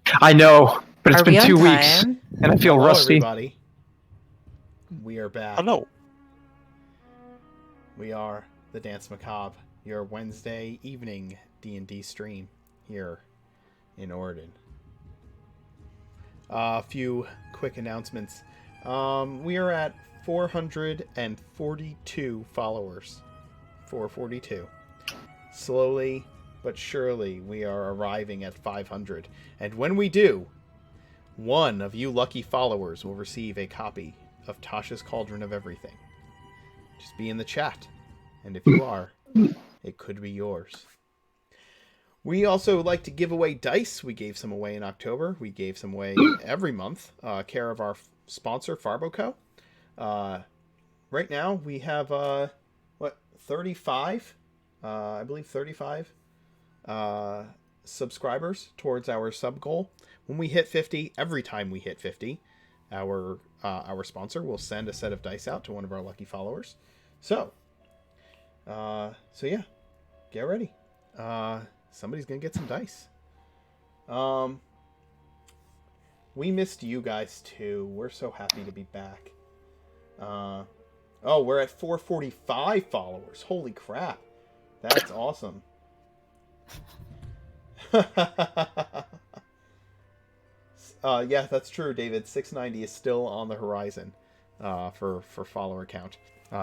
I know, but it's Are been we on 2 weeks, time? and I feel Hello, rusty. everybody. We are back. Hello. We are the Danse Macabre, your Wednesday evening D&D stream here in Oregon. A few quick announcements. We are at 442 followers. 442. Slowly but surely, we are arriving at 500. And when we do, one of you lucky followers will receive a copy of Tasha's Cauldron of Everything. Just be in the chat. And if you are, it could be yours. We also like to give away dice. We gave some away in October. We gave some away every month. Care of our sponsor, Farboco. Right now, we have, 35? I believe 35 subscribers towards our sub goal. When we hit 50, every time we hit 50, our sponsor will send a set of dice out to one of our lucky followers. So yeah, get ready. Somebody's gonna get some dice. We missed you guys too. We're so happy to be back. We're at 445 followers. Holy crap. That's awesome. Yeah, that's true, David. 690 is still on the horizon for follower count.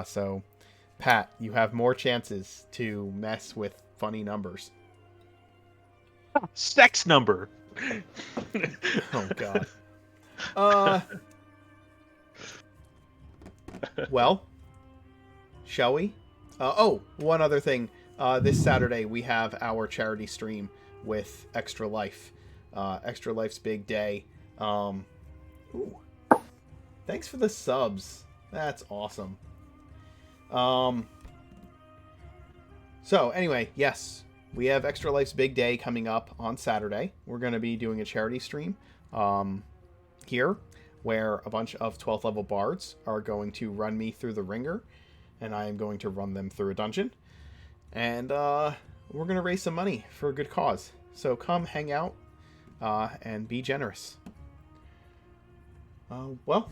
So, Pat, you have more chances to mess with funny numbers. Sex number. Oh, God. Well, shall we? One other thing. This Saturday, we have our charity stream with Extra Life. Extra Life's big day. Ooh. Thanks for the subs. That's awesome. So, anyway, yes. We have Extra Life's big day coming up on Saturday. We're going to be doing a charity stream here, where a bunch of 12th level bards are going to run me through the ringer, and I am going to run them through a dungeon. And we're going to raise some money for a good cause. So come hang out and be generous. Well,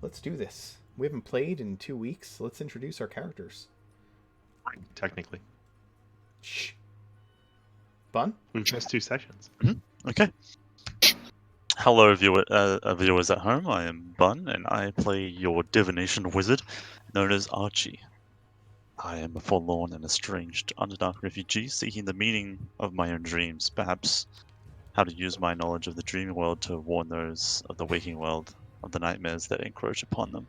let's do this. We haven't played in 2 weeks. Let's introduce our characters. Technically. Shh. Bun? We've missed 2 sessions. Okay. Hello, viewers at home. I am Bun, and I play your divination wizard, known as Archie. I am a forlorn and estranged Underdark refugee seeking the meaning of my own dreams, perhaps how to use my knowledge of the dreaming world to warn those of the waking world of the nightmares that encroach upon them.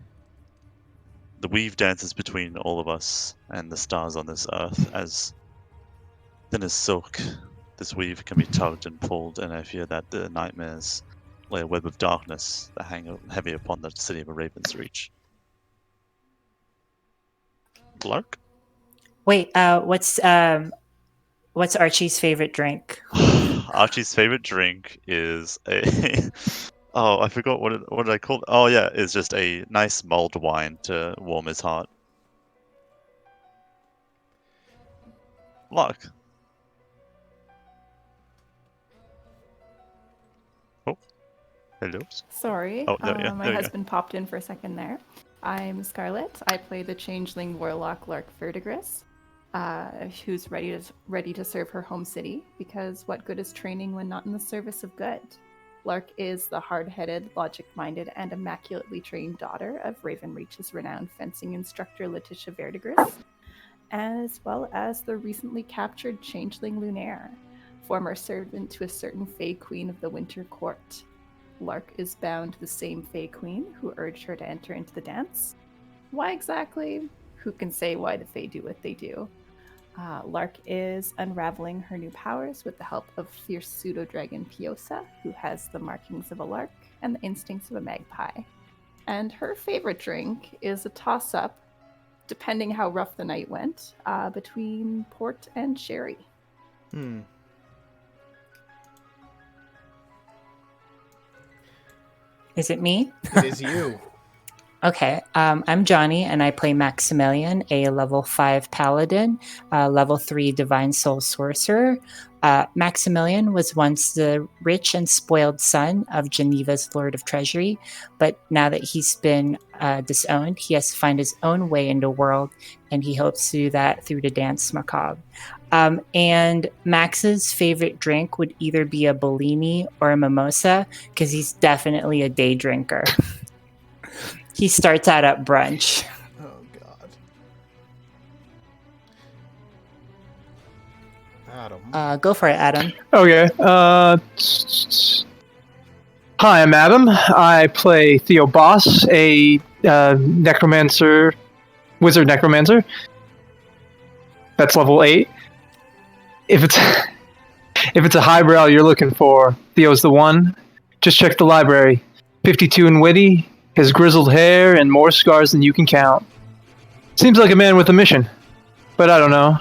The weave dances between all of us and the stars on this earth, as thin as silk. This weave can be tugged and pulled, and I fear that the nightmares lay a web of darkness that hang heavy upon the city of a Raven's Reach. Lark? Wait, what's Archie's favorite drink? Archie's favorite drink is a... Oh, I forgot what did I call it? Oh yeah, it's just a nice mulled wine to warm his heart. Lark. Oh, hello. Sorry, Oh, there, yeah, my there you go. husband popped in for a second there. I'm Scarlett. I play the changeling warlock Lark Verdigris, who's ready to serve her home city, because what good is training when not in the service of good? Lark is the hard-headed, logic-minded, and immaculately trained daughter of Ravenreach's renowned fencing instructor Letitia Verdigris, as well as the recently captured changeling Lunaire, former servant to a certain Fey Queen of the Winter Court. Lark is bound to the same Fey Queen who urged her to enter into the dance. Why exactly? Who can say why the Fey do what they do? Lark is unraveling her new powers with the help of fierce pseudo-dragon Piosa, who has the markings of a lark and the instincts of a magpie. And her favorite drink is a toss-up, depending how rough the night went, between port and sherry. Is it me? It is you. Okay, I'm Johnny, and I play Maximilian, a level 5 paladin, level 3 divine soul sorcerer. Maximilian was once the rich and spoiled son of Geneva's Lord of Treasury, but now that he's been disowned, he has to find his own way in the world, and he hopes to do that through the Danse Macabre. And Max's favorite drink would either be a Bellini or a mimosa, because he's definitely a day drinker. He starts out at brunch. Oh, God. Adam. Go for it, Adam. Okay. Hi, I'm Adam. I play Theo Boss, a necromancer, wizard necromancer. That's level 8. If it's a highbrow you're looking for, Theo's the one. Just check the library. 52 and witty, has grizzled hair and more scars than you can count. Seems like a man with a mission, but I don't know.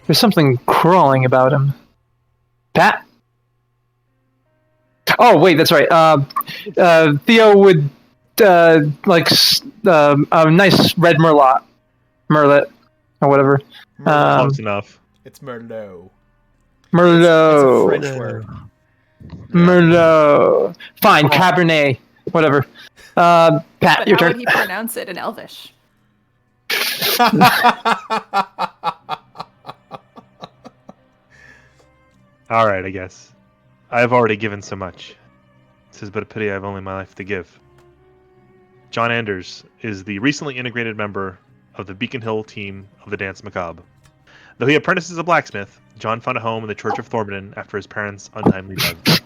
There's something crawling about him. Pat? Oh, wait, that's right. Theo would like a nice red merlet, or whatever. Close enough. It's Merlot. Merlot. It's a French word. Merlot. Fine, Cabernet, whatever. Pat, But your how turn. would he pronounce it in Elvish? All right, I guess. I have already given so much. This is but a pity I have only my life to give. John Anders is the recently integrated member of the Beacon Hill team of the Danse Macabre. Though he apprentices as a blacksmith, John found a home in the Church of Thorbiton after his parents' untimely death.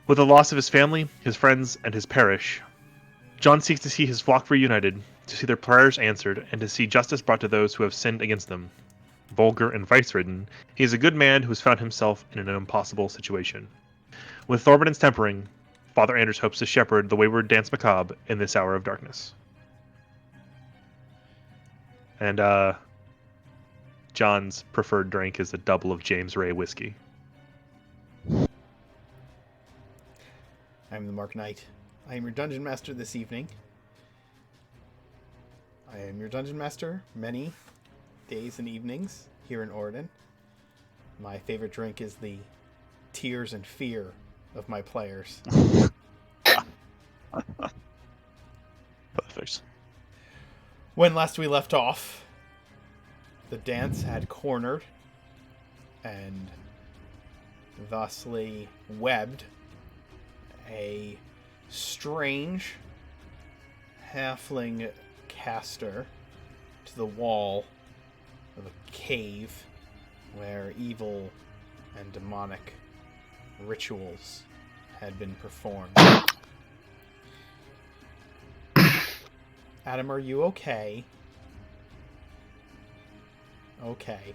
With the loss of his family, his friends, and his parish, John seeks to see his flock reunited, to see their prayers answered, and to see justice brought to those who have sinned against them. Vulgar and vice-ridden, he is a good man who has found himself in an impossible situation. With Thorbiton's tempering, Father Anders hopes to shepherd the wayward Danse Macabre in this hour of darkness. And John's preferred drink is a double of James Ray whiskey. I'm the Mark Knight. I am your Dungeon Master this evening. I am your Dungeon Master many days and evenings here in Oregon. My favorite drink is the tears and fear of my players. Perfect. When last we left off, the dance had cornered and thusly webbed a strange halfling caster to the wall of a cave where evil and demonic rituals had been performed. Adam, are you okay? Okay.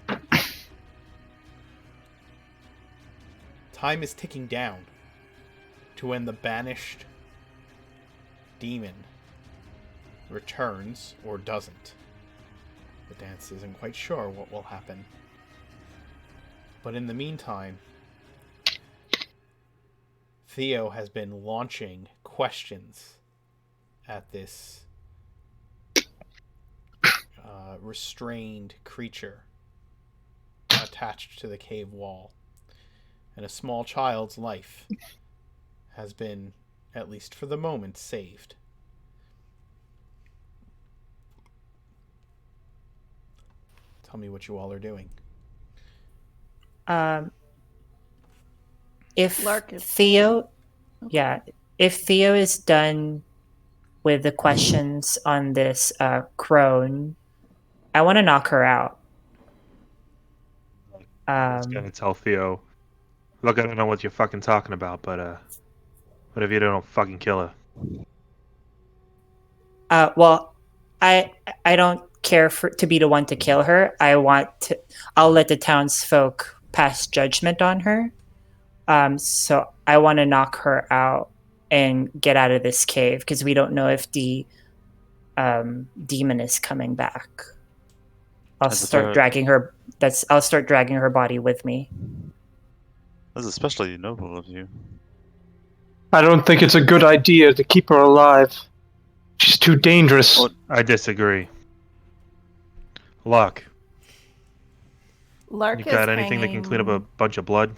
Time is ticking down to when the banished demon returns or doesn't. The dance isn't quite sure what will happen. But in the meantime, Theo has been launching questions at this restrained creature attached to the cave wall. And a small child's life has been, at least for the moment, saved. Tell me what you all are doing. If Lark is- Theo, yeah, if Theo is done with the questions on this crone, I want to knock her out. I was gonna tell Theo, look, I don't know what you're fucking talking about, but if you don't fucking kill her. Well, I don't care to be the one to kill her. I'll let the townsfolk pass judgment on her. So I want to knock her out and get out of this cave because we don't know if the demon is coming back. I'll start dragging her body with me. That's especially noble of you. I don't think it's a good idea to keep her alive. She's too dangerous. Well, I disagree. Lark, Lark you is got anything that can clean up a bunch of blood?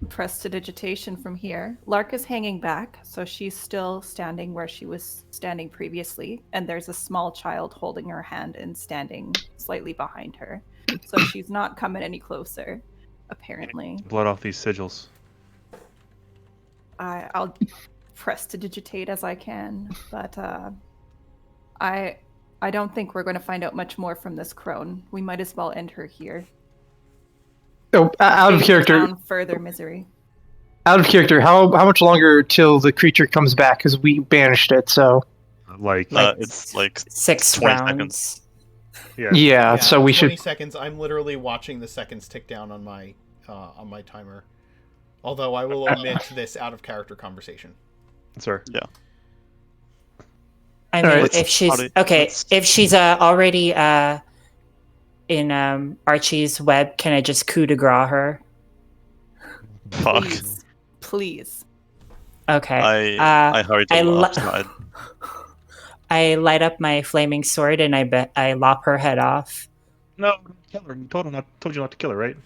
prestidigitation from here. Lark is hanging back, so she's still standing where she was standing previously, and there's a small child holding her hand and standing slightly behind her. So she's not coming any closer, apparently. Blood off these sigils. I'll prestidigitate as I can, but I don't think we're going to find out much more from this crone. We might as well end her here. Oh, out of Save character. down further misery. Out of character. How much longer till the creature comes back? Because we banished it. So Like, it's like 6 20 rounds. yeah. yeah. So we 20 should. seconds. I'm literally watching the seconds tick down on my timer. Although I will omit this out of character conversation. Sir. Yeah. I mean, Alright. if she's Let's- okay, let's- if she's already in Archie's web, can I just coup de grace her? Fuck. Please. Okay. I hurried to I the li- outside. I light up my flaming sword and I lop her head off. No, kill her. Told you not to kill her, right?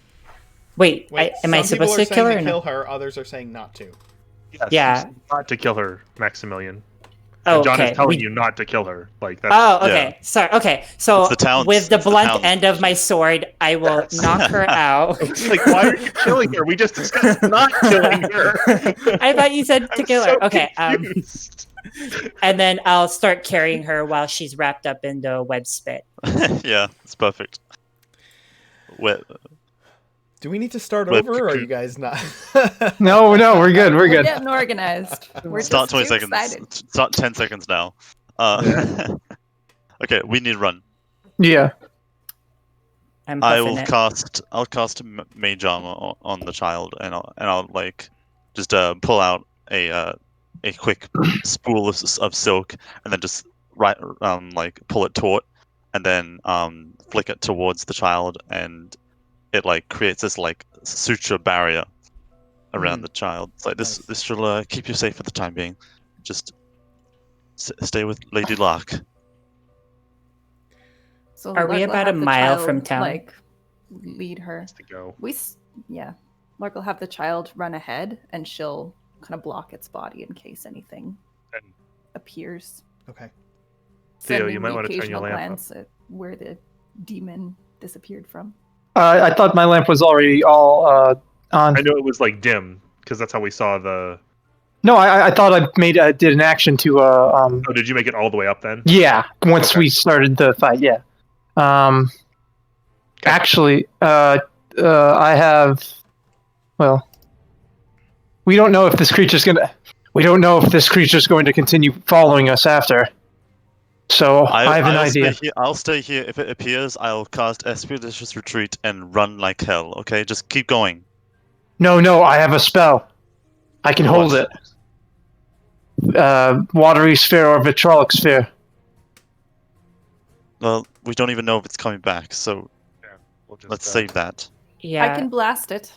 Wait, Wait, am I some people supposed are to kill her? saying Or to no? kill her, others are saying not to. Yes, Yeah. you said not to kill her, Maximilian. Oh, And John okay. is telling you not to kill her. Like that's. Oh, okay. Sorry. Okay. So It's the town's- with the it's the blunt town's end of my sword, I will knock her out. Like, why are you killing her? We just discussed not killing her. I thought you said to I'm kill so her. Okay. confused. And then I'll start carrying her while she's wrapped up in the web spit. Yeah, it's perfect. Wet. Do we need to start With over, or are the- you guys not? No, we're good. We're We're good. getting organized. We're Start just 20 too seconds. excited. Start 10 seconds now. Okay, we need to run. Yeah. I'm I puffing will it. cast. I'll cast Mage Armor on the child, and I'll like just pull out a quick spool of silk, and then just like pull it taut, and then flick it towards the child, and it like creates this like suture barrier around the child. It's like Nice. this shall keep you safe for the time being. Just stay with Lady Lark. So Are we Lark will about have a the mile child, from town? Like, lead her. To go. Yeah. Lark will have the child run ahead, and she'll kind of block its body in case anything And appears. Okay. Theo, you Sending might the want to turn your occasional lamp up. glance at where the demon disappeared from. I thought my lamp was already all on. I know it was like dim because that's how we saw the. No, I thought I did an action to Oh, did you make it all the way up then? Yeah, once Okay. we started the fight, yeah. Actually, I have. Well, we don't know if this creature's gonna. We don't know if this creature's going to continue following us after. So I have an idea. I'll stay here. If it appears, I'll cast Expeditious Retreat and run like hell. Okay, just keep going. No, I have a spell. I can hold it. Watery sphere or vitrolic sphere. Well, we don't even know if it's coming back, so We'll just, let's save that. Yeah. I can blast it.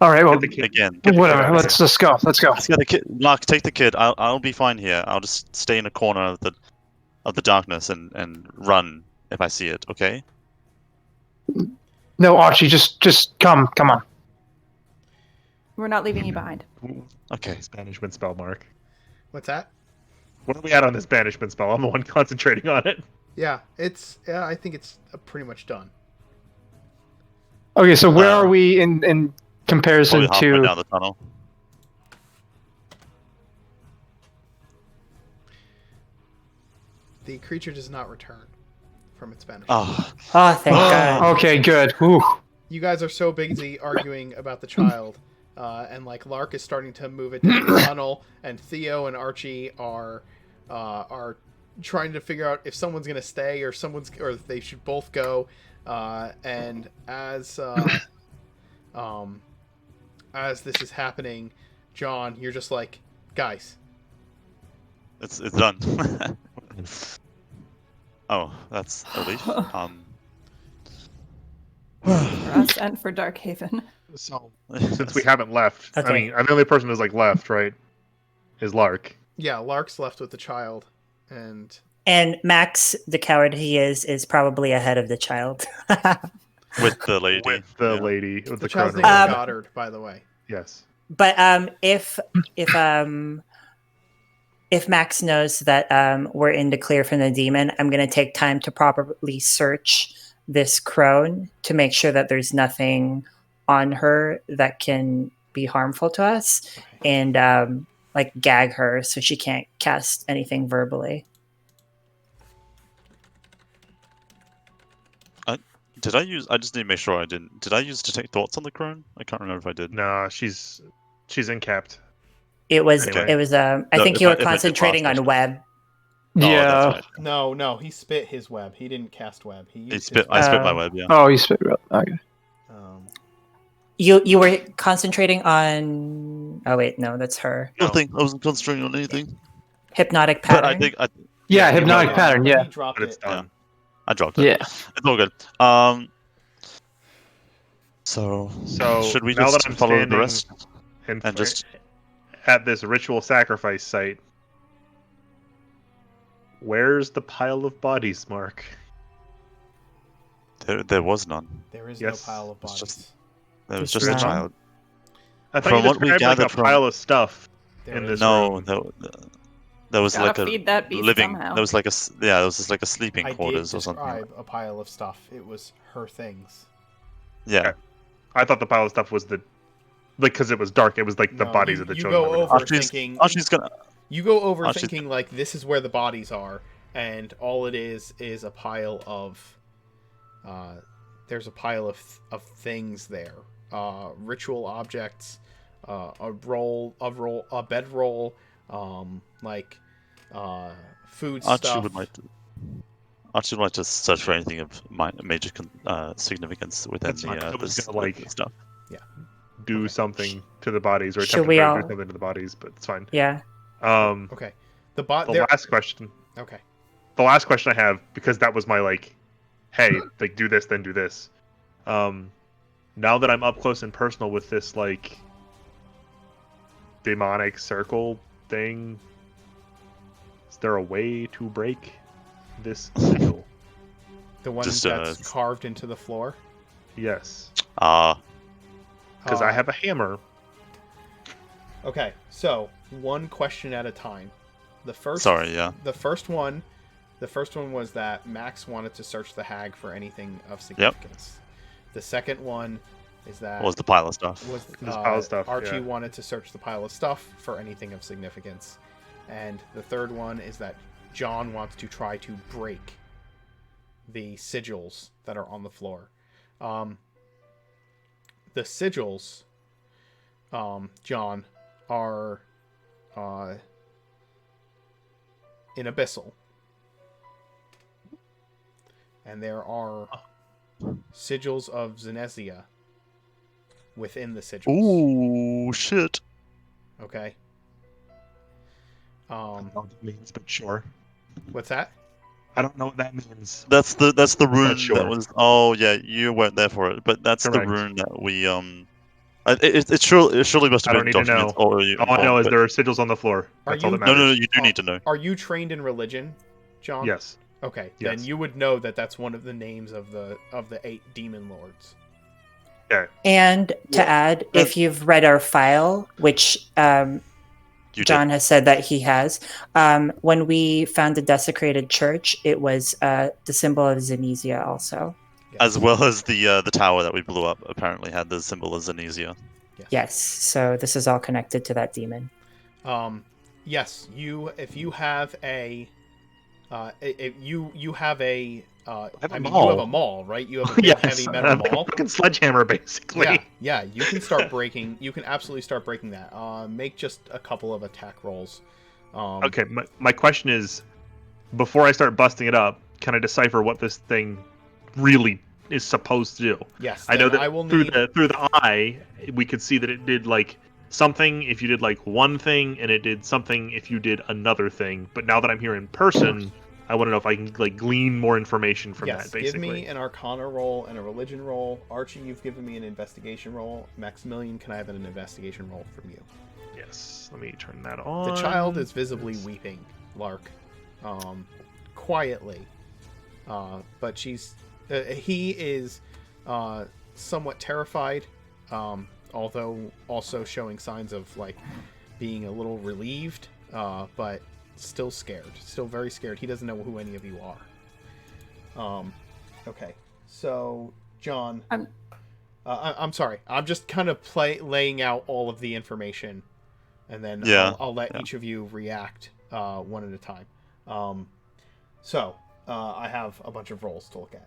All right, well, Get the kid. Again, Get the kid whatever. out of Let's just go. Let's go. let's get the kid. Lark, take the kid. I'll be fine here. I'll just stay in a corner of the darkness and run if I see it. Okay. No, Archie, just come on. We're not leaving you behind. Okay. This banishment spell, Mark. What's that? What are we at on this banishment spell? I'm the one concentrating on it. Yeah, I think it's pretty much done. Okay, so where are we in comparison Probably halfway to? down the tunnel. The creature does not return from its banishment. Oh, Oh, thank God. Okay, good. Whew. You guys are so busy arguing about the child, and like Lark is starting to move it down the tunnel, and Theo and Archie are trying to figure out if someone's gonna stay or if they should both go. And as this is happening, John, you're just like, guys. it's done. Oh, that's a relief. For us and for Darkhaven. So since we haven't left, I Okay. mean, I'm the only person who's like left, right? Is Lark. Yeah, Lark's left with the child, and And Max, the coward he is probably ahead of the child. With the lady. With the yeah. lady, with the the child's crone name is woman. Goddard, by the way. Yes. But if Max knows that we're in the clear from the demon, I'm going to take time to properly search this crone to make sure that there's nothing on her that can be harmful to us, Okay. and like gag her so she can't cast anything verbally. Did I use? I just need to make sure I didn't. Did I use detect thoughts on the crone? I can't remember if I did. Nah, she's incapped. It was Anyway. it was I No, think if you I- were if I did concentrating last on session. web. Yeah. Oh, that's right. No, he spit his web. He didn't cast web. He used I his spit my Oh. web. Yeah. Oh, you spit. Okay. Um, You were concentrating on. Oh wait, no, that's her. No. Nothing. I wasn't concentrating on anything. Hypnotic But pattern. I think Yeah, he hypnotic went pattern. but Yeah. he dropped But it's it. done. I dropped it. Yeah. It's all good. So should we now just that I'm follow the standing rest and and just? at this ritual sacrifice site, where's the pile of bodies, Mark? There was none. There is Yes. no pile of It's bodies. just- There was There's just a none. child. I thought From you what we described like a gathered from- pile of stuff There in is this No, room. there was Gotta like a feed that beast living. somehow. There was like there was just like a sleeping I did quarters or something. describe a pile of stuff. It was her things. Yeah. Okay. I thought the pile of stuff was because it was dark. It was like the No, bodies you- of the you children. go that were over- dead. thinking- Archie's gonna. You go over Actually- thinking like this is where the bodies are, and all it is a pile of. There's a pile of things there. Ritual objects, a bedroll, like food Archie stuff. would like to. Archie would like to search for anything of major significance within That's fine. I was gonna, like, stuff. do Okay. something to the bodies, or Should attempt we to all- do something to the bodies, but it's fine. Yeah. Okay. The Last question. Okay. The last question I have, because that was my hey, do this, then do this. Now that I'm up close and personal with this demonic circle thing, is there a way to break this sigil? The one Just, that's carved into the floor. Yes, because Uh, I have a hammer. Okay, so one question at a time. The first. Sorry, yeah. The first one was that Max wanted to search the hag for anything of significance. The second one is that What was the pile of stuff? was, This pile of stuff, Archie yeah. wanted to search the pile of stuff for anything of significance, and the third one is that John wants to try to break the sigils that are on the floor. The sigils, John, are in Abyssal. And there are sigils of Zenezia within the sigils. Ooh, shit. Okay. I don't know what that means, but sure. What's that? I don't know what that means. That's the rune sure. that was. Oh yeah, you weren't there for it, but that's Correct. the rune that we It surely must I have don't been need to know. documents already. All I know is but- there are sigils on the floor. Are That's all you- that No, matters. you do need to know. Are you trained in religion, John? Yes. Okay, Yes. then you would know that that's one of the names of the 8 demon lords. And to Well, add, if you've read our file, which You John has said that he has, when we found the desecrated church, it was the symbol of Zenezia also. did. As well as the tower that we blew up apparently had the symbol of Zenezia. Yes, so this is all connected to that demon. Yes, if you have a if you have a have a I mean maul. you have a maul, right? You have a big Yes, heavy metal a maul. fucking sledgehammer, basically. Yeah, you can start breaking. You can absolutely start breaking that. Make just a couple of attack rolls. Okay, my question is, before I start busting it up, can I decipher what this thing really is supposed to do? Yes, I know then that I will through need. the eye, we could see that it did something if you did one thing, and it did something if you did another thing. But now that I'm here in person, I want to know if I can glean more information from Yes, that. Basically, give me an Arcana roll and a Religion roll. Archie, you've given me an Investigation roll. Maximilian, can I have an Investigation roll from you? Yes. Let me turn that on. The child is visibly weeping, Lark, quietly, but he is somewhat terrified, although also showing signs of like being a little relieved, but still scared, still very scared. He doesn't know who any of you are. Okay, so John, I'm sorry. I'm just kind of laying out all of the information, and then I'll let each of you react one at a time. So I have a bunch of rolls to look at.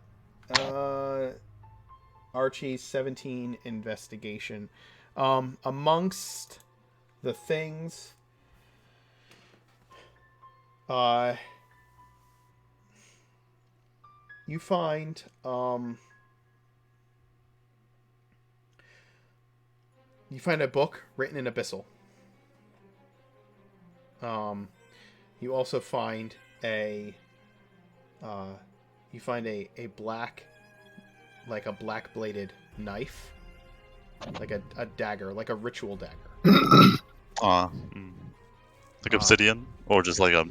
Archie's 17 investigation. Amongst the things, you find a book written in Abyssal. You also find a black, like a black bladed knife, like a dagger, like a ritual dagger. Like obsidian, or just like a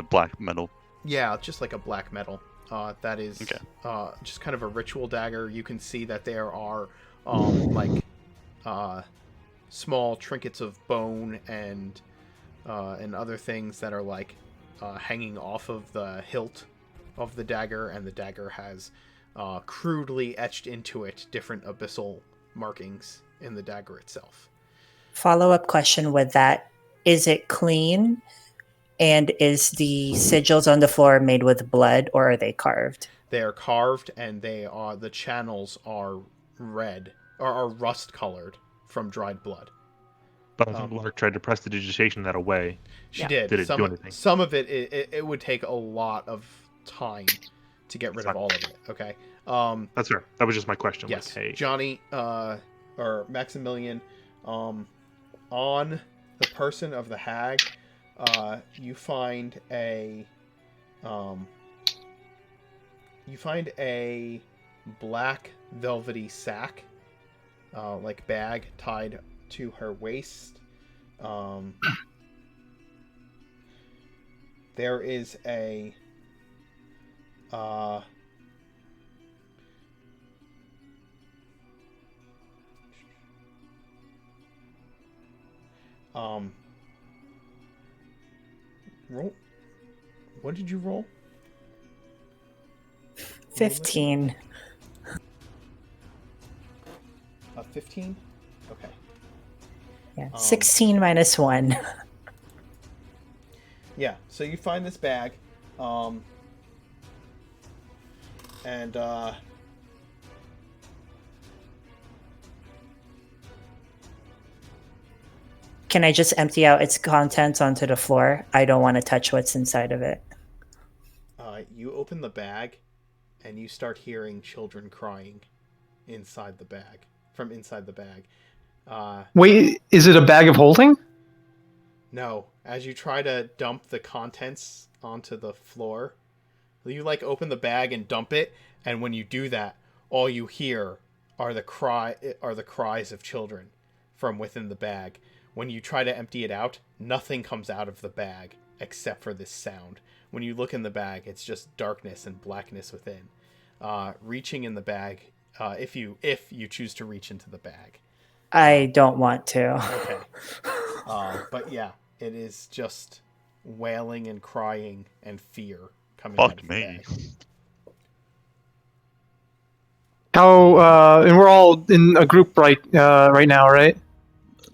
black metal. Yeah, just like a black metal. That is just kind of a ritual dagger. You can see that there are small trinkets of bone and other things that are like hanging off of the hilt of the dagger, and the dagger has crudely etched into it different abyssal markings in the dagger itself. Follow-up question with that. Is it clean? And is the sigils on the floor made with blood, or are they carved? They are carved, and the channels are red, or are rust colored from dried blood. But I think Lark tried to prestidigitation that away. She did. Did it do anything? Some of it would take a lot of time to get rid of all of it. Okay. That's fair. That was just my question. Yes. Like, hey, Johnny, or Maximilian, on the person of the hag, you find a black velvety sack, like bag tied to her waist. There is a roll. What did you roll? 15. A 15? Okay. Yeah. 16 minus 1. Yeah, so you find this bag, and Can I just empty out its contents onto the floor? I don't want to touch what's inside of it. you open the bag, and you start hearing children crying inside the bag, from inside the bag. Wait, is it a bag of holding? No, as you try to dump the contents onto the floor, you like open the bag and dump it, and when you do that, all you hear are the cries of children from within the bag. When you try to empty it out, nothing comes out of the bag except for this sound. When you look in the bag, it's just darkness and blackness within. Reaching in the bag, if you choose to reach into the bag. I don't want to. Okay. But yeah, it is just wailing and crying and fear coming out of the bag. How and we're all in a group right now, right?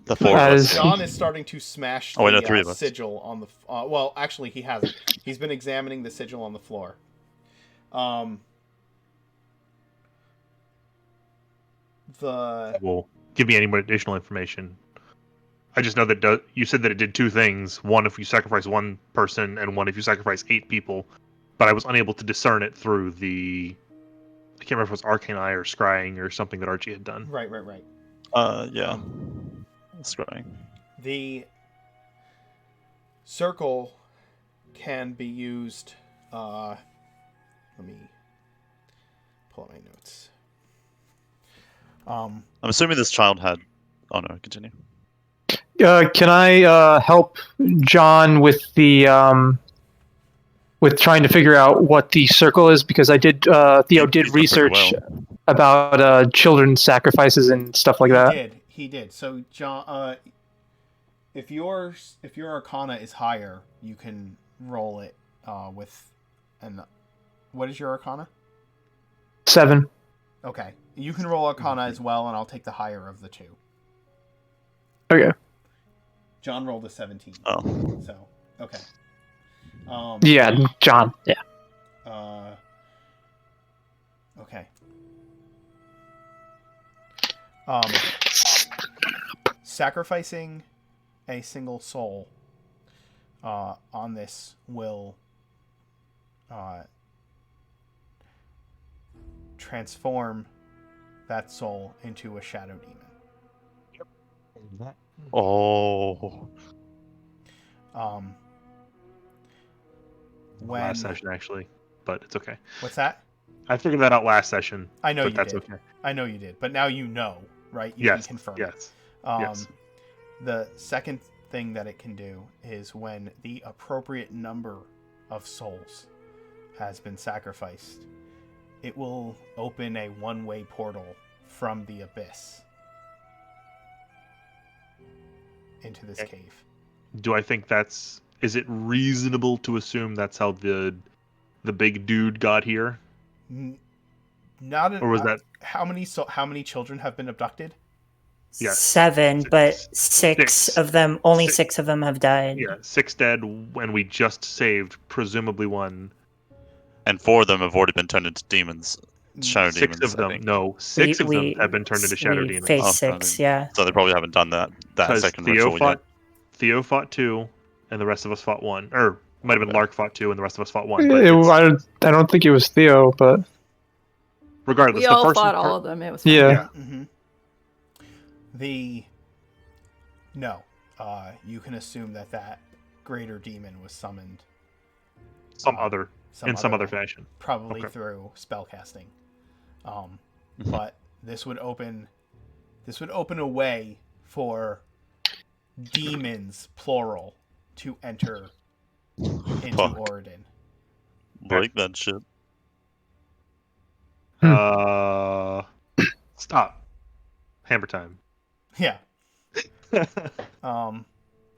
The four of us. John is starting to smash the three of us. sigil on the... well, actually, he hasn't. He's been examining the sigil on the floor. Well, give me any more additional information. I just know that you said that it did two things. One if you sacrifice one person, and one if you sacrifice 8 people. But I was unable to discern it through the... I can't remember if it was Arcane Eye or Scrying or something that Archie had done. Right. Yeah. Scrying. The circle can be used... let me pull up my notes. I'm assuming this child had... Oh no, continue. Can I help John with the with trying to figure out what the circle is? Because I did Theo He- did he's done pretty research well. about children's sacrifices and stuff like that. He did. So John, if your Arcana is higher, you can roll it with an. What is your Arcana? 7. Okay, you can roll Arcana as well, and I'll take the higher of the two. Okay. John rolled a 17. Oh. So okay. Yeah, John. Yeah. Okay. Sacrificing a single soul on this will transform that soul into a shadow demon. Oh. When Last session, actually, but it's okay. what's that? I figured that out last session. I know but you that's did. okay. I know you did, but now you know, right? You Yes. can confirm. Yes. Yes. The second thing that it can do is when the appropriate number of souls has been sacrificed, it will open a one-way portal from the abyss into this cave. Do I think that's? Is it reasonable to assume that's how the big dude got here? Not Or was that how many children have been abducted? Yes. 7, but Six. 6 of them, only Six. 6 of them have died. Yeah, 6 dead when we just saved presumably one. And 4 of them have already been turned into demons. Shadow 6 demons, of I them. think. No, 6 of them have been turned into shadow we demons. faced Oh, 6, I yeah. So they probably haven't done that Because second ritual yet. Theo fought 2, and the rest of us fought 1. Or might have been Okay. Lark fought 2, and the rest of us fought 1. But I don't think it was Theo, but regardless, We the all first fought all of them. It was fun. yeah. You can assume that greater demon was summoned some other way, fashion. probably Okay. through spellcasting. But this would open a way for demons, plural, to enter into Fuck. Oridon. Break that shit. Stop. Hammer time. Yeah.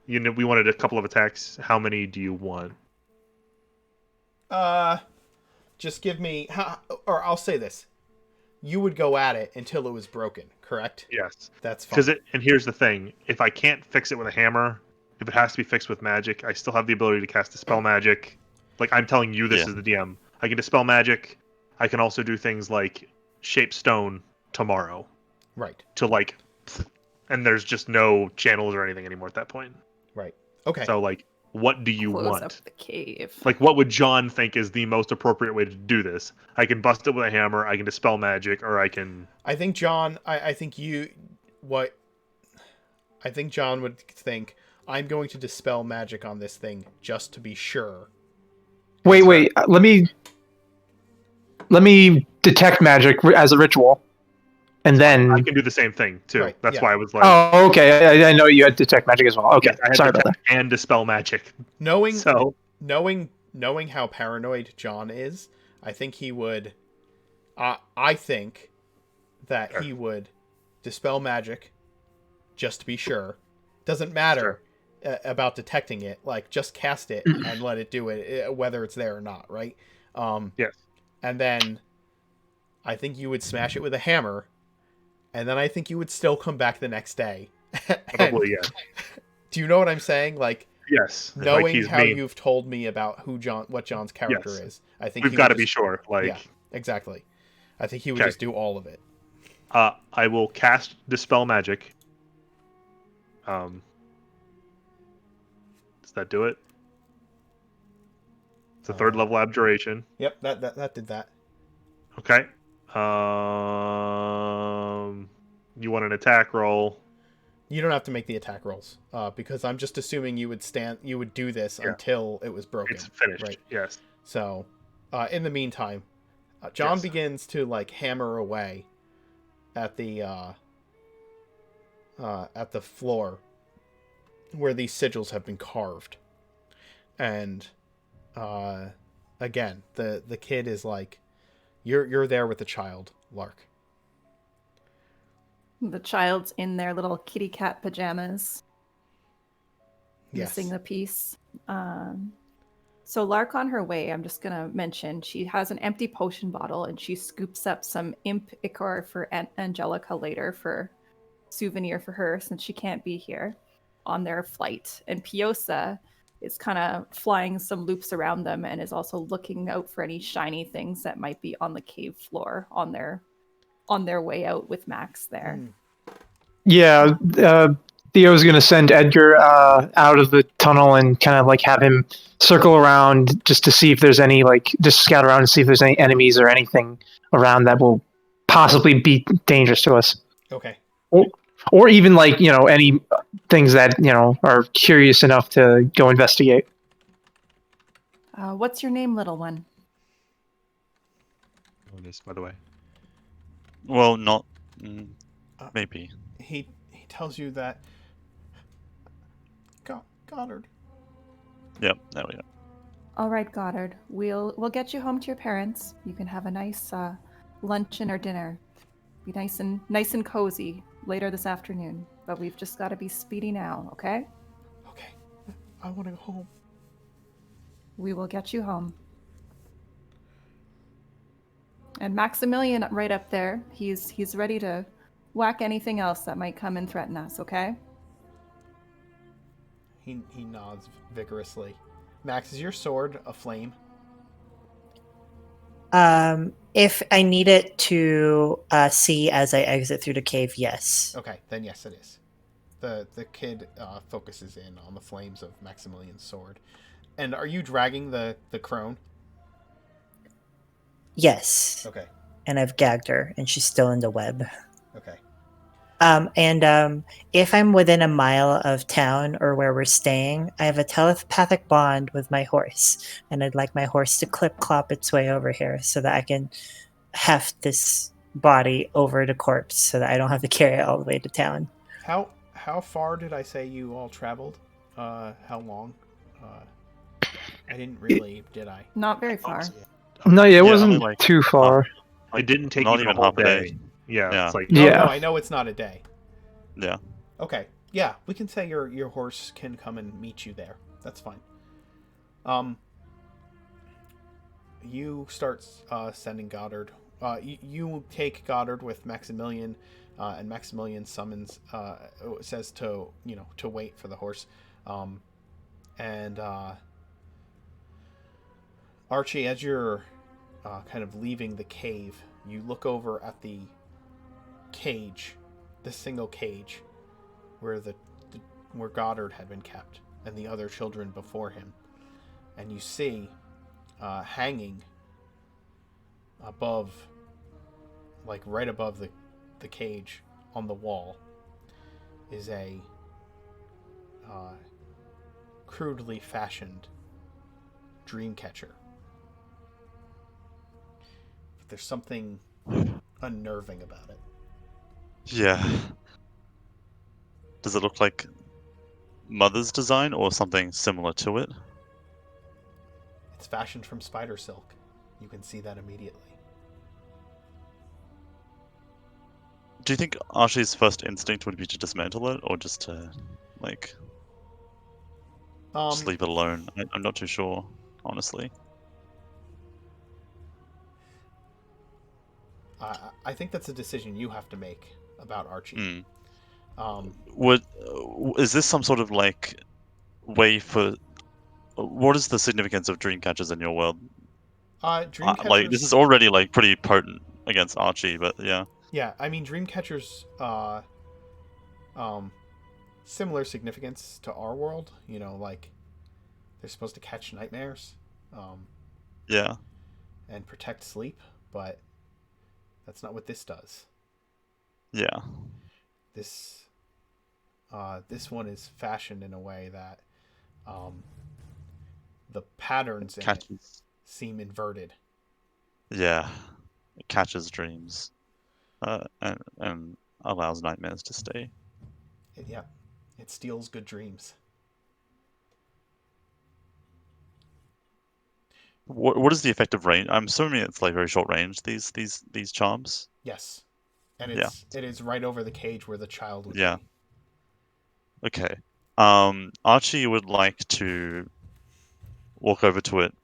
We wanted a couple of attacks. How many do you want? Just give me, or I'll say this: you would go at it until it was broken, correct? Yes. That's fine. And here's the thing: if I can't fix it with a hammer, if it has to be fixed with magic, I still have the ability to cast Dispel Magic. Like I'm telling you, this is the DM. I can Dispel Magic. I can also do things like Shape Stone tomorrow. Right. And there's just no channels or anything anymore at that point. Right. Okay. So what do you Close want? up the cave. What would John think is the most appropriate way to do this? I can bust it with a hammer, I can Dispel Magic, or I can... I think John, I think John would think, I'm going to Dispel Magic on this thing just to be sure. Wait. Let me detect magic as a ritual, and then I can do the same thing, too. Right, That's yeah. why I was like... Oh, okay. I know you had detect magic as well. Okay, yes, I had sorry about that. Detect and Dispel Magic. Knowing how paranoid John is, I think he would. I think that he would Dispel Magic just to be sure. Doesn't matter about detecting it. Just cast it and let it do it, whether it's there or not. Right? Yes. And then I think you would smash it with a hammer, and then I think you would still come back the next day. Probably, yeah. Do you know what I'm saying? Yes. Knowing how you've told me about what John's character is, I think we've got to be sure. Yeah, exactly. I think he would just do all of it. I will cast Dispel Magic. Does that do it? It's a 3rd level abjuration. Yep, that did that. Okay. You want an attack roll? You don't have to make the attack rolls, because I'm just assuming you would do this until it was broken. It's finished. Right. Yes. So, in the meantime, John Yes. begins to hammer away at the floor, where these sigils have been carved. And again, the kid is like, you're there with the child, Lark. The child's in their little kitty cat pajamas, Yes. missing the piece. So Lark on her way, I'm just going to mention, she has an empty potion bottle and she scoops up some imp ichor for Angelica later for souvenir for her since she can't be here on their flight. And Piosa is kind of flying some loops around them and is also looking out for any shiny things that might be on the cave floor on their way out with Max there. Yeah, Theo's gonna send Edgar out of the tunnel and kind of like have him circle around just to see if there's any just scout around and see if there's any enemies or anything around that will possibly be dangerous to us. Okay. Or even any things that are curious enough to go investigate. What's your name, little one? Oh, this, by the way. Well, not maybe. He tells you that Goddard. Yep, there we go. All right, Goddard. We'll get you home to your parents. You can have a nice luncheon or dinner. Be nice and cozy later this afternoon. But we've just got to be speedy now, okay? Okay. I want to go home. We will get you home. And Maximilian right up there, he's ready to whack anything else that might come and threaten us, okay? He nods vigorously. Max, is your sword a flame? If I need it to see as I exit through the cave, yes. Okay, then yes, it is. The kid focuses in on the flames of Maximilian's sword. And are you dragging the crone? Yes. Okay. And I've gagged her, and she's still in the web. Okay. If I'm within a mile of town or where we're staying, I have a telepathic bond with my horse, and I'd like my horse to clip-clop its way over here so that I can heft this body over the corpse so that I don't have to carry it all the way to town. How far did I say you all traveled? How long? I didn't really, did I? Not very far. No, it wasn't like, too far. It didn't take Not even a even whole half a day. day. Yeah, Yeah. it's like Oh, Yeah. no, I know it's not a day. Yeah. Okay. Yeah, we can say your horse can come and meet you there. That's fine. You start sending Goddard. You take Goddard with Maximilian, and Maximilian summons says to wait for the horse, and Archie, as you're kind of leaving the cave, you look over at the cage, the single cage, where where Goddard had been kept, and the other children before him, and you see hanging above, like right above the cage on the wall, is a crudely fashioned dream catcher. But there's something unnerving about it. Yeah. Does it look like Mother's design or something similar to it? It's fashioned from spider silk. You can see that immediately. Do you think Archie's first instinct would be to dismantle it, or just to, just leave it alone? I'm not too sure, honestly. I think that's a decision you have to make about Archie. Is this some sort of way for? What is the significance of dream catchers in your world? Dream catchers, this is already pretty potent against Archie, but yeah. Yeah, I mean dream catchers. Similar significance to our world. They're supposed to catch nightmares. Yeah. And protect sleep, but that's not what this does. Yeah. This one is fashioned in a way that the patterns in it seem inverted. Yeah. It catches dreams, and allows nightmares to stay. It steals good dreams. What is the effective range? I'm assuming it's like very short range. These charms. Yes, and Yeah. it is right over the cage where the child would Yeah. be. Okay. Archie would like to walk over to it.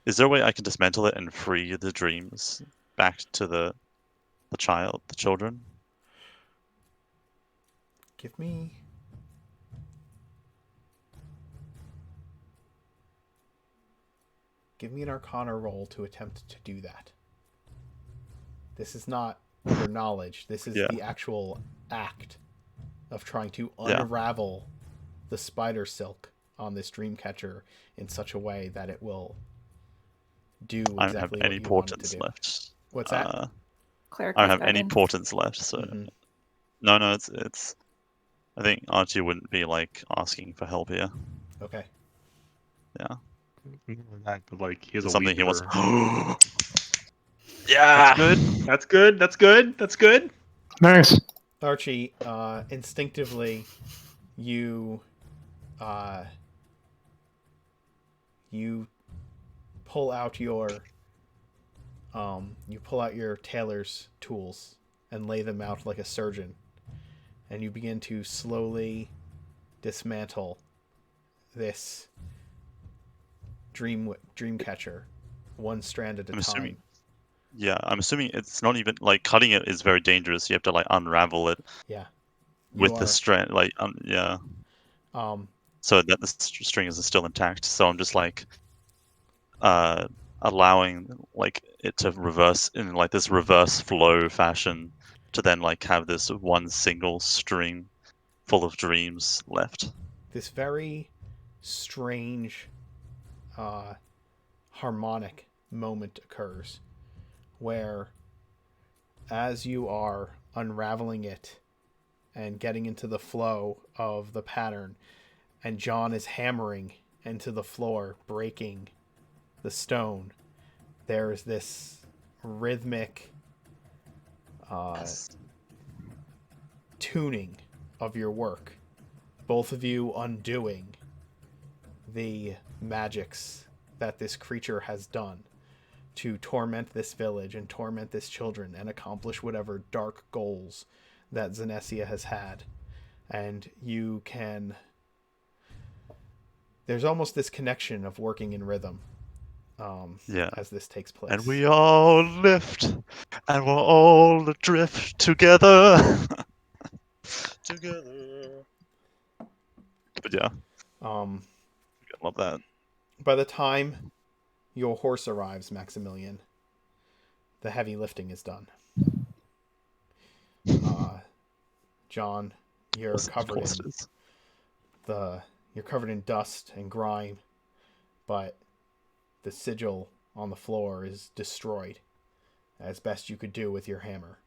Is there a way I can dismantle it and free the dreams back to the children? Give me. Give me an Arcana roll to attempt to do that. This is not your knowledge. This is Yeah. the actual act of trying to Yeah. unravel the spider silk on this dream catcher in such a way that it will do I don't have exactly any what you want it to portents do. left. What's that? Cleric I don't has have any guidance. portents left, so Mhm. no, it's. I think Archie wouldn't be like asking for help here. Okay. Yeah, But like, he has a something he wants. weaver. Yeah, That's good. That's good. That's good. That's good. Nice. Archie, instinctively, you, uh, you pull out your, tailor's tools and lay them out like a surgeon, and you begin to slowly dismantle this dream catcher, one strand at a I'm time. assuming. Yeah, I'm assuming it's not even like cutting it is very dangerous. You have to like unravel it Yeah. with the strand, like yeah, Um, so that the string is still intact. So I'm just like allowing like it to reverse in like this reverse flow fashion to then like have this one single string full of dreams left. this very strange, harmonic moment occurs where, as you are unraveling it and getting into the flow of the pattern, and John is hammering into the floor, breaking the stone, there is this rhythmic Yes. tuning of your work. Both of you undoing the magics that this creature has done to torment this village and torment this children and accomplish whatever dark goals that Zenesia has had. And you can... There's almost this connection of working in rhythm Yeah. as this takes place. And we all lift, and we're all adrift together. Together. But yeah, Um, I love that. by the time your horse arrives, Maximilian, the heavy lifting is done. John, you're covered in dust and grime, but the sigil on the floor is destroyed as best you could do with your hammer.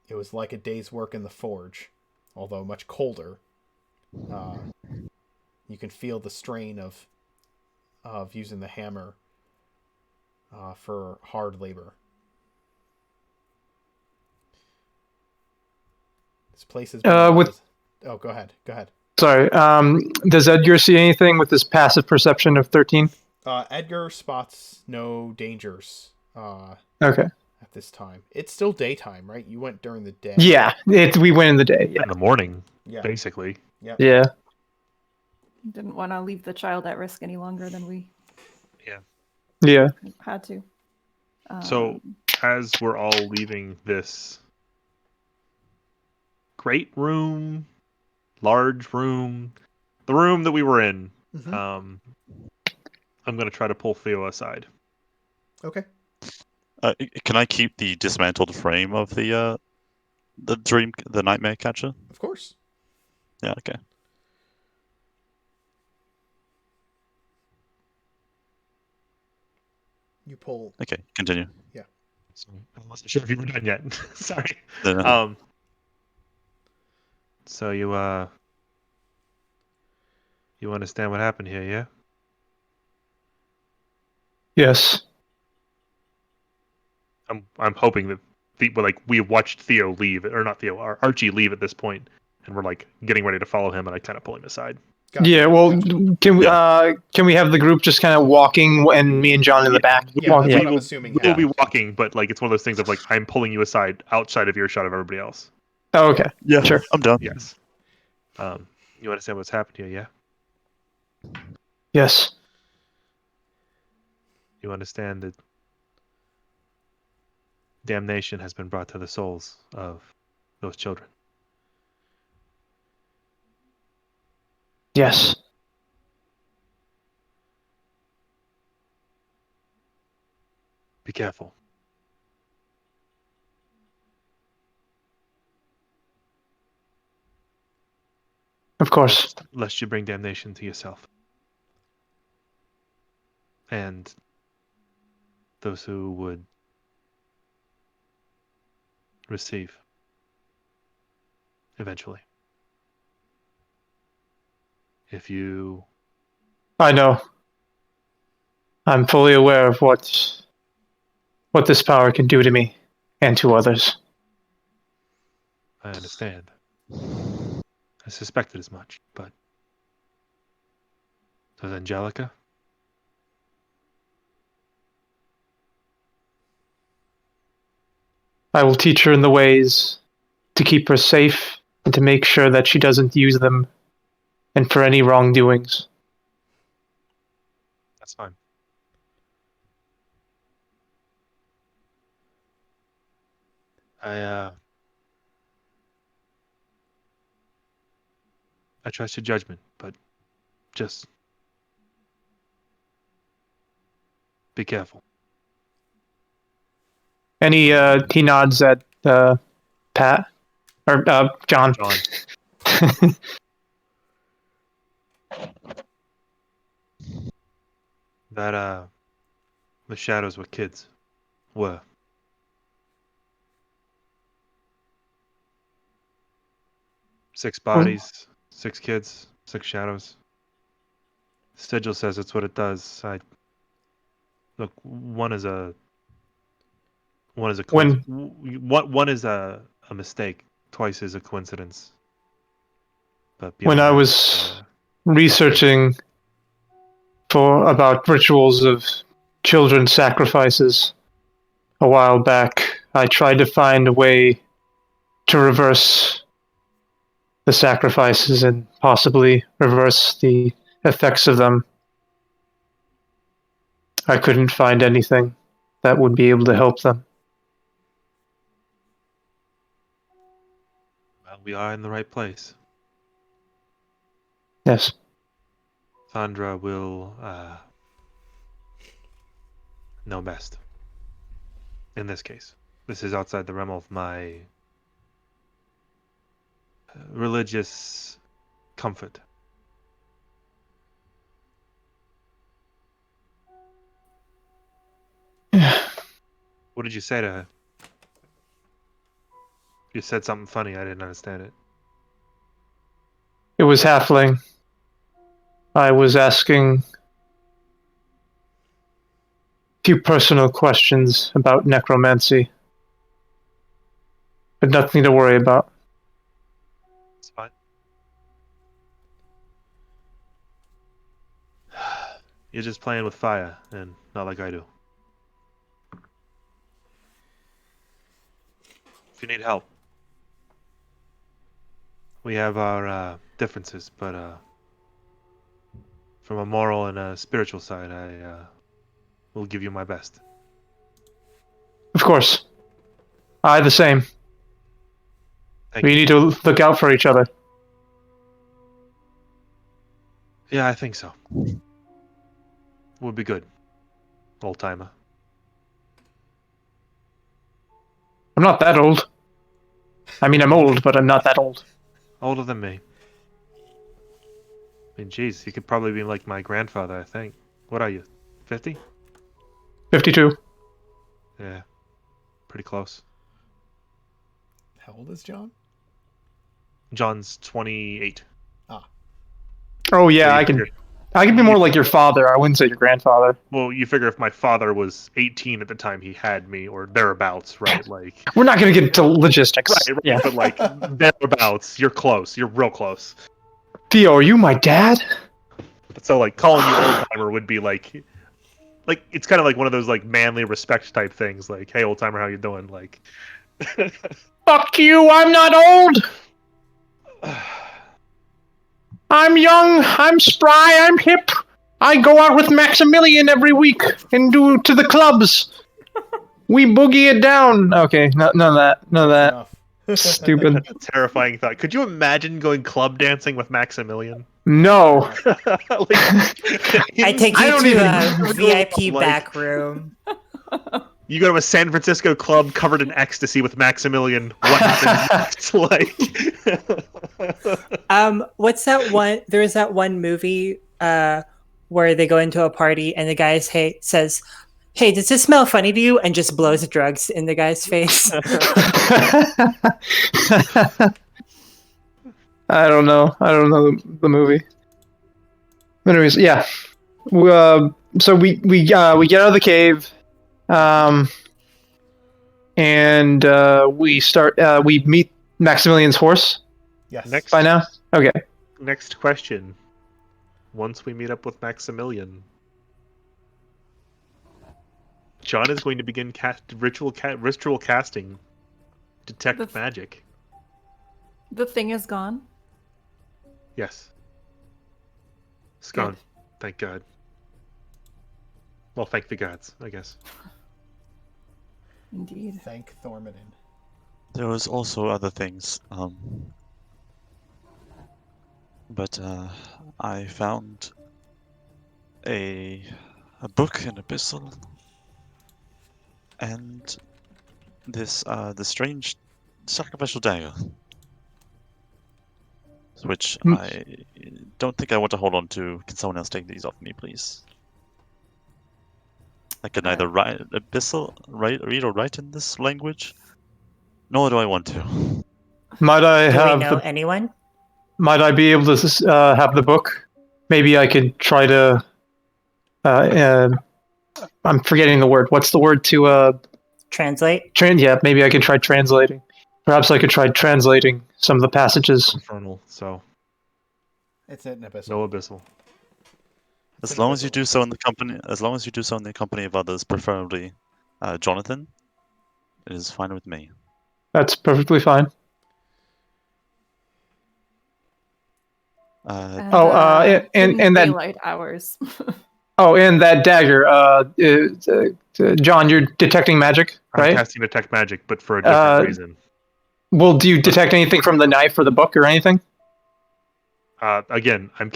It was like a day's work in the forge, although much colder. You can feel the strain of using the hammer for hard labor. This place has been Oh, go ahead. Sorry. Does Edgar see anything with his passive perception of 13? Edgar spots no dangers Okay. at this time. It's still daytime, right? You went during the day. Yeah, we went in the day. Yeah. In the morning, Yeah. basically. Yep. Yeah. Didn't want to leave the child at risk any longer than we Yeah. had to. So, as we're all leaving this great room, large room, the room that we were in, Mhm. I'm going to try to pull Theo aside. Okay. Can I keep the dismantled frame of the nightmare catcher? Of course. Yeah. Okay. You pull. Okay. Continue. So, I wasn't sure if you were done yet. Sorry. No. So you understand what happened here, yeah? Yes. I'm hoping that we have watched Theo leave, or not Theo, Archie leave at this point, and we're like getting ready to follow him, and I kind of pull him aside. Got Yeah, it. well, Gotcha. can we have the group just kind of walking and me and John in the back? Yeah, Walk- that's yeah. what I'm assuming. We'll be walking, but like it's one of those things of like I'm pulling you aside outside of earshot of everybody else. Oh, okay. Yeah, Sure. I'm down. Yes. You understand what's happened here, yeah? Yes. You understand that damnation has been brought to the souls of those children. Yes. Be careful. Of course. Lest you bring damnation to yourself. And those who would receive eventually. If you I know. I'm fully aware of what this power can do to me and to others. I understand. I suspected as much, but does Angelica? I will teach her in the ways to keep her safe and to make sure that she doesn't use them and for any wrongdoings. That's fine. I trust your judgment, but just be careful. Any he nods at Pat or John. John. That the shadows were kids. Were. Six bodies, 6 kids, 6 shadows. Sigil says it's what it does. Look, one is a one is a mistake. Twice is a coincidence. But When beyond I that, was researching about rituals of children sacrifices a while back, I tried to find a way to reverse the sacrifices and possibly reverse the effects of them. I couldn't find anything that would be able to help them. well, we are in the right place. Yes. Sandra will know best. In this case, this is outside the realm of my religious comfort. What did you say to her? You said something funny. I didn't understand it. It was halfling. I was asking a few personal questions about necromancy, but nothing to worry about. It's fine. You're just playing with fire, and not like I do. If you need help, we have our differences, but from a moral and a spiritual side, I will give you my best. Of course. I the same. Thank We you. need to look out for each other. Yeah, I think so. Would be good. Old timer. I'm not that old. I mean, I'm old, but I'm not that old. Older than me. I mean, geez, you could probably be like my grandfather, I think. What are you? 50? 52. Yeah. Pretty close. How old is John? John's 28. Oh yeah, So you I can. figure- I can be more like your father. I wouldn't say your grandfather. Well, you figure if my father was 18 at the time he had me, or thereabouts, right? Like, We're not going to get into logistics. right, Yeah. but like thereabouts, you're close. You're real close. Theo, are you my dad? So like calling you old timer would be like it's kind of like one of those like manly respect type things. Like, hey, old timer, how you doing? Like, Fuck you! I'm not old. I'm young. I'm spry. I'm hip. I go out with Maximilian every week and do to the clubs. We boogie it down. Okay, none of that. None of that. Enough. Stupid. terrifying thought. Could you imagine going club dancing with Maximilian? No. Like, I take I you don't to even- a VIP like- back room. you go to a San Francisco club covered in ecstasy with Maximilian. What happens next? Like, What's that one? There's that one movie where they go into a party and the guy says, "Hey, does this smell funny to you?" and just blows drugs in the guy's face. I don't know. I don't know the movie. Anyways, yeah. So we get out of the cave, and we start. We meet Maximilian's horse Yes. Next. by now. Okay. next question. Once we meet up with Maximilian, John is going to begin ritual casting detect The- magic. The thing is gone. Yes. It's Good. gone. Thank God. Well, thank the gods, I guess. Indeed. Thank Thormadin. There was also other things, but I found a book, an epistle, and this the strange sacrificial dagger, which Hmm. I don't think I want to hold on to. Can someone else take these off me, please? I can neither read or write in this language, nor do I want to. Might I Do we have know anyone? Might I be able to have the book? Maybe I could try to. I'm forgetting the word. What's the word to Translate? Yeah, maybe I could try translating. Perhaps I could try translating some of the passages. Infernal, so It's an abyssal. no abyssal. It's As an long as you abyssal. do so in the company, of others, preferably Jonathan, it is fine with me. That's perfectly fine. And in that daylight hours. and that dagger. John, you're detecting magic, I'm right? casting detect magic, but for a different reason. Well, do you detect anything from the knife or the book or anything? Again, I'm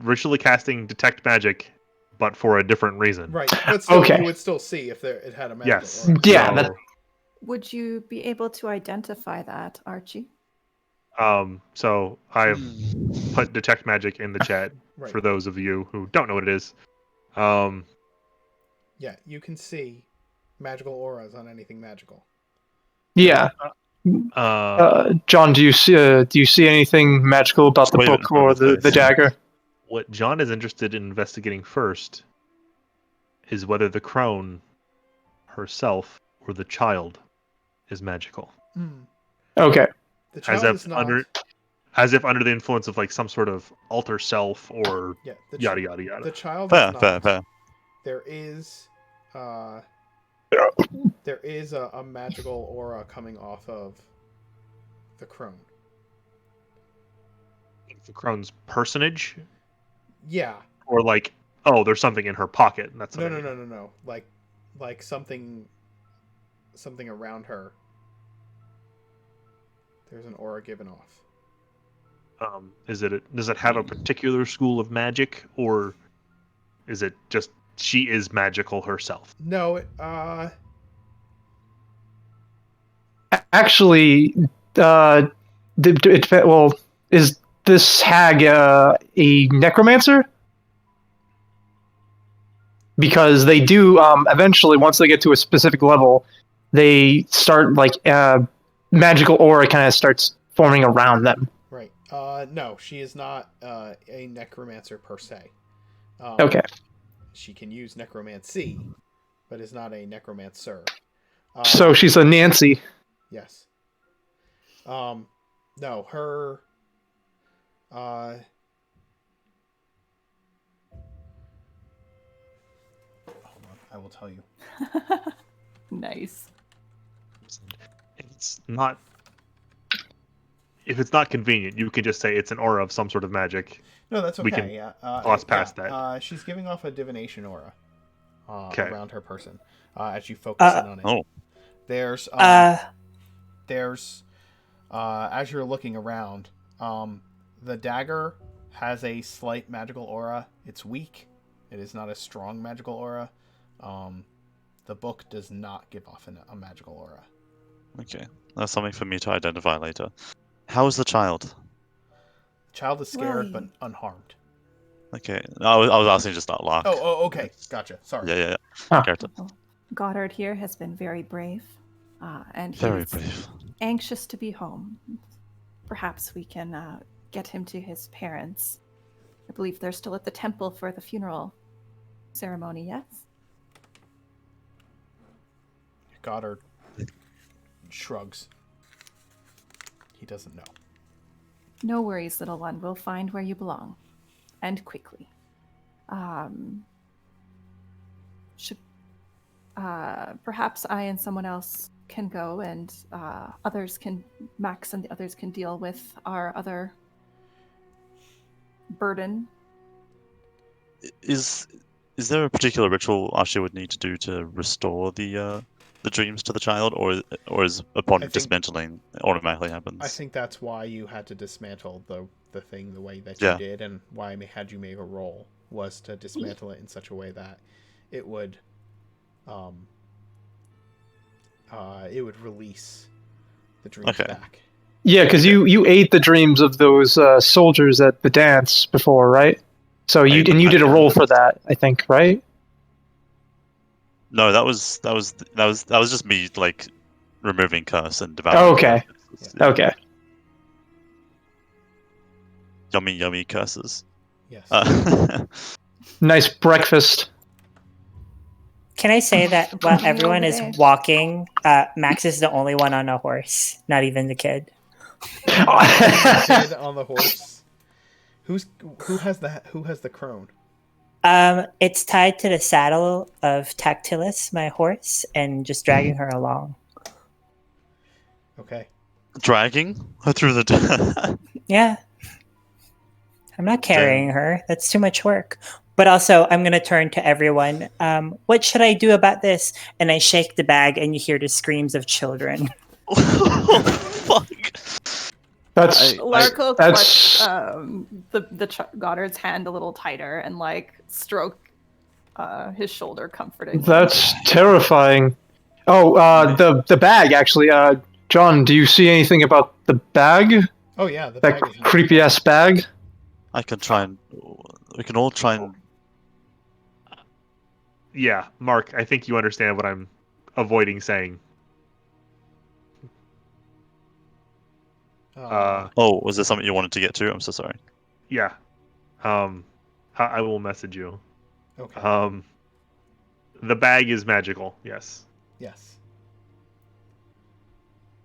ritually casting detect magic, but for a different reason. Right, but still, Okay. you would still see if it had a magical Yes. aura. Yeah, So, that- Would you be able to identify that, Archie? so I've put detect magic in the chat Right. for those of you who don't know what it is. Yeah, you can see magical auras on anything magical. Yeah. John, do you see anything magical about the Wave it in book front or of his the face. dagger? what John is interested in investigating first is whether the crone herself or the child is magical. Okay. The child is not. As if under the influence of like some sort of alter self or Yeah, the yada yada yada. The child Fair, is not. fair, fair. There is, a magical aura coming off of the crone. The crone's personage, Yeah. or like, oh, there's something in her pocket. And that's No. what I mean. No. Like something around her. There's an aura given off. Does it have a particular school of magic, or is it just she is magical herself? No, Actually, is this hag a necromancer? Because they do eventually, once they get to a specific level, they start like magical aura kind of starts forming around them. right. No, she is not a necromancer per se. Okay. She can use necromancy, but is not a necromancer. So she's a Nancy. Yes. No, her I will tell you. Nice. It's not. If it's not convenient, you can just say it's an aura of some sort of magic. No, that's okay. We can yeah, gloss past that. She's giving off a divination aura Okay. around her person as you focus in on it. Oh, There's as you're looking around, the dagger has a slight magical aura. It's weak. It is not a strong magical aura. The book does not give off a magical aura. okay. That's something for me to identify later. How is the child? The child is scared Well, but unharmed. Okay. I was asking just out loud. Okay. Gotcha. Sorry. Yeah. Ah. Character. Well, Goddard here has been very brave, and Very he's brave. anxious to be home. Perhaps we can get him to his parents. I believe they're still at the temple for the funeral ceremony, yes? Goddard shrugs. He doesn't know. No worries, little one. We'll find where you belong. And quickly. Perhaps I and someone else can go, and Max and the others can deal with our other burden. Is there a particular ritual Archie would need to do to restore the dreams to the child, or is upon I think- dismantling it automatically happens? I think that's why you had to dismantle the thing the way that Yeah. you did, and why I had you make a roll was to dismantle it in such a way that it would release the dreams Okay. back. Yeah, because you ate the dreams of those soldiers at the dance before, right? So you ate the did a pack roll out. for that, I think, right? No, that was just me like removing curse and devouring. Oh, okay. curses. Okay. Yummy curses. Yes. Nice breakfast. Can I say that while Something everyone over is there. walking, Max is the only one on a horse, not even the kid. The kid on the horse. Who has the crone? It's tied to the saddle of Tactilis, my horse, and just dragging her along. Okay. Dragging her through the. Yeah. I'm not carrying her. That's too much work. But also, I'm going to turn to everyone. What should I do about this? And I shake the bag, and you hear the screams of children. Oh, fuck. That's Larko that's- clutched Goddard's hand a little tighter and stroke his shoulder comforting. that's terrifying. Oh, the bag actually. John, do you see anything about the bag? Oh yeah, the That bag is creepy ass bag. I can try and. We can all try and. Yeah, Mark, I think you understand what I'm avoiding saying. Oh, was there something you wanted to get to? I'm so sorry. Yeah. I will message you. okay. The bag is magical. Yes. Yes.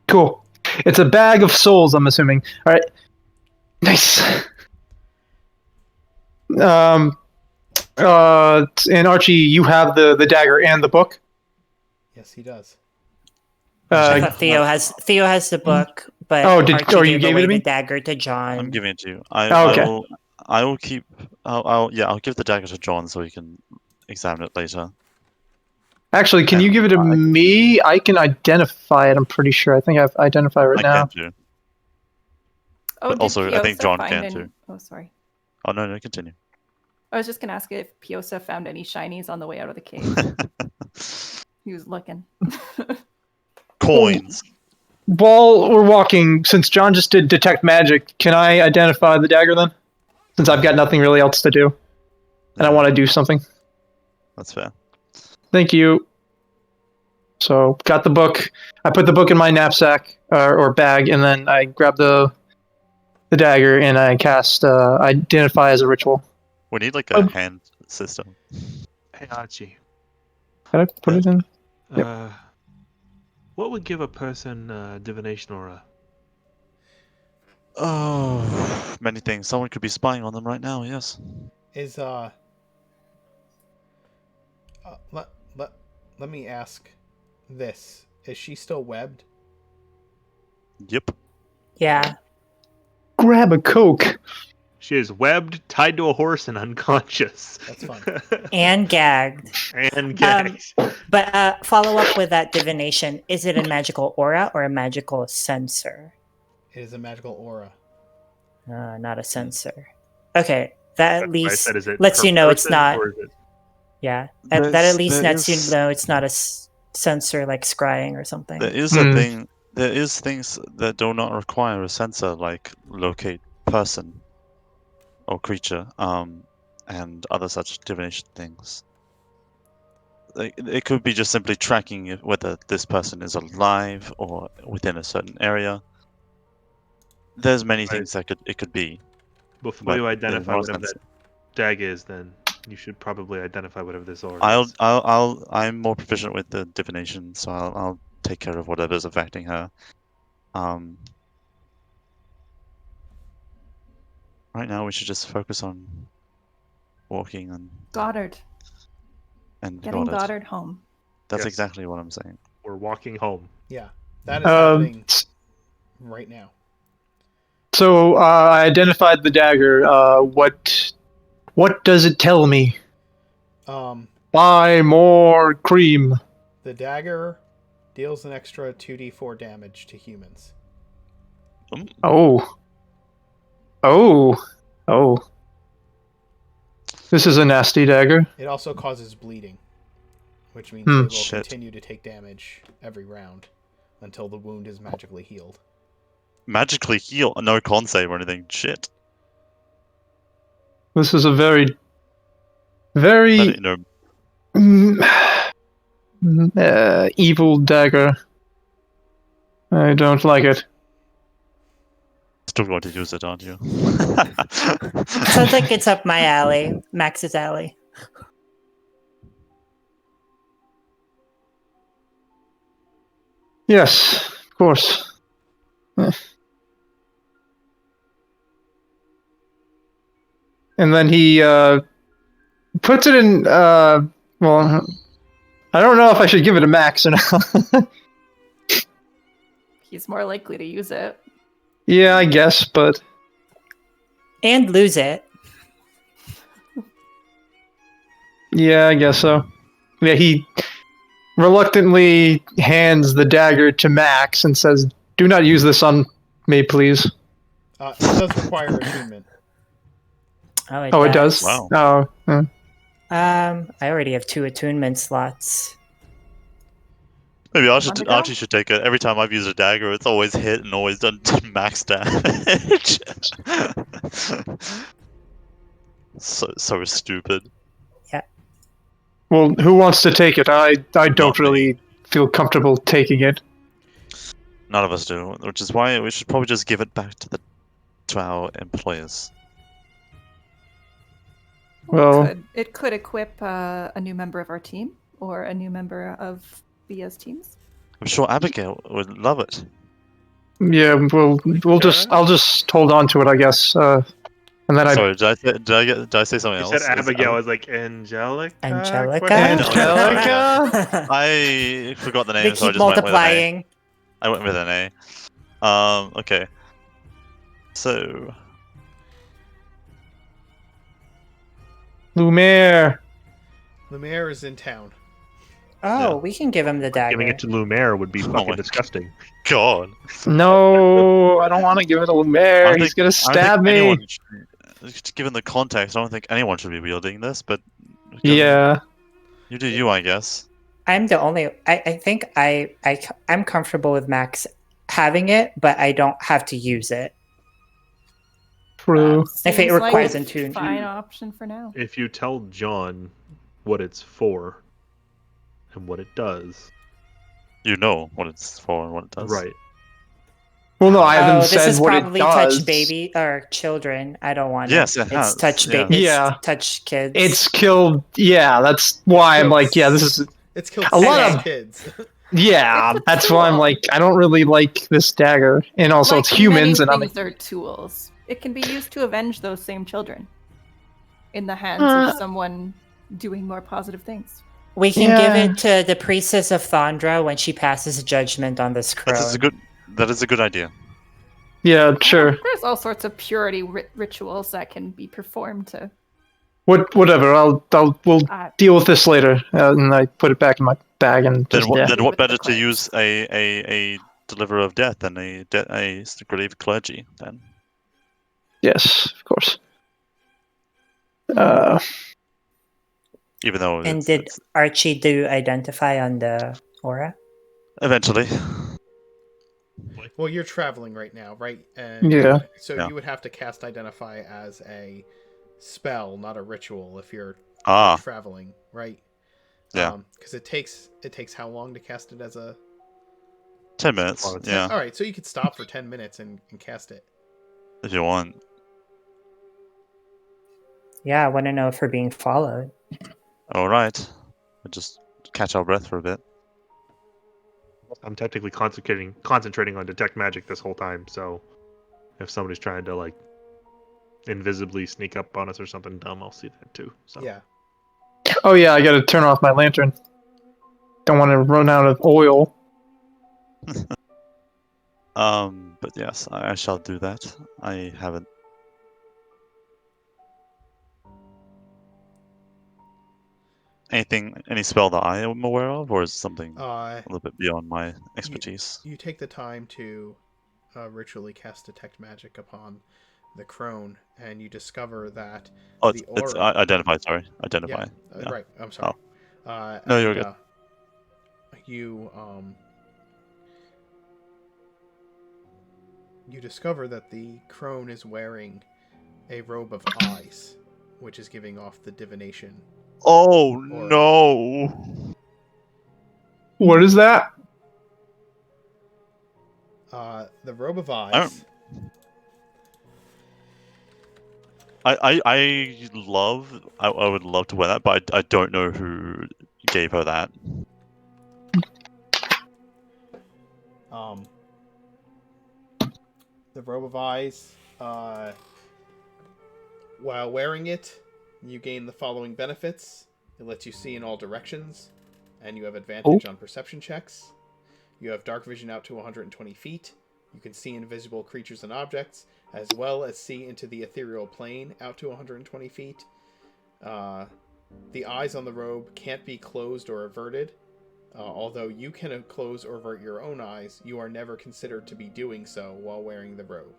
Cool. It's a bag of souls, I'm assuming. All right. Nice. And Archie, you have the dagger and the book. Yes, he does. I Uh, thought Theo has the book, but Oh, Archie you gave it away to me? the dagger to John. I'm giving it to you. Okay. I will keep. I'll give the dagger to John so he can examine it later. Actually, can you give it to me? I can identify it. I'm pretty sure. I think I've identified it right I now. can too. Oh, But did also, I think Piosa John find can any- too. Oh, sorry. Oh no, continue. I was just gonna ask if Piosa found any shinies on the way out of the cave. He was looking. Coins. While we're walking, since John just did detect magic, can I identify the dagger then? Since I've got nothing really else to do, and I want to do something. That's fair. Thank you. So, got the book. I put the book in my knapsack or bag, and then I grab the dagger and I cast identify as a ritual. We need like a hand system. Hey, Archie. Did I put it in? Yep. What would give a person divination aura? Oh, many things. Someone could be spying on them right now. Yes. Is let me ask this: is she still webbed? Yep. Yeah. Grab a Coke. She is webbed, tied to a horse, and unconscious. That's fun. And gagged. And gagged. But follow up with that divination. Is it a magical aura or a magical sensor? It is a magical aura. Not a sensor. Okay. That at That's why I least said, is it lets per you know it's person, not. or is it- Yeah. That at There's- least there lets you is- know it's not a sensor like scrying or something. There is a thing. There is things that do not require a sensor, like locate person or creature, and other such divination things. It could be just simply tracking whether this person is alive or within a certain area. There's many things that it could be. Before But you there's identify no whatever sensor. that dag is, then you should probably identify whatever this aura is. I'm more proficient with the divination, so I'll take care of whatever's affecting her. Right now we should just focus on walking Goddard. and Getting Goddard. Goddard home. That's Yes. exactly what I'm saying. We're walking home. Yeah, that is happening S- right now. So I identified the dagger. What does it tell me? Buy more cream. The dagger deals an extra 2d4 damage to humans. Oh. This is a nasty dagger. It also causes bleeding, which means Hmm. they will Shit. continue to take damage every round until the wound is magically healed. Magically heal, no con save or anything. Shit. This is a very But, evil dagger. I don't like it. still going to use it, aren't you? Sounds like it's up my alley, Max's alley. Yes, of course. And then he puts it in. Well, I don't know if I should give it a Max or not. He's more likely to use it. Yeah, I guess, but And lose it. yeah, I guess so. Yeah, he reluctantly hands the dagger to Max and says, "Do not use this on me, please." It does require attunement. Oh, it does? Wow. Oh, I already have 2 attunement slots. Maybe Want to go? Archie should take it. Every time I've used a dagger, it's always hit and always done max damage. so stupid. well, who wants to take it? I don't Not me. really feel comfortable taking it. None of us do, which is why we should probably just give it back to our employers. Well- It could equip a new member of our team or a new member of Via's teams. I'm sure Abigail would love it. Yeah, I'll just hold on to it, I guess. And then Sorry, did I say something You else? said Abigail was like Angelica? Angelica? Question? Angelica? I forgot the name, They so I keep just went with an A. multiplying. I went with an A. Okay. So, Lumiere. Lumiere is in town. Oh, Yeah. we can give him the dagger. Giving it to Lumiere would be Oh fucking my disgusting. God. No, I don't want to give it to Lumiere. I He's think- gonna I don't stab think me. anyone should- Given the context, I don't think anyone should be wielding this, but Yeah. you do you, I guess. I'm the only. I think I'm comfortable with Max having it, but I don't have to use it. True. If it Seems like requires a attunement. fine option for now. If you tell John what it's for and what it does, You know what it's for and what it does. right? Well, no, I haven't this said is what it probably does. touch baby or children. I don't want Yes, it. it It's has, touch yeah. baby. Yeah. touch kids. It's killed. Yeah, that's why I'm like, yeah, this is. It's killed A lot 6 of- kids. Yeah, It's a that's why I'm tool. like, I don't really like this dagger, and also it's humans, and I'm things like, are tools. It can be used to avenge those same children in the hands of someone doing more positive things. We can Yeah. give it to the priestess of Thondra when she passes judgment on this crone. That is a good idea. Yeah, sure. There's all sorts of purity rituals that can be performed to. Whatever. We'll deal with this later. And I put it back in my bag and Then just what With the better to clerics. use a deliverer of death than a grave clergy? Then Yes, of course. even though And did Archie do identify on the aura? eventually. Well, you're traveling right now, right? And Yeah. So you would have to cast Identify as a spell, not a ritual, if you're traveling, right? Yeah. Because it takes how long to cast it as a 10 minutes. Yeah. All right, so you could stop for 10 minutes and cast it. If you want. Yeah, I want to know if we're being followed. All right. We'll just catch our breath for a bit. I'm technically concentrating on detect magic this whole time, so if somebody's trying to like invisibly sneak up on us or something dumb, I'll see that too. So Yeah. Oh yeah, I gotta turn off my lantern. Don't want to run out of oil. But yes, I shall do that. I haven't. Any spell that I am aware of, or is it something a little bit beyond my expertise? You take the time to ritually cast Detect Magic upon the crone, and you discover that the aura... It's identify. Sorry, identify. Yeah. Right. I'm sorry. No, you're good. You discover that the crone is wearing a robe of eyes, which is giving off the divination. Oh no! What is that? The robe of eyes. I would love to wear that, but I don't know who gave her that. The robe of eyes, while wearing it, you gain the following benefits. It lets you see in all directions, and you have advantage on perception checks. You have dark vision out to 120 feet. You can see invisible creatures and objects, as well as see into the ethereal plane out to 120 feet. The eyes on the robe can't be closed or averted. Although you can close or avert your own eyes, you are never considered to be doing so while wearing the robe.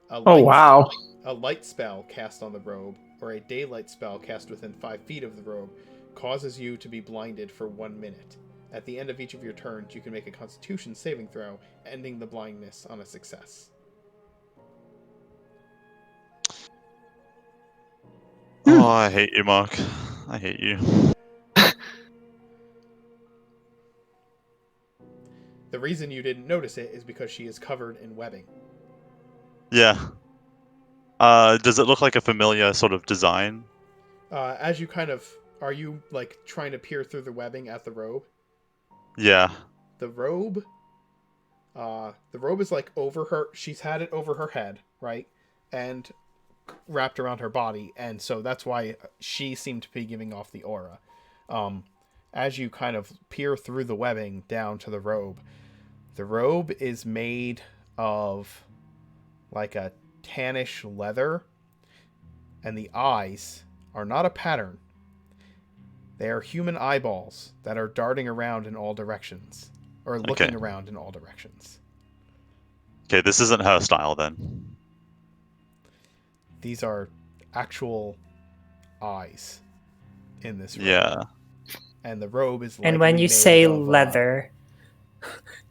Wow. A light spell cast on the robe, or a daylight spell cast within 5 feet of the robe, causes you to be blinded for 1 minute. At the end of each of your turns, you can make a Constitution saving throw, ending the blindness on a success. Oh, I hate you, Mark. I hate you. The reason you didn't notice it is because she is covered in webbing. Yeah. Does it look like a familiar sort of design? As you are you like trying to peer through the webbing at the robe? Yeah. The robe is like over her. She's had it over her head, right, and wrapped around her body, and so that's why she seemed to be giving off the aura. As you kind of peer through the webbing down to the robe is made of like a tannish leather, and the eyes are not a pattern. They are human eyeballs that are darting around in all directions, or looking around in all directions. Okay, this isn't her style then. These are actual eyes in this robe. Yeah. And the robe is And when you say leather,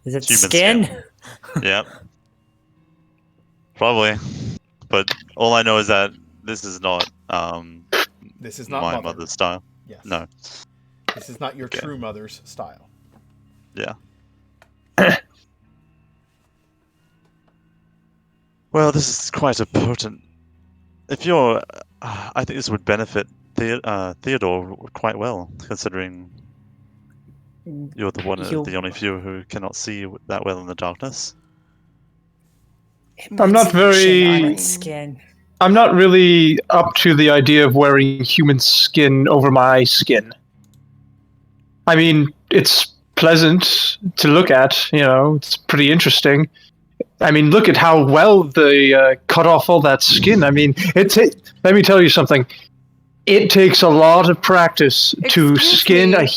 is it skin? Yeah. Probably. But all I know is that this is not my mother's style. Yes. No. This is not your true mother's style. Yeah. Well, this is quite a potent. If you're, I think this would benefit Theodore quite well, considering you're the only few who cannot see that well in the darkness. I'm not very. On its skin. I'm not really up to the idea of wearing human skin over my skin. I mean, it's pleasant to look at. It's pretty interesting. I mean, look at how well they cut off all that skin. I mean, let me tell you something. It takes a lot of practice to Excuse skin me. a.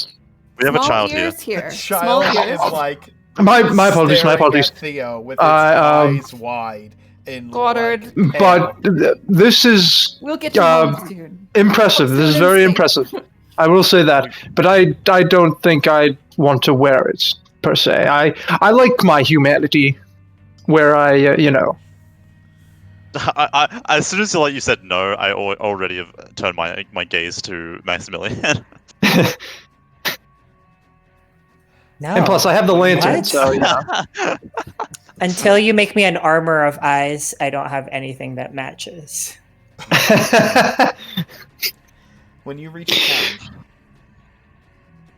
We have a Small child here. ears here. The Small child ears. is like My apologies. My staring apologies. at Theo with his Um, eyes wide in Goddard. like But this is We'll get you home uh, soon. impressive. This is Soon and very safe. impressive. I will say that. But I don't think I want to wear it per se. I like my humanity, where As soon as you said no, I already have turned my gaze to Maximilian. No. And plus, I have the lantern, What? so Until you make me an armor of eyes, I don't have anything that matches. when you reach town.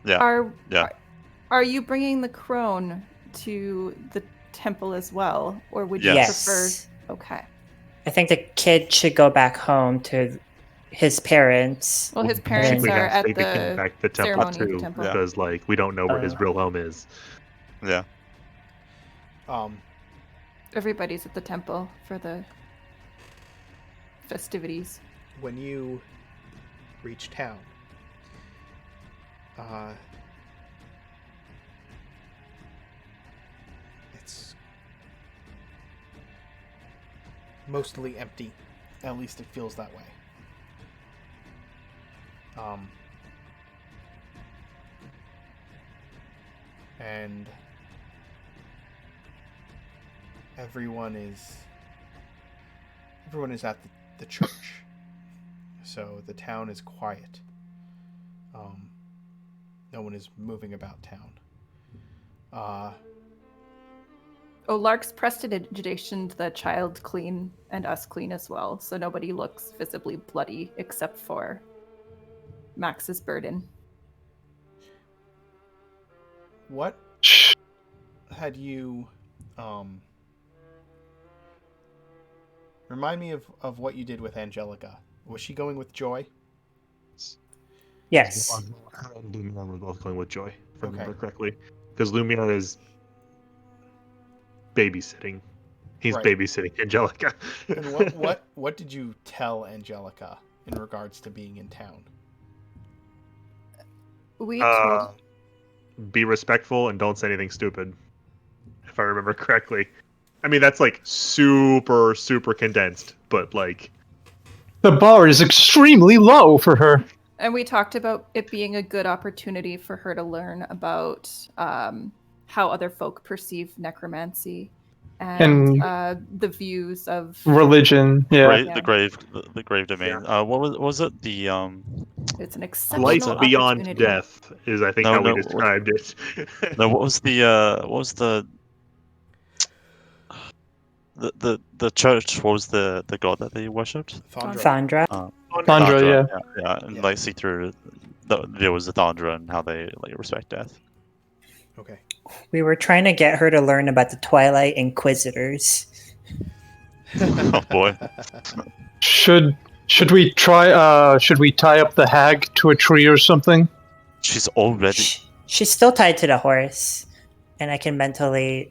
Yeah. Are you bringing the crone to the temple as well, or would you Yes. prefer? Okay. I think the kid should go back home to his parents. Well, his And parents then- are at take the kid the back to the temple ceremony of the too, temple. because like we don't know where his real home is. Yeah. Everybody's at the temple for the festivities. When you reach town, it's mostly empty. At least it feels that way. And everyone is at the church, so the town is quiet. No one is moving about town. Lark's prestidigitationed the child clean and us clean as well, so nobody looks visibly bloody except for Max's burden. What had you remind me of what you did with Angelica? Was she going with Joy? Yes. Lumiere were both going with Joy, if I Okay. remember correctly, because Lumiere is babysitting. He's Right. babysitting Angelica. And what did you tell Angelica in regards to being in town? We told Be respectful and don't say anything stupid, if I remember correctly. I mean, that's like super, super condensed, but like... the bar is extremely low for her. And we talked about it being a good opportunity for her to learn about how other folk perceive necromancy and the views of religion. Yeah. Yeah. The grave domain. What was it? The It's an exceptional Life beyond opportunity. death is, I think, No, how no, we described it. no. What was the church? What was the god that they worshipped? Thondra. Thondra. Thondra, Yeah, and Yeah. like see through. There was the Thondra and how they like respect death. Okay. We were trying to get her to learn about the Twilight Inquisitors. Oh boy. Should we try? Should we tie up the hag to a tree or something? She's already. She's still tied to the horse, and I can mentally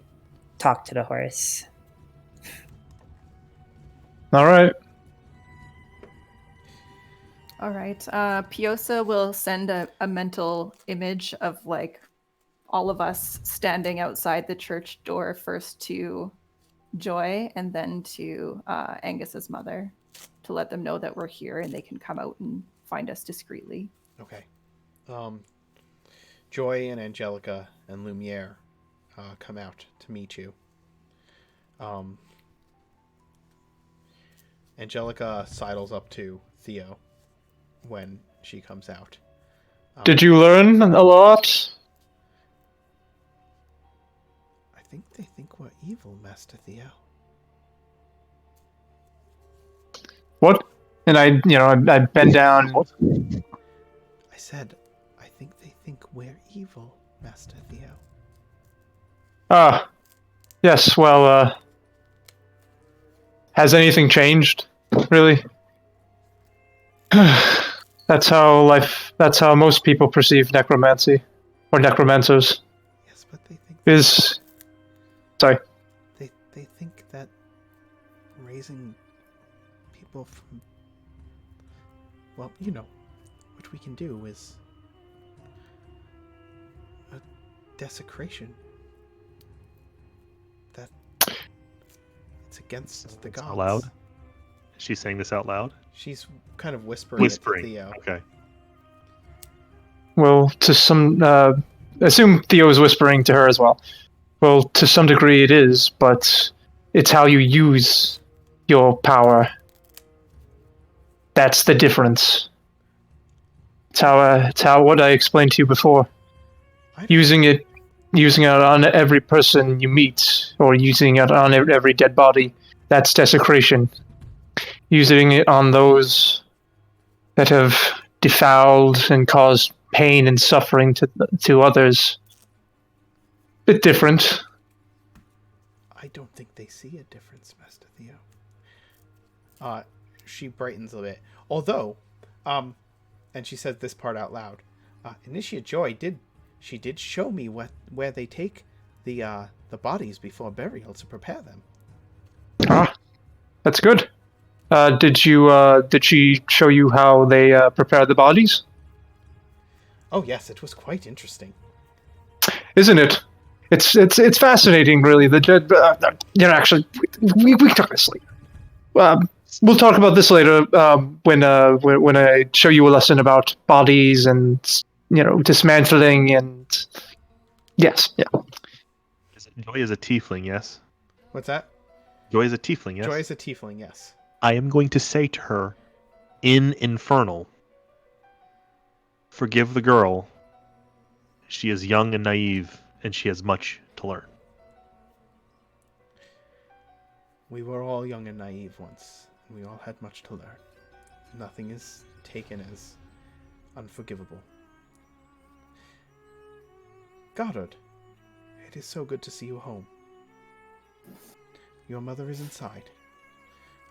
talk to the horse. All right. All right. Piosa will send a mental image of like all of us standing outside the church door, first to Joy and then to Angus's mother, to let them know that we're here and they can come out and find us discreetly. Okay. Joy and Angelica and Lumiere come out to meet you. Angelica sidles up to Theo when she comes out. Did you learn a lot? I think they think we're evil, Master Theo. What? And I bend down. I said, I think they think we're evil, Master Theo. Ah, yes. Well, has anything changed? Really? That's how most people perceive necromancy. or necromancers. Yes, but they think Is sorry. they think that raising people from, well, what we can do is a desecration. That it's against the gods. Out loud? Is she saying this out loud? She's kind of whispering it to Theo. Okay. Well, to some, assume Theo is whispering to her as well. Well, to some degree it is, but it's how you use your power. That's the difference. It's how what I explained to you before. Using it on every person you meet, or using it on every dead body, that's desecration. Using it on those that have defiled and caused pain and suffering to others, bit different. I don't think they see a difference, Master Theo. She brightens a bit. Although, and she said this part out loud. Initiate Joy did show me where they take the bodies before burial to prepare them. Ah, that's good. Did she show you how they prepare the bodies? Oh yes, it was quite interesting. Isn't it? It's fascinating, really. Actually, we took this later. We'll talk about this later when I show you a lesson about bodies and dismantling and yes, yeah. Joy is a tiefling, yes. What's that? Joy is a tiefling, yes. Joy is a tiefling, yes. I am going to say to her, in Infernal, forgive the girl. She is young and naive, and she has much to learn. We were all young and naive once, and we all had much to learn. Nothing is taken as unforgivable. Goddard, it is so good to see you home. Your mother is inside.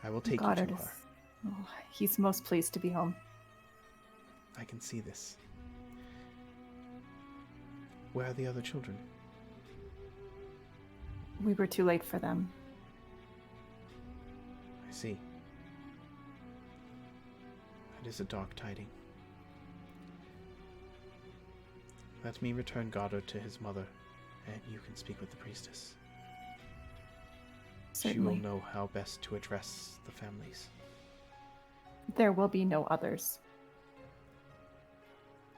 I will take Goddard you to her. He's most pleased to be home. I can see this. Where are the other children? We were too late for them. I see. That is a dark tiding. Let me return Goddard to his mother, and you can speak with the priestess. Certainly. She will know how best to address the families. There will be no others.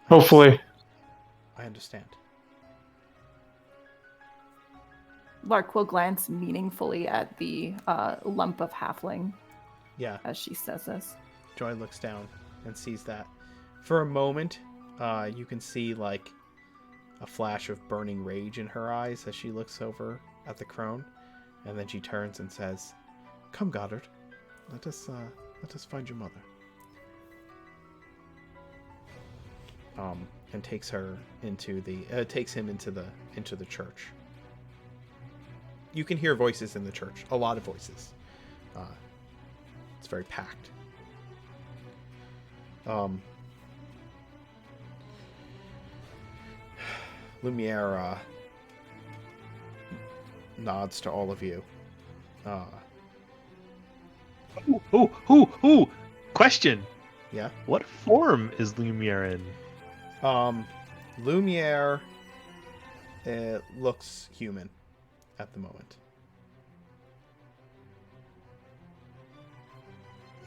Hopefully. I understand. Lark will glance meaningfully at the lump of halfling Yeah, as she says this. Joy looks down and sees that. For a moment, you can see like a flash of burning rage in her eyes as she looks over at the crone, and then she turns and says, "Come, Goddard, let us find your mother." And takes her into takes him into the church. You can hear voices in the church, a lot of voices. It's very packed. Lumiere nods to all of you. Ooh! Question. Yeah. What form is Lumiere in? Lumiere looks human at the moment.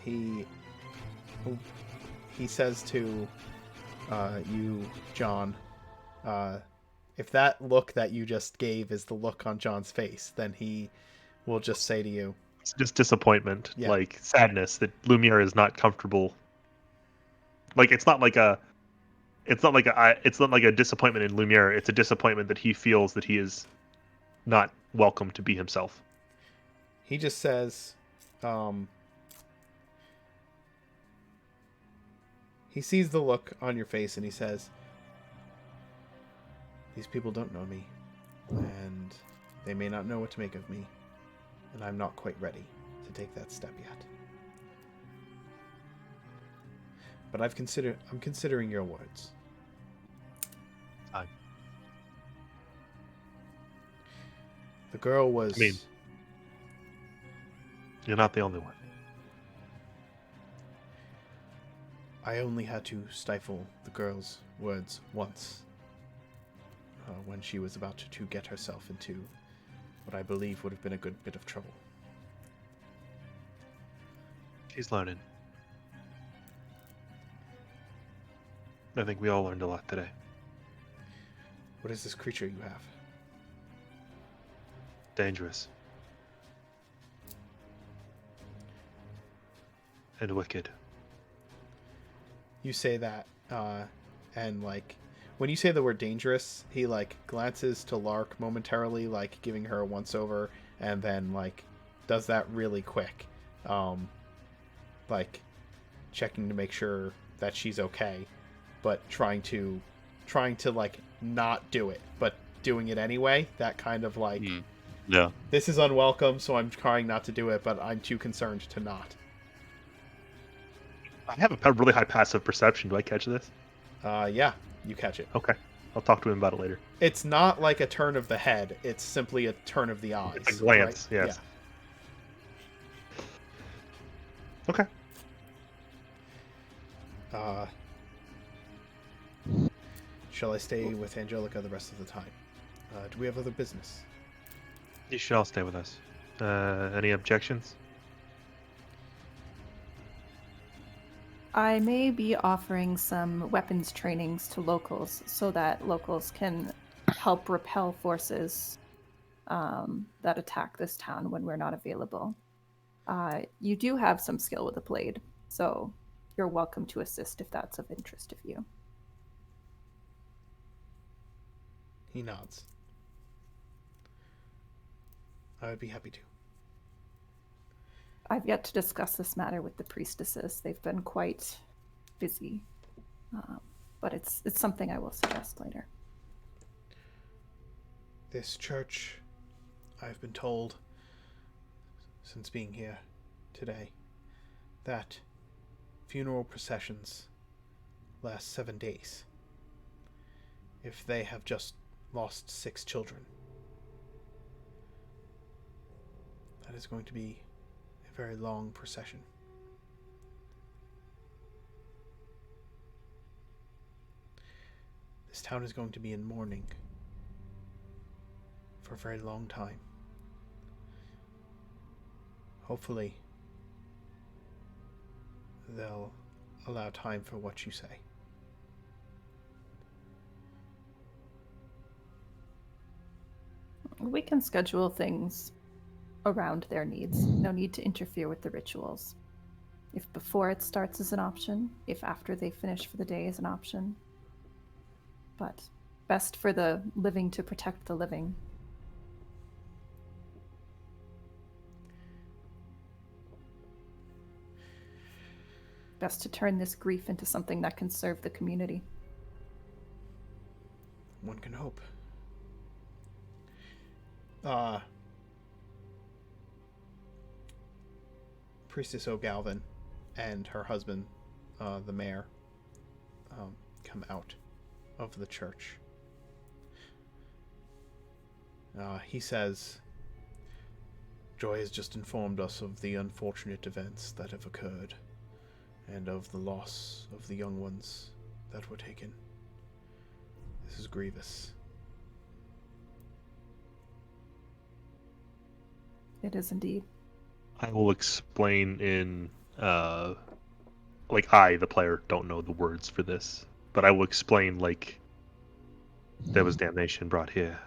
He says to you, John, if that look that you just gave is the look on John's face, then he will just say to you, It's just disappointment, Yeah. like sadness that Lumiere is not comfortable. Like it's not like a disappointment in Lumiere. It's a disappointment that he feels that he is not welcome to be himself. he just says, he sees the look on your face and he says, "These people don't know me, and they may not know what to make of me, and I'm not quite ready to take that step yet. But I'm considering your words." Fine. The girl was... I mean, you're not the only one. I only had to stifle the girl's words once. When she was about to get herself into what I believe would have been a good bit of trouble. She's learning. I think we all learned a lot today. What is this creature you have? Dangerous. And wicked. You say that, and like, when you say the word dangerous, he like glances to Lark momentarily, like giving her a once over, and then like does that really quick, like checking to make sure that she's okay, but trying to like not do it, but doing it anyway. That kind of like, Yeah. this is unwelcome, so I'm trying not to do it, but I'm too concerned to not. I have a really high passive perception. Do I catch this? Yeah, you catch it. Okay. I'll talk to him about it later. It's not like a turn of the head. It's simply a turn of the eyes. It's a glance, right? yes. Okay. Yeah. Shall I stay with Angelica the rest of the time? Do we have other business? You should all stay with us. Any objections? I may be offering some weapons trainings to locals so that locals can help repel forces that attack this town when we're not available. You do have some skill with a blade, so you're welcome to assist if that's of interest to you. He nods. I would be happy to. I've yet to discuss this matter with the priestesses. They've been quite busy, but it's something I will suggest later. This church, I've been told, since being here today, that funeral processions last 7 days. If they have just lost 6 children, that is going to be a very long procession. This town is going to be in mourning for a very long time. Hopefully, they'll allow time for what you say. We can schedule things around their needs. No need to interfere with the rituals. If before it starts is an option, if after they finish for the day is an option. But best for the living to protect the living. Best to turn this grief into something that can serve the community. One can hope. Priestess O'Galvin and her husband, the mayor, come out of the church. He says, Joy has just informed us of the unfortunate events that have occurred, and of the loss of the young ones that were taken. This is grievous. It is indeed. I will explain in, I, the player, don't know the words for this, but I will explain, there was damnation brought here.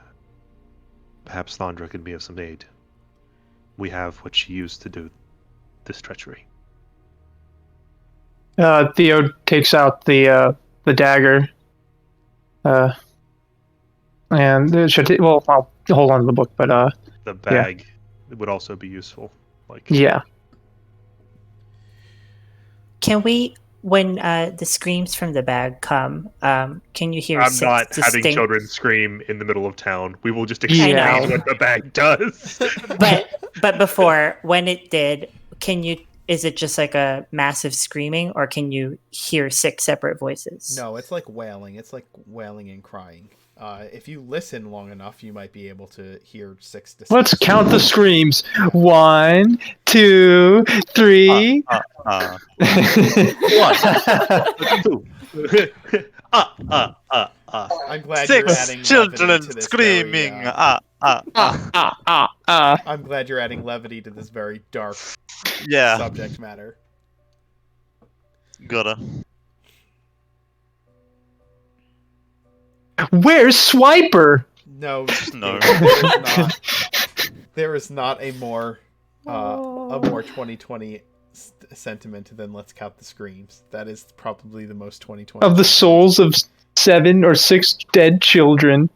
Perhaps Thondra can be of some aid. We have what she used to do this treachery. Theo takes out the dagger. And it should. I'll hold on to the book, but the bag would also be useful. Yeah. Can we, when the screams from the bag come, can you hear? I'm not having children scream in the middle of town. We will just explain what the bag does. but before, when it did, is it just like a massive screaming, or can you hear 6 separate voices? No, it's like wailing. It's like wailing and crying. If you listen long enough, you might be able to hear 6 distinct. Let's count the screams. 1, 2, 3. One. Two. I'm glad you're Six adding children levity to this screaming. Very, I'm glad you're adding levity to this very dark Yeah, subject matter. gotta. Where's Swiper? No, No. there is not a more Oh. 2020 sentiment than let's count the screams. That is probably the most 2020 Of the sentiment. souls of 7 or 6 dead children.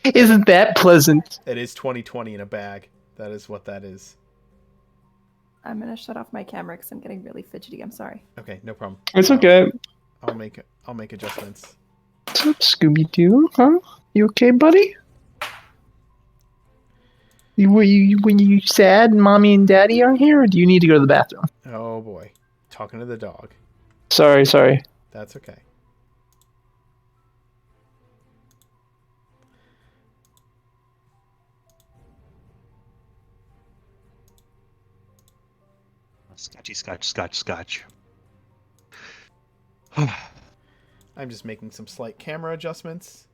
Isn't that pleasant? It is 2020 in a bag. That is what that is. I'm gonna shut off my camera because I'm getting really fidgety. I'm sorry. Okay, no problem. It's okay. I'll make adjustments. What's up, Scooby-Doo? Huh? You okay, buddy? Were you sad mommy and daddy aren't here, or do you need to go to the bathroom? Oh boy, talking to the dog. Sorry. That's okay. Scotchy, scotch. I'm just making some slight camera adjustments.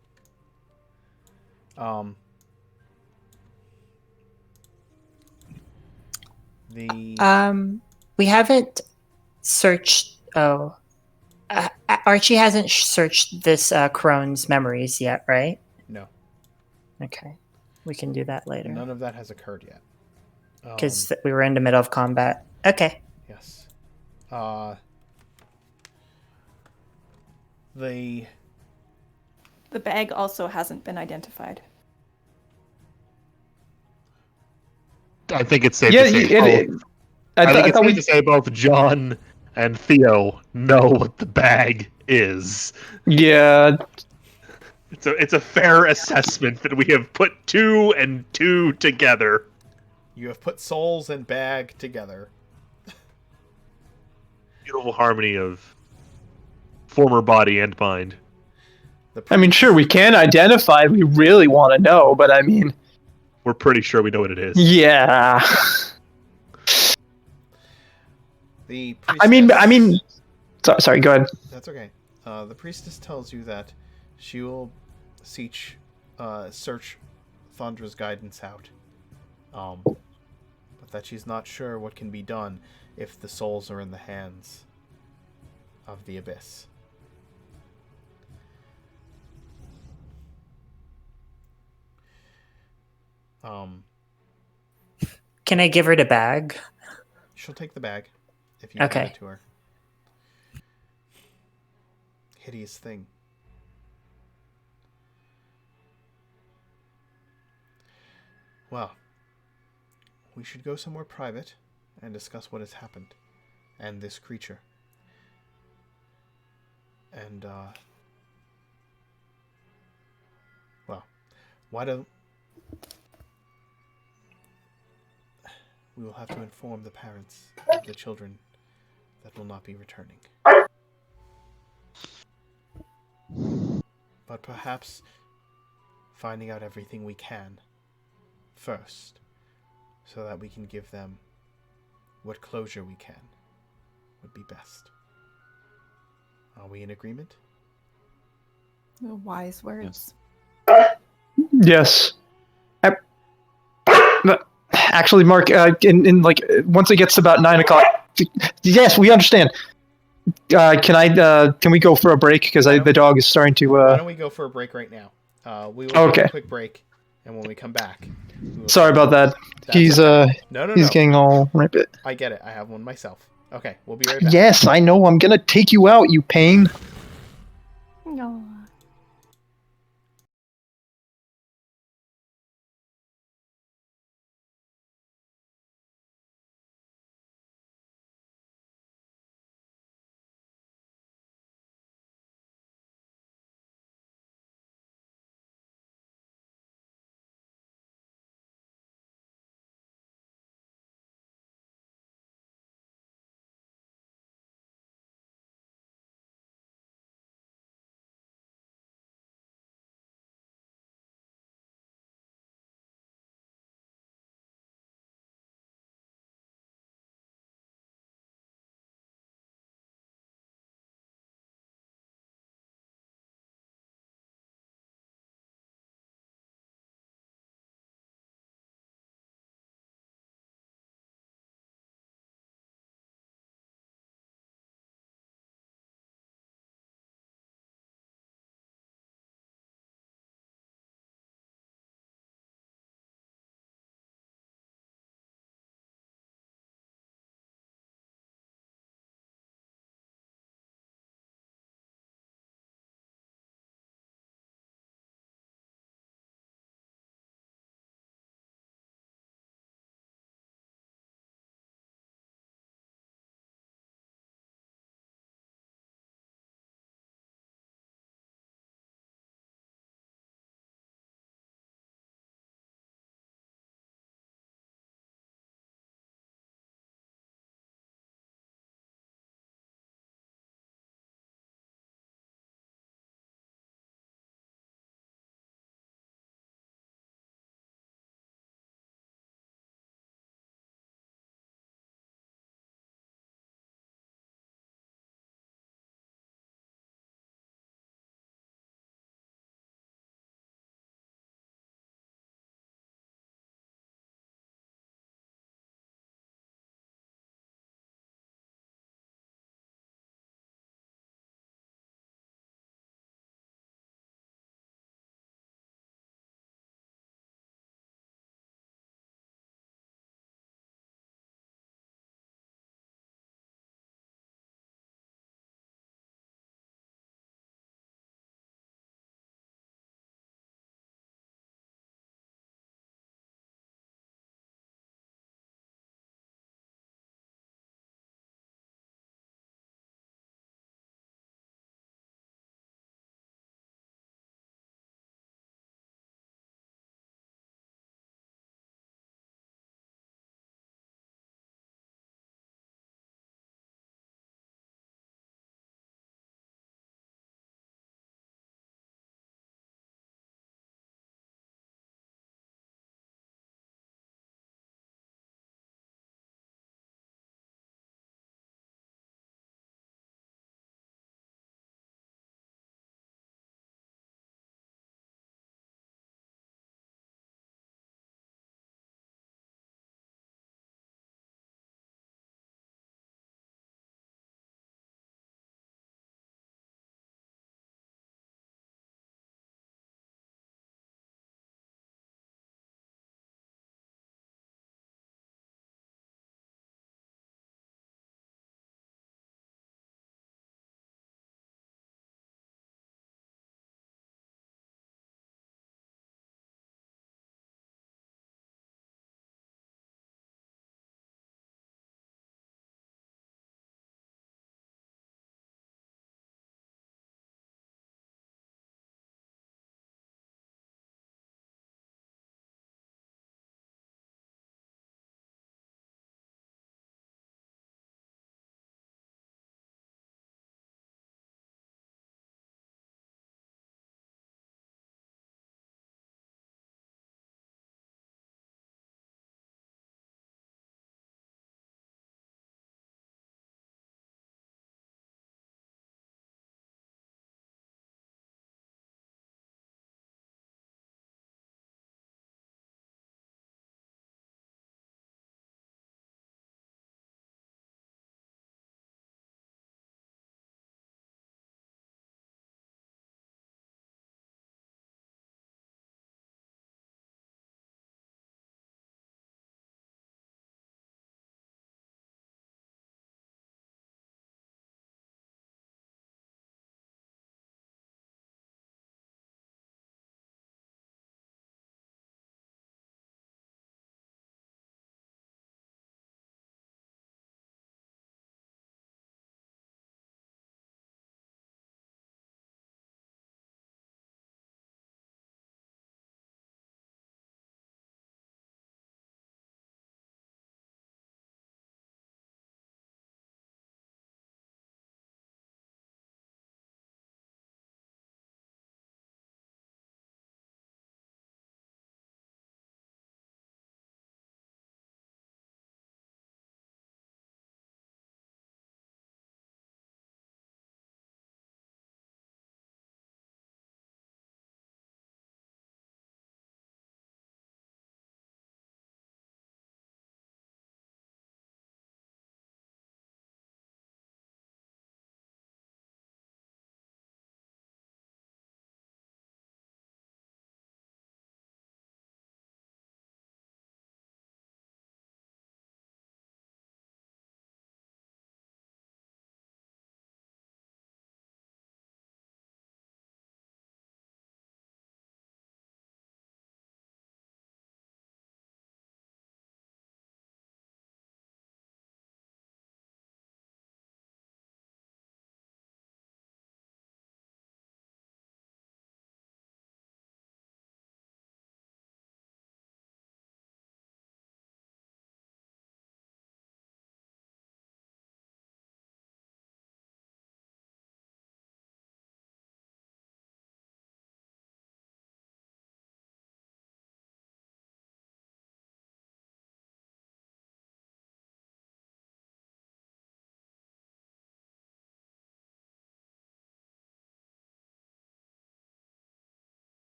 We haven't searched. Oh, Archie hasn't searched this crone's memories yet, right? No, Okay, we can do that later none of that has occurred yet. because we were in the middle of combat. Okay. Yes. The bag also hasn't been identified. I think it's safe Yeah, to say both. I think it's safe to say both John and Theo know what the bag is. Yeah. It's a fair assessment that we have put 2 and 2 together. You have put souls and bag together. Beautiful harmony of former body and mind. I mean, sure, we can identify. We really want to know, but I mean, We're pretty sure we know what it is. yeah. The I mean. Sorry. Go ahead. That's okay. The priestess tells you that she will search Thondra's guidance out. But that she's not sure what can be done if the souls are in the hands of the Abyss. Can I give her the bag? She'll take the bag if you hand it to her. Hideous thing. Well, we should go somewhere private and discuss what has happened and this creature. And, well, why don't we will have to inform the parents of the children that will not be returning. But perhaps finding out everything we can first, so that we can give them what closure we can, would be best. Are we in agreement? Wise words. Yes. Actually, Mark, in like once it gets to about 9 o'clock. Yes, we understand. Can we go for a break because the dog is starting to? Why don't we go for a break right now? We will take a quick break, and when we come back, sorry about that. He's he's getting all ripped. I get it. I have one myself. Okay, we'll be right back. Yes, I know. I'm gonna take you out, you pain. No.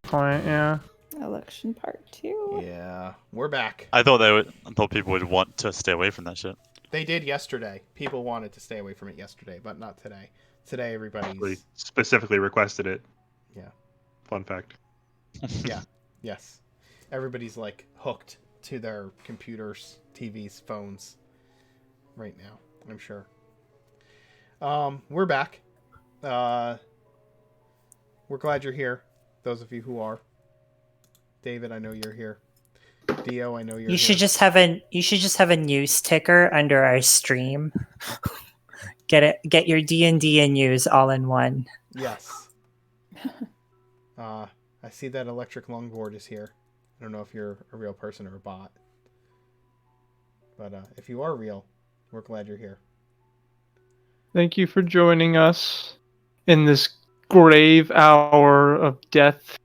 point. Yeah. Election part 2. Yeah, we're back. I thought people would want to stay away from that shit. They did yesterday. People wanted to stay away from it yesterday, but not today. Today, We everybody's specifically requested it. Yeah. Fun fact. Yes. Everybody's like hooked to their computers, TVs, phones right now, I'm sure. We're back. We're glad you're here. Those of you who are. David, I know you're here. Dio, I know you're You should here. just have a news ticker under our stream. Get your D&D and news all in one. Yes. I see that electric longboard is here. I don't know if you're a real person or a bot. But if you are real, we're glad you're here. Thank you for joining us in this grave hour of death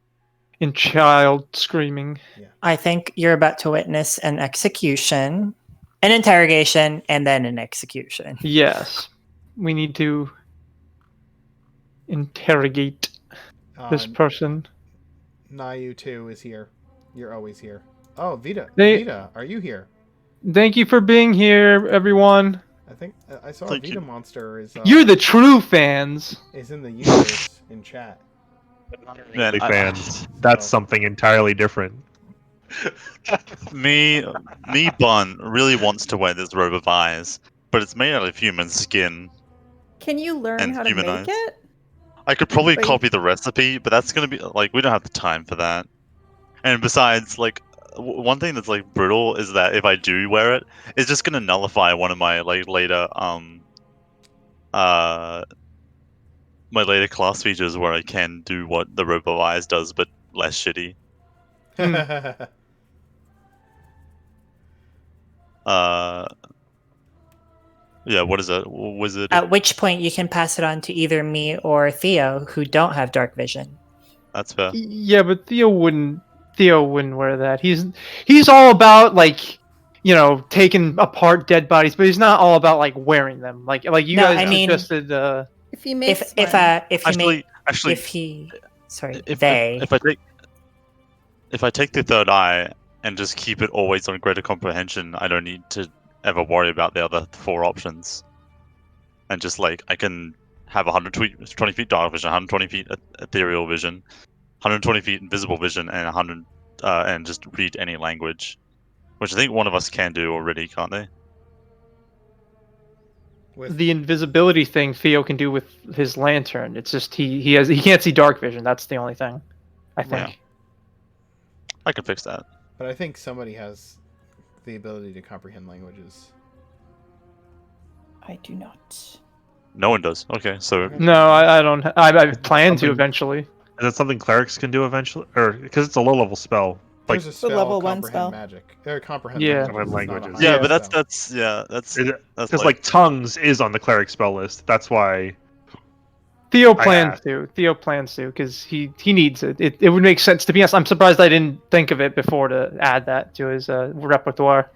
and child screaming. I think you're about to witness an execution, an interrogation, and then an execution. Yes. We need to interrogate this person. Nayu too is here. You're always here. Oh, Vita. They- Vita, are you here? Thank you for being here, everyone. I think I saw Thank Vita you. Monster is You're the true fans. is in the users in chat. Man, fans. That's something entirely different. me Bun really wants to wear this robe of eyes, but it's made out of human skin. Can you learn And how to human make eyes. it? I could probably Wait. copy the recipe, but that's gonna be like we don't have the time for that. And besides, like one thing that's like brutal is that if I do wear it, it's just gonna nullify one of my like later my later class features where I can do what the robe of eyes does, but less shitty. Yeah, what is that? Wizard? At which point you can pass it on to either me or Theo, who don't have dark vision. That's fair. Yeah, but Theo wouldn't wear that. He's all about like, taking apart dead bodies, but he's not all about like wearing them. Like you No, guys I mean- suggested. If he makes If one. If I take the third eye and just keep it always on greater comprehension, I don't need to ever worry about the other 4 options. And just like I can have 120 feet dark vision, 120 feet ethereal vision, 120 feet invisible vision, and 100 and just read any language, which I think one of us can do already, can't they? The invisibility thing Theo can do with his lantern. It's just he can't see dark vision. That's the only thing, I think. Yeah. I can fix that. But I think somebody has the ability to comprehend languages. I do not. No one does. Okay, so No, I don't. I plan to Something- eventually. Is that something clerics can do eventually, or because it's a low level spell? Like, There's a spell, level 1 comprehend spell. magic. Or comprehend Yeah. languages. Languages. It's not a yeah, high but that's spell. that's because like tongues is on the cleric spell list. That's why. Theo I plans to. Theo plans to because he needs it. It would make sense. To be honest, I'm surprised I didn't think of it before to add that to his repertoire.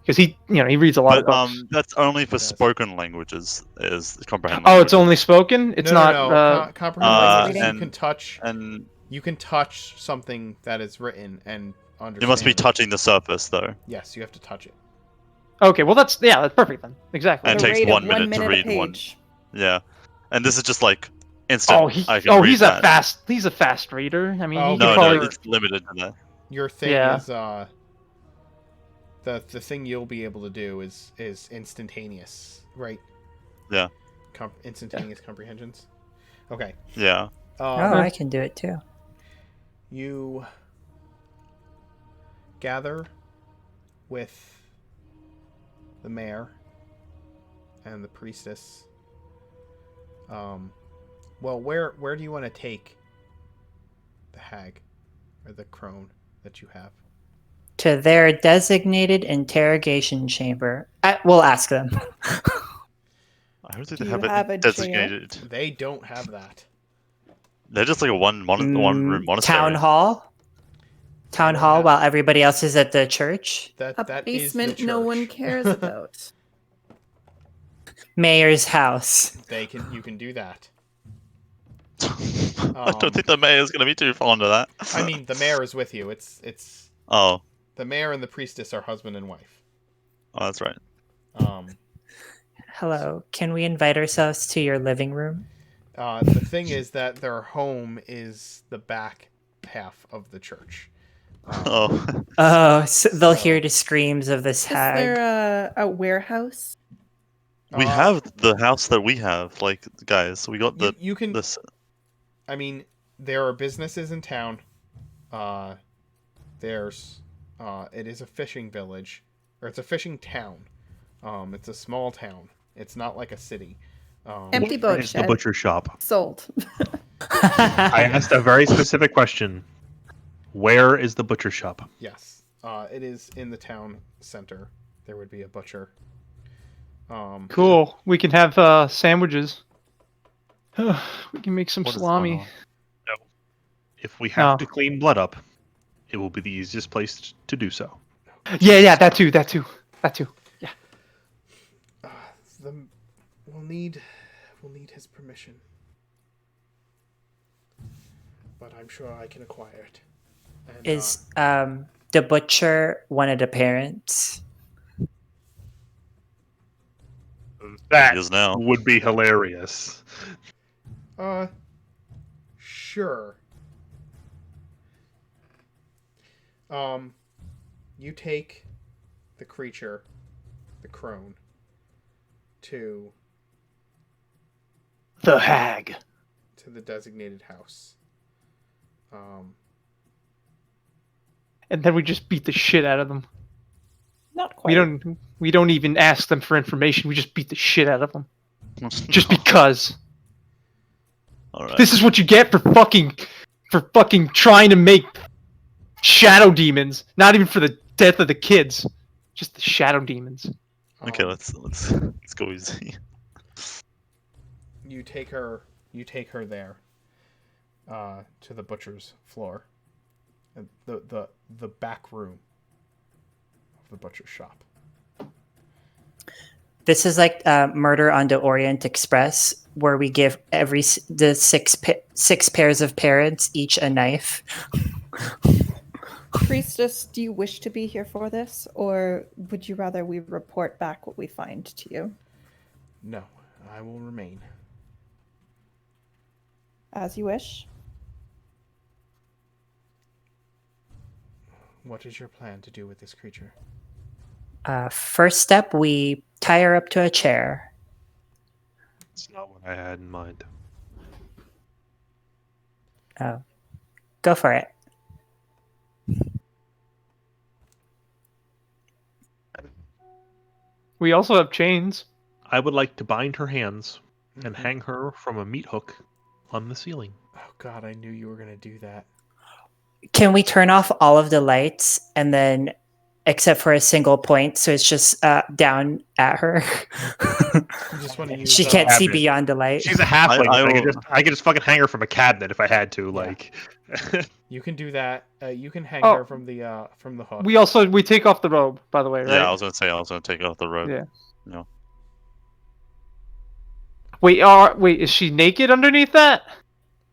Because he reads a lot of But books. that's only for Yes. spoken languages. Is comprehend. Oh, it's languages. only spoken. It's No, not. no. Comprehend languages. You and- can touch. And You can touch something that is written and understand. you must be it. touching the surface though. Yes, you have to touch it. Okay, well that's perfect then. Exactly. And The it takes rate of 1 minute to a read one. page. Yeah, and this is just like instant. Oh, I can read he's that. he's a fast reader. I mean, Oh, he No, can no, probably. no, it's limited to that. Your thing Yeah. is the thing you'll be able to do is instantaneous, right? Yeah. Instantaneous comprehensions. Okay. Yeah. Oh, I can do it too. You gather with the mayor and the priestess. Well, where do you want to take the hag or the crone that you have? To their designated interrogation chamber. We'll ask them. I don't think Do they you have have a it jail? designated. They don't have that. They're just like a one room monastery. Town hall. Town don't hall have- while everybody else is at the church. A That is the basement no one church. cares about. Mayor's house. You can do that. I don't think the mayor is going to be too fond of that. I mean, the mayor is with you. It's Oh, the mayor and the priestess are husband and wife. that's right. Hello, can we invite ourselves to your living room? The thing is that their home is the back half of the church. Oh, Oh, so they'll So- hear the screams of this Is hag. there a warehouse? we have the house that we have, like, guys. We got You can. this. I mean, there are businesses in town. There's. It is a fishing village, or it's a fishing town. It's a small town. It's not like a city. Empty boat It's the shed. butcher shop. Sold. I asked a very specific question. Where is the butcher shop? Yes. It is in the town center. There would be a butcher. Cool. We can have sandwiches. We can make some What is salami. going on? If we have Oh. to clean blood up, it will be the easiest place to do so. Yeah, that too. Yeah. We'll need his permission, but I'm sure I can acquire it. And, Is the butcher one of the parents? That He is now. would be hilarious. Sure. You take the creature, the crone, to The hag. the designated house. And then we just beat the shit out of them. Not quite. We don't even ask them for information. We just beat the shit out of them. Just because. All right. This is what you get for fucking trying to make shadow demons. Not even for the death of the kids. Just the shadow demons. Okay, let's go easy. You take her there, to the butcher's floor, and the back room of the butcher's shop. This is like Murder on the Orient Express, where we give the six pairs of parents each a knife. Priestess, do you wish to be here for this, or would you rather we report back what we find to you? No, I will remain. As you wish. What is your plan to do with this creature? First step, we tie her up to a chair. It's not what I had in mind. Go for it. We also have chains. I would like to bind her hands and hang her from a meat hook on the ceiling. Oh God, I knew you were gonna do that. Can we turn off all of the lights and then, except for a single point, so it's just down at her? You just want to use. She can't see cabinet. beyond the light. She's a halfling. I I could just fucking hang her from a cabinet if I had to. Yeah. Like, You can do that. You can hang Oh. her from the hook. We take off the robe, by the way, right? Yeah, I was gonna say I was gonna take off the rope. Yeah. No. Wait, is she naked underneath that?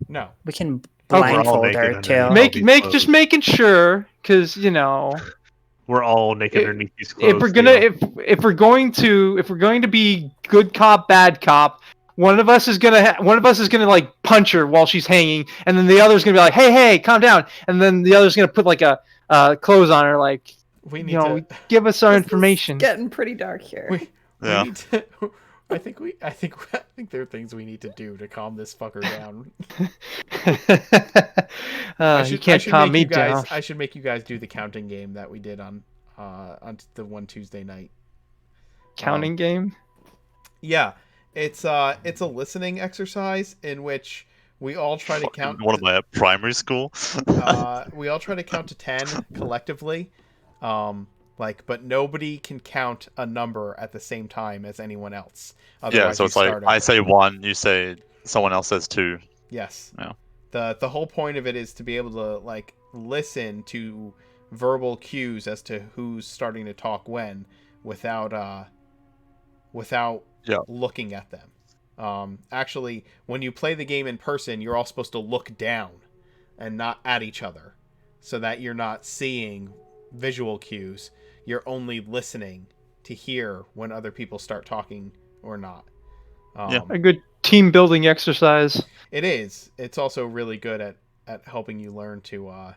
No. We can Okay. We're all blindfold naked her underneath. too. Make- Just making sure, because we're all naked If- underneath these clothes. if we're gonna if we're going to be good cop, bad cop, one of us is gonna like punch her while she's hanging, and then the other's gonna be like, hey, calm down, and then the other's gonna put like a clothes on her, like, We need to. give us our This is information. getting pretty dark here. We Yeah. need to. I think there are things we need to do to calm this fucker down. You can't calm me down. I should make you guys do the counting game that we did on the one Tuesday night. Counting game. Yeah, it's a listening exercise in which we all try to count. One of my primary school. We all try to count to 10 collectively. But nobody can count a number at the same time as anyone else. Yeah, Otherwise so you it's like start I over. say one, you say someone else says two. Yes. Yeah. The whole point of it is to be able to like listen to verbal cues as to who's starting to talk when, without Yeah. looking at them. Actually, when you play the game in person, you're all supposed to look down and not at each other, so that you're not seeing visual cues. You're only listening to hear when other people start talking or not. Yeah. A good team building exercise. It is. It's also really good at helping you learn to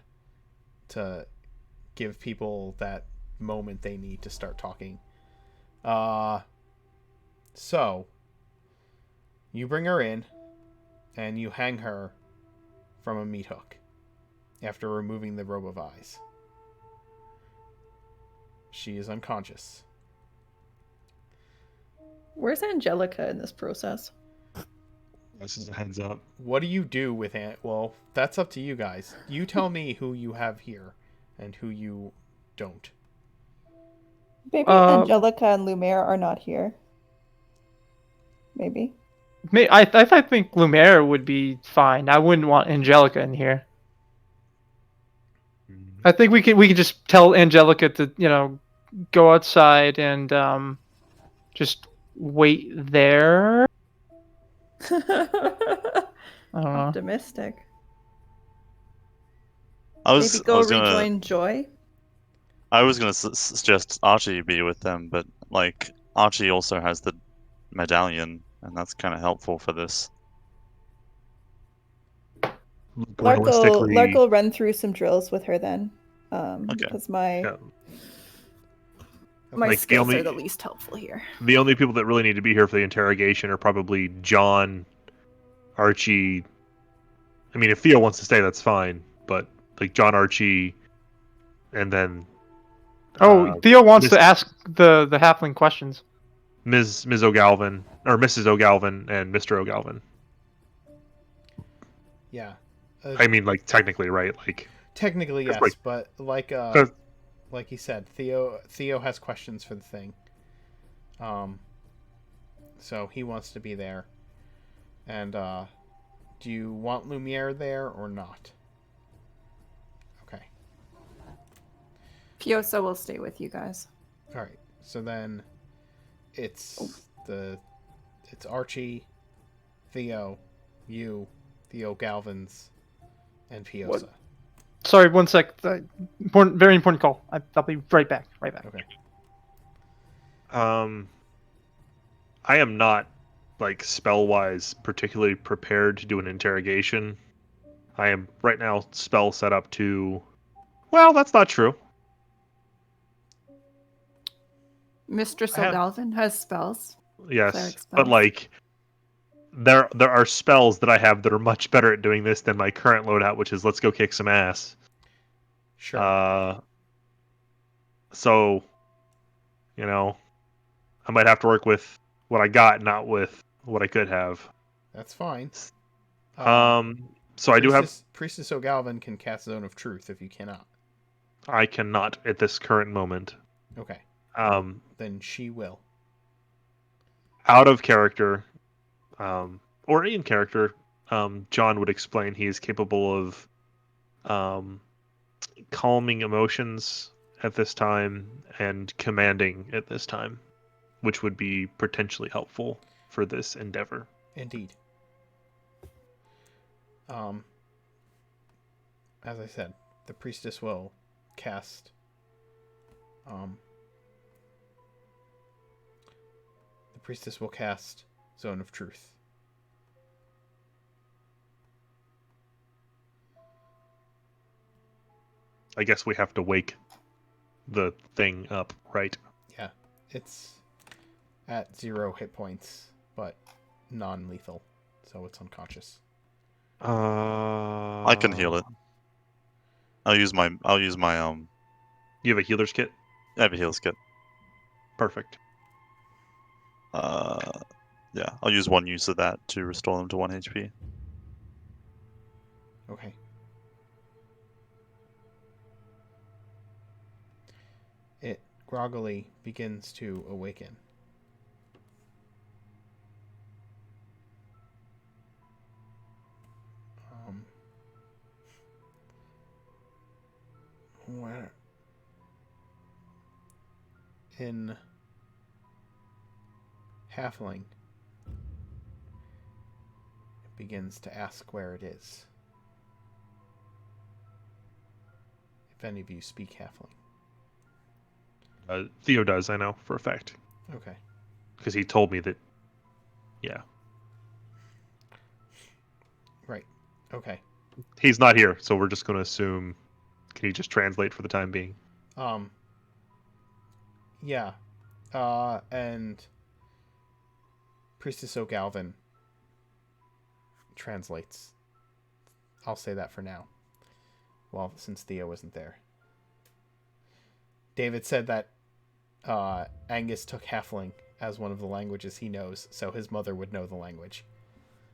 give people that moment they need to start talking. So you bring her in and you hang her from a meat hook after removing the robe of eyes. She is unconscious. Where's Angelica in this process? This is a heads up. What do you do with Well, that's up to you guys. You tell me who you have here and who you don't. Maybe Angelica and Lumiere are not here. Maybe. I think Lumiere would be fine. I wouldn't want Angelica in here. I think we can just tell Angelica to go outside and just wait there. I don't know. Optimistic. I was Maybe go gonna rejoin Joy. suggest Archie be with them, but like Archie also has the medallion, and that's kind of helpful for this. Lark Realistically, will run through some drills with her then. Okay. Because my yeah, my Like, the skills only- are the least helpful here. the only people that really need to be here for the interrogation are probably John, Archie. I mean, if Theo wants to stay, that's fine. But like John, Archie, and then Theo wants Miss- to ask the halfling questions. Ms. O'Galvin or Mrs. O'Galvin and Mr. O'Galvin. Yeah. I mean, like technically, right? Like Technically, yes, like- but like so- like he said, Theo has questions for the thing. So he wants to be there. And do you want Lumiere there or not? Okay. Piosa will stay with you guys. All right. So then it's Archie, Theo, you, Theo Galvins, and Piosa. What? Sorry, one sec. Very important call. I'll be right back. Okay. I am not like spell wise particularly prepared to do an interrogation. I am right now spell set up to. Well, that's not true. Mistress I have- O'Galvin has spells. Yes, Cleric but spells. like there are spells that I have that are much better at doing this than my current loadout, which is let's go kick some ass. Sure. So, I might have to work with what I got, not with what I could have. That's fine. So I do have. Priestess O'Galvin can cast Zone of Truth if you cannot. I cannot at this current moment. Okay. Then she will. Out of character, or in character, John would explain he is capable of calming emotions at this time and commanding at this time, which would be potentially helpful for this endeavor. Indeed. As I said, the priestess will cast Zone of Truth. I guess we have to wake the thing up, right? Yeah. It's at 0 hit points, but non-lethal, so it's unconscious. I can heal it. I'll use my You have a healer's kit? I have a heals kit. Perfect. Yeah, I'll use one use of that to restore them to 1 HP. Okay. It groggily begins to awaken. Where in Halfling, begins to ask where it is. If any of you speak Halfling. Theo does, I know, for a fact. Okay. Because he told me that, yeah. Right. Okay. He's not here, so we're just going to assume... Can he just translate for the time being? Yeah. And Priestess O'Galvin translates. I'll say that for now. Well, since Theo wasn't there. David said that Angus took Halfling as one of the languages he knows, so his mother would know the language.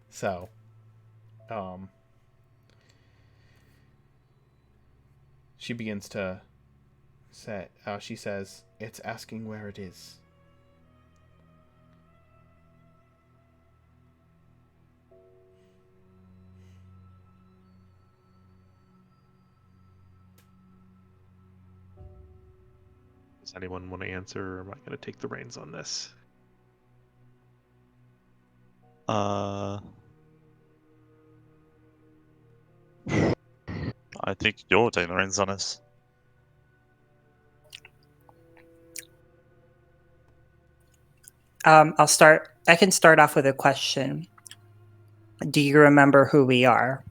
So, she begins to say, she says, it's asking where it is. Does anyone want to answer, or am I going to take the reins on this? I think you're taking the reins on this. I'll start. I can start off with a question. Do you remember who we are?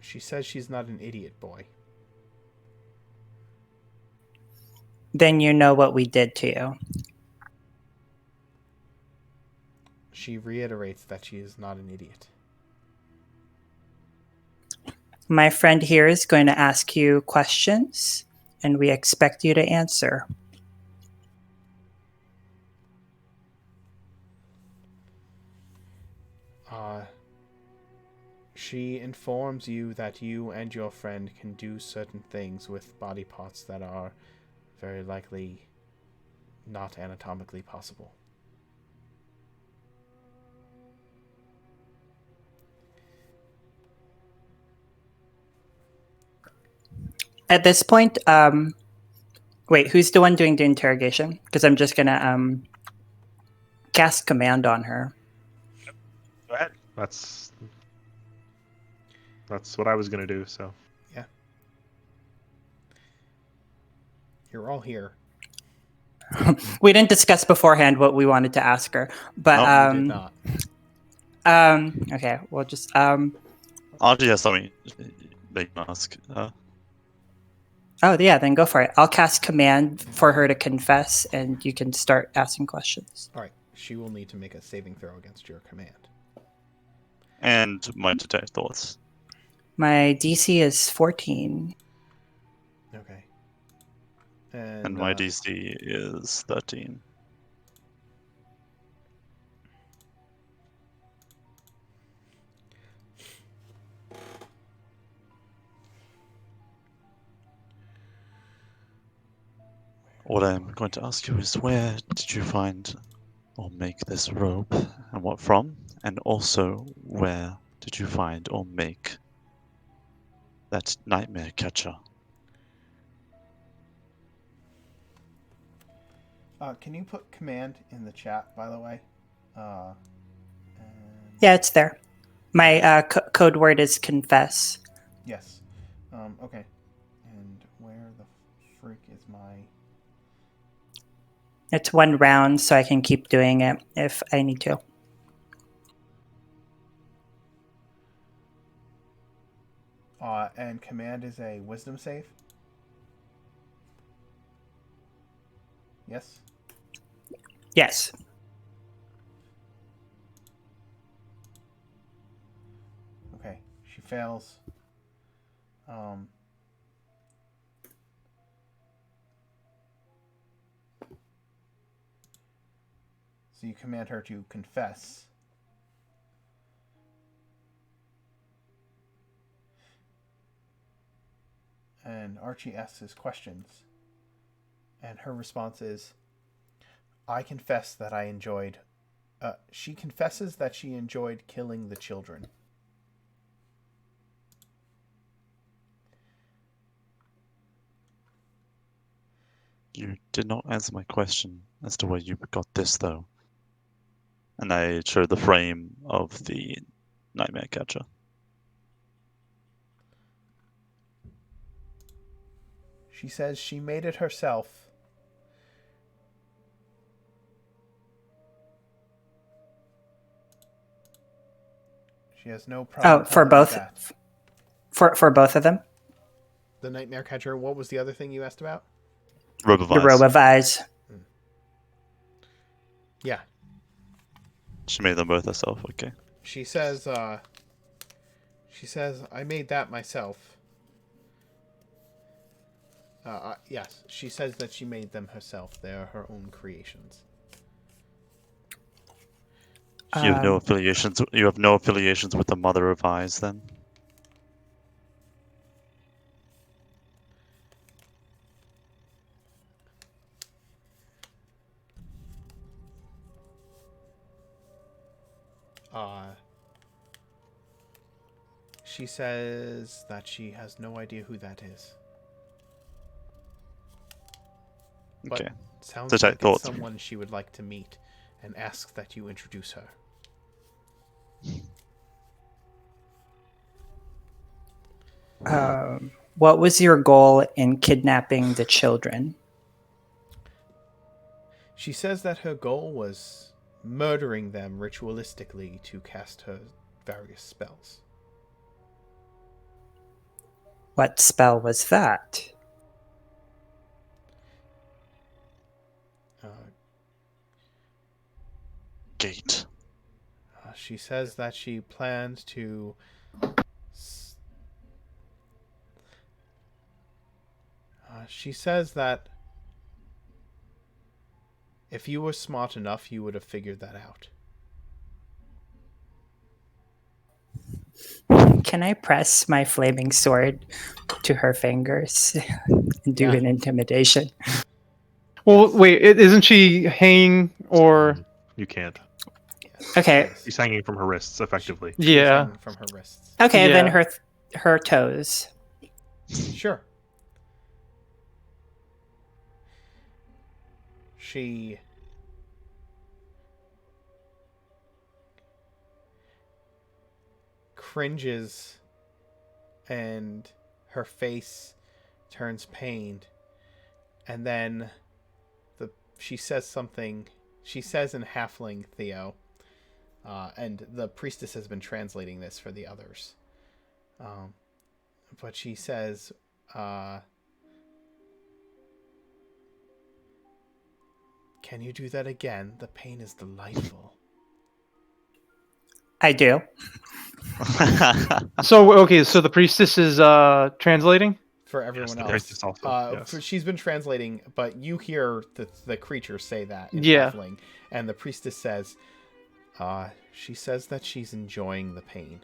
She says she's not an idiot, boy. Then you know what we did to you. She reiterates that she is not an idiot. My friend here is going to ask you questions, and we expect you to answer. She informs you that you and your friend can do certain things with body parts that are very likely not anatomically possible. At this point, wait, who's the one doing the interrogation? Because I'm just going to cast command on her. Go ahead. That's what I was going to do, so. Yeah. You're all here. We didn't discuss beforehand what we wanted to ask her, but No, we did not. okay, we'll just Archie has something they can ask. oh yeah, then go for it. I'll cast command for her to confess, and you can start asking questions. All right. She will need to make a saving throw against your command. And my detect thoughts. My DC is 14. Okay. And my DC is 13. What I'm going to ask you is, where did you find or make this robe, and what from? And also, where did you find or make that nightmare catcher? Can you put command in the chat, by the way? Yeah, it's there. My code word is confess. Yes. Okay. And where the freak is my... It's one round, so I can keep doing it if I need to. And command is a wisdom save? Yes? Yes. Okay. She fails. So you command her to confess. And Archie asks his questions. And her response is, I confess that I enjoyed... she confesses that she enjoyed killing the children. You did not answer my question as to where you got this, though. And I show the frame of the nightmare catcher. She says she made it herself. She has no problem. Oh, for telling you both, that. for both of them, The nightmare catcher. What was the other thing you asked about? Robe of the eyes. robe of eyes. Yeah. She made them both herself. Okay. She says. I made that myself. Yes, she says that she made them herself. They are her own creations. You have no affiliations. You have no affiliations with the Mother of Eyes, then. She says that she has no idea who that is. But Okay. sounds Such I like thought. it's someone she would like to meet, and asks that you introduce her. What was your goal in kidnapping the children? She says that her goal was murdering them ritualistically to cast her various spells. What spell was that? Gate. She says that she plans to she says that if you were smart enough, you would have figured that out. Can I press my flaming sword to her fingers and do Yeah. an intimidation? Well, wait, isn't she hanging or? You can't. Yes, Okay. she She's is. hanging from her wrists, effectively. She is Yeah. hanging from her wrists. Okay, then Yeah. her toes. Sure. She cringes and her face turns pained, and then she says something. She says in halfling, Theo, and the priestess has been translating this for the others, but she says, can you do that again? The pain is delightful. I do. So okay, so the priestess is translating. For everyone the else. priestess also, yes. She's been translating, but you hear the creature say that in Yeah. halfling, and the priestess says, she says that she's enjoying the pain.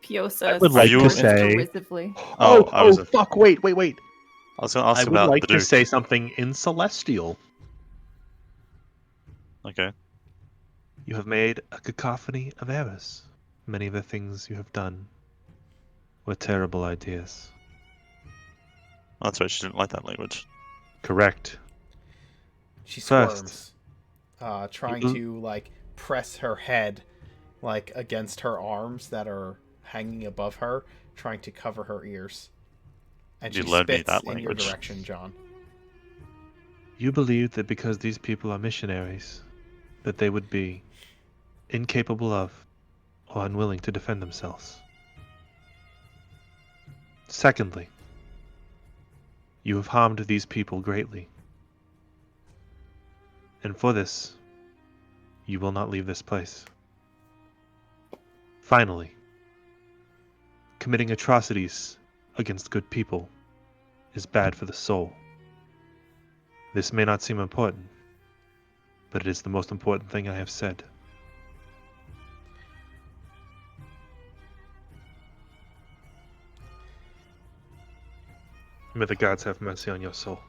Piosa would like to smirks say- derisively. Fuck! Wait! I was going to ask I would about like the to Duke. say something in Celestial. Okay. You have made a cacophony of errors. Many of the things you have done were terrible ideas. That's right. She didn't like that language. Correct. She First. squirms, trying You- to like press her head like against her arms that are hanging above her, trying to cover her ears. And You she learned me spits that in your language. direction, John. You believe that because these people are missionaries, that they would be incapable of or unwilling to defend themselves. Secondly, you have harmed these people greatly. And for this, you will not leave this place. Finally, committing atrocities against good people is bad for the soul. This may not seem important, but it is the most important thing I have said. May the gods have mercy on your soul.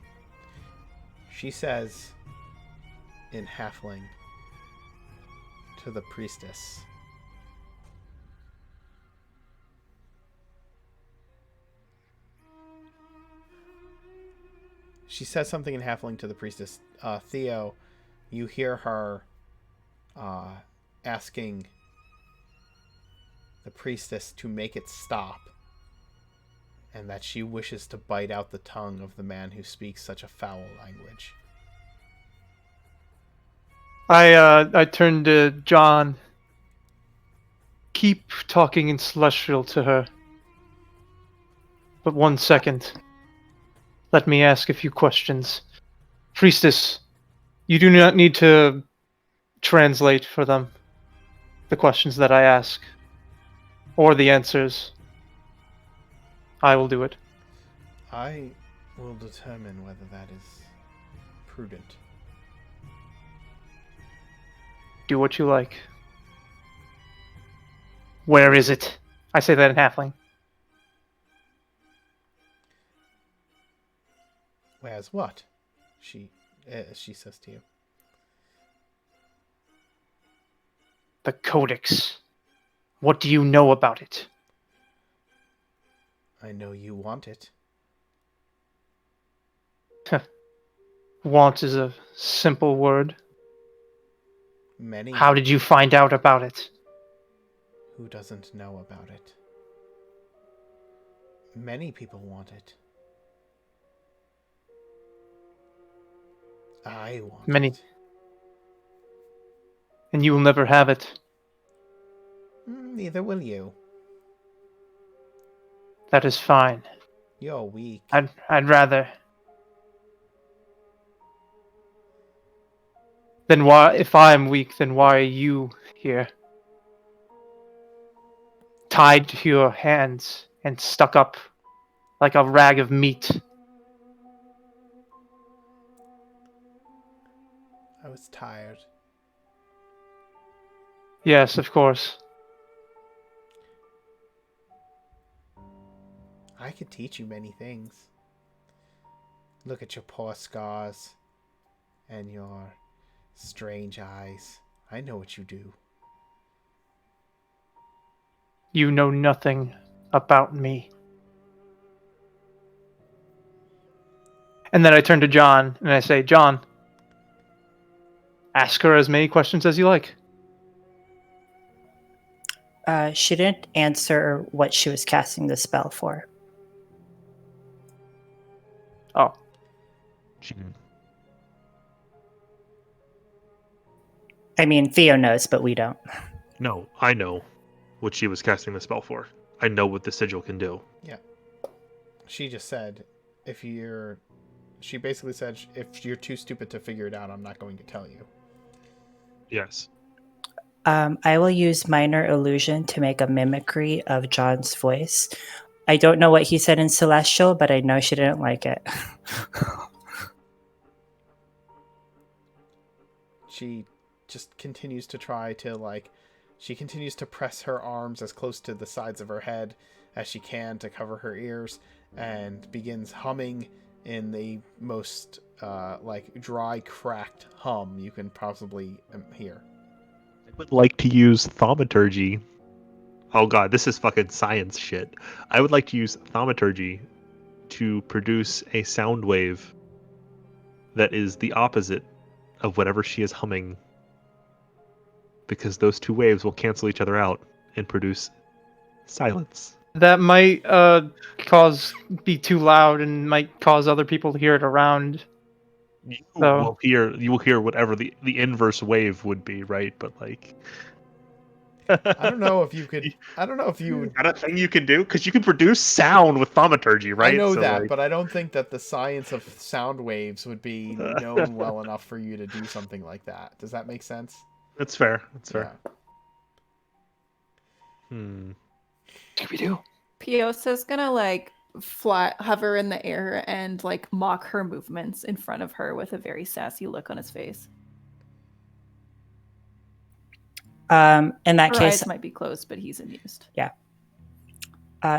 She says in halfling to the priestess, she says something in halfling to the priestess. Theo, You hear her asking the priestess to make it stop, and that she wishes to bite out the tongue of the man who speaks such a foul language. I turned to John. Keep talking in Celestial to her. But 1 second. Let me ask a few questions. Priestess, you do not need to translate for them the questions that I ask. Or the answers. I will do it. I will determine whether that is prudent. Do what you like. Where is it? I say that in Halfling. Where's what? She says to you. The Codex. What do you know about it? I know you want it. Want is a simple word. Many. How did you find out about it? Who doesn't know about it? Many people want it. I want Many. it. And you will never have it. Neither will you. That is fine. You're weak. I'd rather. Then why, if I'm weak, then why are you here? Tied to your hands and stuck up like a rag of meat. I was tired. Yes, of course. I could teach you many things. Look at your poor scars and your strange eyes. I know what you do. You know nothing about me. And then I turn to John and I say, John, ask her as many questions as you like. She didn't answer what she was casting the spell for. Oh, I mean, Theo knows, but we don't. No, I know what she was casting the spell for. I know what the sigil can do. Yeah. She just said, she basically said, if you're too stupid to figure it out, I'm not going to tell you. Yes. I will use minor illusion to make a mimicry of John's voice. I don't know what he said in Celestial, but I know she didn't like it. She just continues to try to, she continues to press her arms as close to the sides of her head as she can to cover her ears, and begins humming in the most, dry, cracked hum you can possibly hear. I would like to use thaumaturgy. Oh god, this is fucking science shit. I would like to use thaumaturgy to produce a sound wave that is the opposite of whatever she is humming, because those two waves will cancel each other out and produce silence. that might be too loud and might cause other people to hear it around. You So- will hear whatever the inverse wave would be, right? But I don't know if you could. I don't know if you would. got a thing you can do, because you can produce sound with thaumaturgy, right? I know So, that, but I don't think that the science of sound waves would be known well enough for you to do something like that. Does that make sense? that's fair. That's fair. Yeah. Scooby-Doo. Piosa's gonna hover in the air and mock her movements in front of her with a very sassy look on his face. In that Her case, eyes might be closed, but he's amused.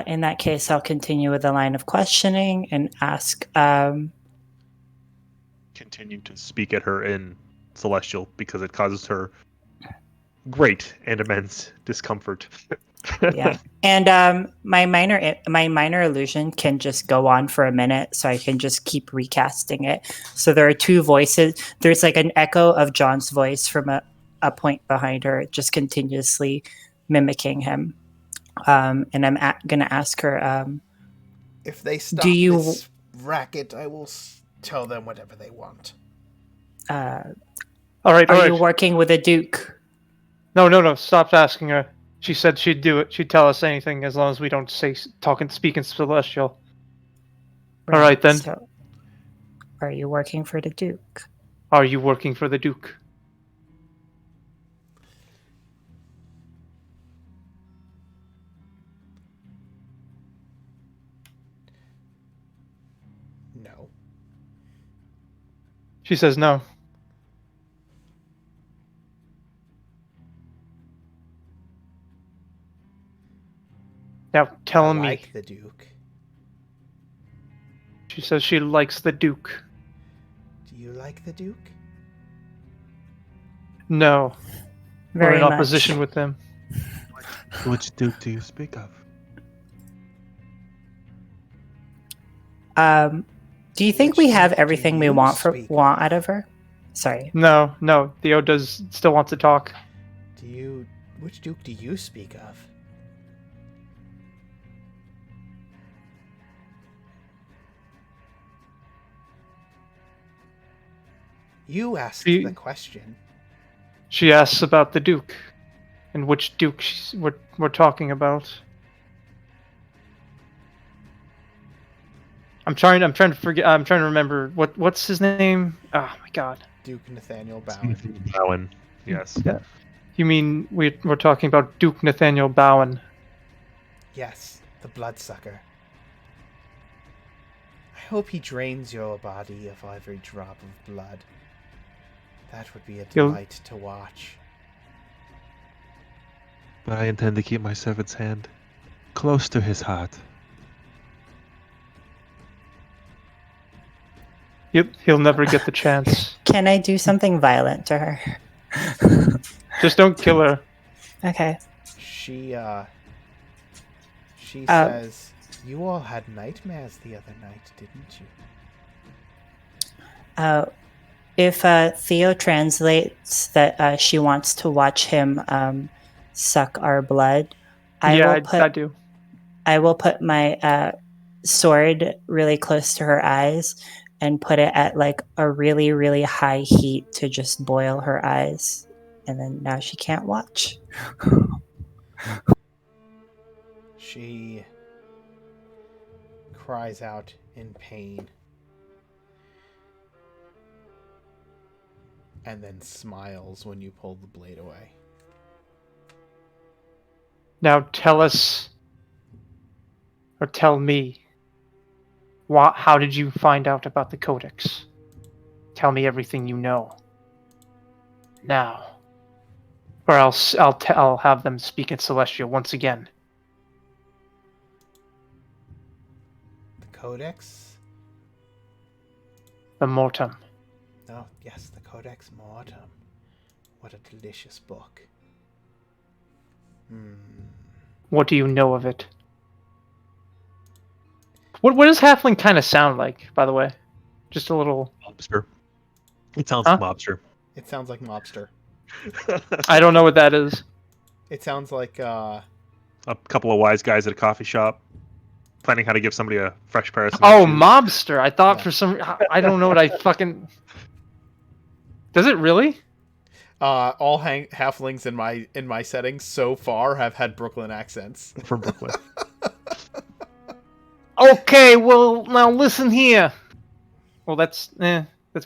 in that case, I'll continue with the line of questioning and ask. Continue to speak at her in Celestial because it causes her great and immense discomfort. Yeah. And my minor illusion can just go on for a minute, so I can just keep recasting it. So there are two voices. There's like an echo of John's voice from a point behind her, just continuously mimicking him. And I'm gonna ask her, If they stop do you this racket, I will tell them whatever they want. uh, All right, all are right. you working with a duke? No. Stop asking her. She said she'd do it. She'd tell us anything as long as we don't speak in celestial. All right, then. So, are you working for the duke? Are you working for the Duke? No. She says no. Now tell I me. like the Duke. She says she likes the Duke. Do you like the Duke? No. We're Very in much. opposition with them. Which duke do you speak of? Do you think Which we have duke do everything we you want speak out of her? Sorry. No. Theo still wants to talk. Which Duke do you speak of? You asked the question. She asks about the Duke, and which Duke we're talking about. I'm trying to forget. I'm trying to remember what's his name. Oh my God. Duke Nathaniel Bowen. Bowen. Yes. Yeah. You mean we're talking about Duke Nathaniel Bowen? Yes, the bloodsucker. I hope he drains your body of every drop of blood. That would be a delight to watch. But I intend to keep my servant's hand close to his heart. Yep, he'll never get the chance. Can I do something violent to her? Just don't kill her. Okay. She says, you all had nightmares the other night, didn't you? If Theo translates that she wants to watch him suck our blood, I do. I will put my sword really close to her eyes and put it at like a really, really high heat to just boil her eyes. And then now she can't watch. She cries out in pain. And then smiles when you pull the blade away. Now tell us, or tell me, how did you find out about the Codex? Tell me everything you know. Now. Or else I'll have them speak in Celestial once again. The Codex? The Mortem. Oh, yes, the Codex Mortem. What a delicious book. What do you know of it? What does Halfling kind of sound like, by the way? Just a little... Mobster. It sounds like mobster. It sounds like mobster. I don't know what that is. It sounds like, A couple of wise guys at a coffee shop planning how to give somebody a fresh pair of shoes. Mobster. I thought Yeah. for some... I don't know what I fucking... Does it really? all halflings in my settings so far have had Brooklyn accents. From Brooklyn. Okay, well, now listen here. Well, that's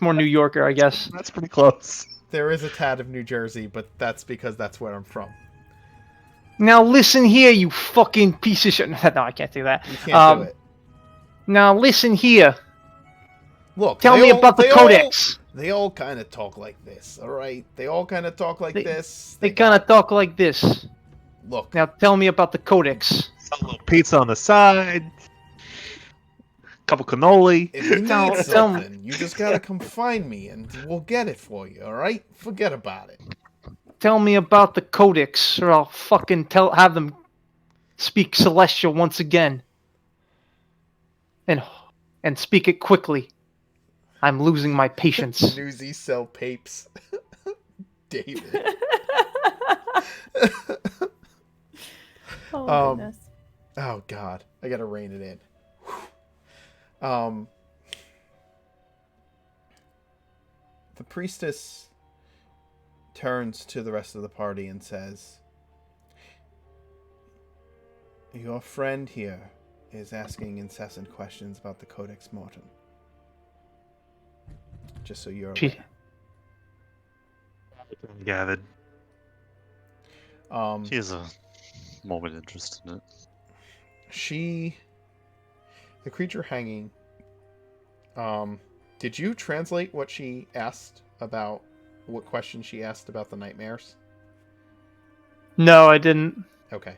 more New Yorker, I guess. That's pretty close. There is a tad of New Jersey, but that's because that's where I'm from. Now listen here, you fucking piece of shit. No, I can't do that. You can't do it. Now listen here. Look, Tell me about the Codex. They all kind of talk like this, all right? They all kind of talk like this. They kind of talk like this. Look. Now tell me about the Codex. Some little pizza on the side. Couple cannoli. If you Tell- need tell- something, you just gotta come find me, and we'll get it for you, all right? Forget about it. Tell me about the Codex, or I'll fucking have them Speak Celestial once again. And speak it quickly. I'm losing my patience. Newsy sell papes. David. Oh goodness. Oh God, I gotta rein it in. The priestess turns to the rest of the party and says, "Your friend here is asking incessant questions about the Codex Mortem. Just so you're aware." Gathered. He has a morbid interest in it. The creature hanging, did you translate what she asked about, what question she asked about the nightmares? No, I didn't. Okay.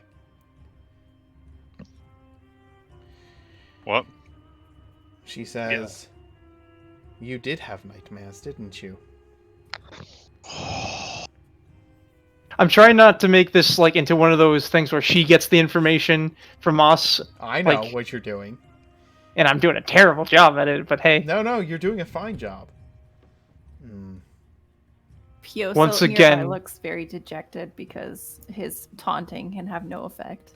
What? She says, "You did have nightmares, didn't you?" I'm trying not to make this like into one of those things where she gets the information from us, I know Like- what you're doing. and I'm doing a terrible job at it. But hey, No, you're doing a fine job. Pioso Once nearby again- looks very dejected because his taunting can have no effect.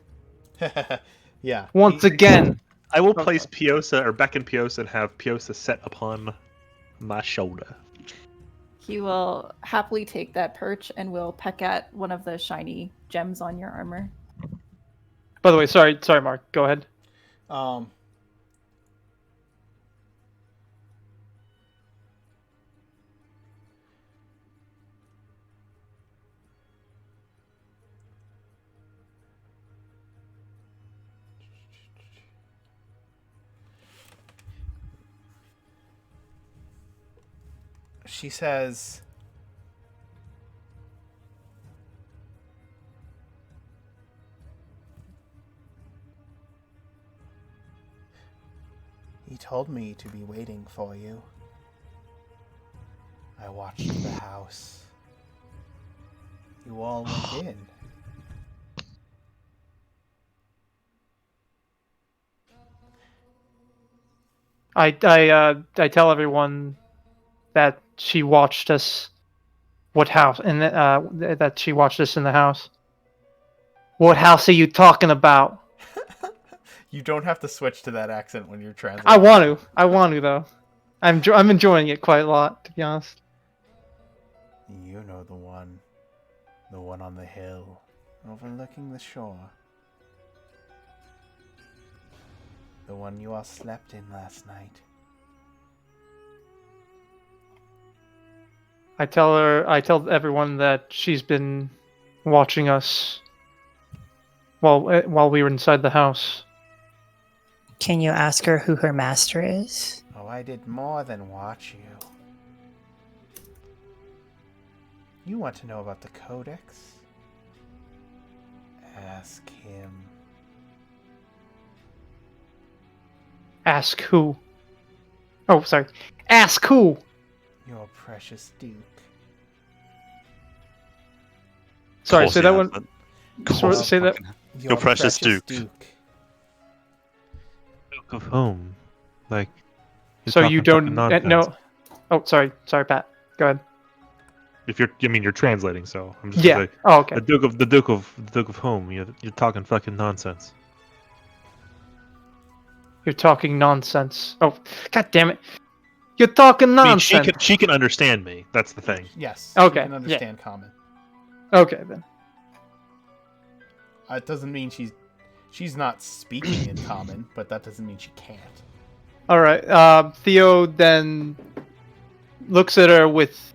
Yeah. once again, I will Okay. place Piosa or beckon Piosa and have Piosa set upon my shoulder. He will happily take that perch and will peck at one of the shiny gems on your armor. by the way, sorry, Mark. Go ahead. She says, "He told me to be waiting for you. I watched the house. You all went in. I tell everyone that she watched us. What house? And that she watched us in the house. What house are you talking about? You don't have to switch to that accent when you're translating. I want to though. I'm enjoying it quite a lot, to be honest. You know the one on the hill, overlooking the shore. The one you all slept in last night. I tell everyone that she's been watching us while we were inside the house. Can you ask her who her master is? Oh, I did more than watch you. You want to know about the Codex? Ask him. Ask who? Oh, sorry. Ask who? Your precious Duke. Sorry, Course say he that has one. it. Sort of Course say that. fucking- Your precious Duke. Duke. Duke of whom? Like, you're So you talking don't fucking no. nonsense. Oh, sorry, Pat. Go ahead. If you're translating, so I'm just Yeah. gonna say, Oh, okay. the Duke of whom? You're talking fucking nonsense. You're talking nonsense. Oh, god damn it! You're talking I mean, nonsense. she can understand me. That's the thing. Yes. Okay, You can understand common. Okay then. It doesn't mean she's not speaking in common, but that doesn't mean she can't. All right. Theo then looks at her with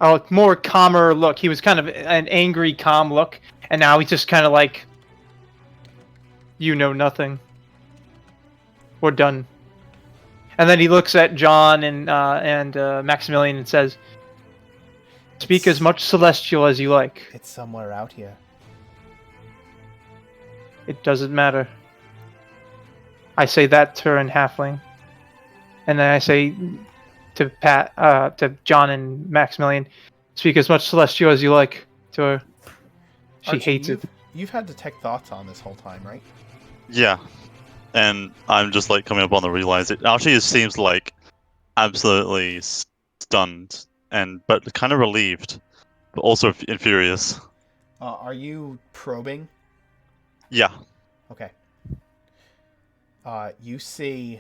a more calmer look. He was kind of an angry, calm look, and now he's just kind of like, you know nothing. We're done. And then he looks at John and Maximilian and says, "Speak as much Celestial as you like. It's somewhere out here. It doesn't matter." I say that to her in Halfling, and then I say to John and Maximilian, "Speak as much Celestial as you like." To her, she Archie, hates it. you've had detect thoughts on this whole time, right? Yeah, and I'm just like coming up on the realize it. Archie seems like absolutely stunned but kind of relieved, but also furious. Are you probing? Yeah. Okay. You see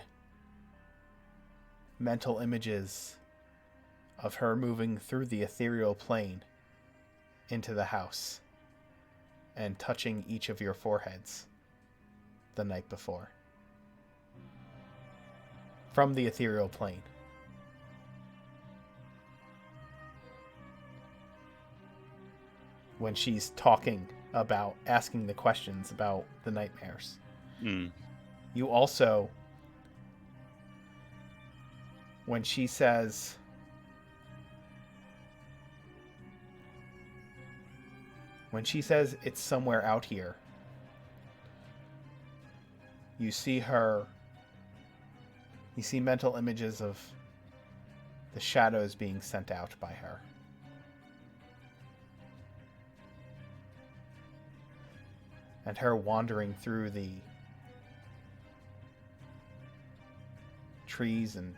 mental images of her moving through the ethereal plane into the house and touching each of your foreheads the night before. From the ethereal plane. When she's talking about, asking the questions about the nightmares. Mm. You also, when she says, it's somewhere out here, you see mental images of the shadows being sent out by her. And her wandering through the trees and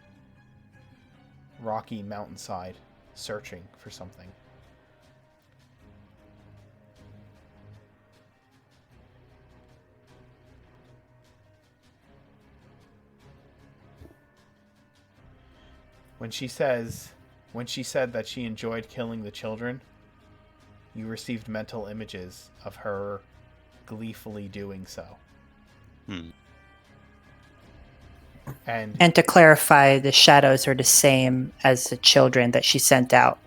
rocky mountainside, searching for something. When she said that she enjoyed killing the children, you received mental images of her gleefully doing so. Hmm. And to clarify, the shadows are the same as the children that she sent out.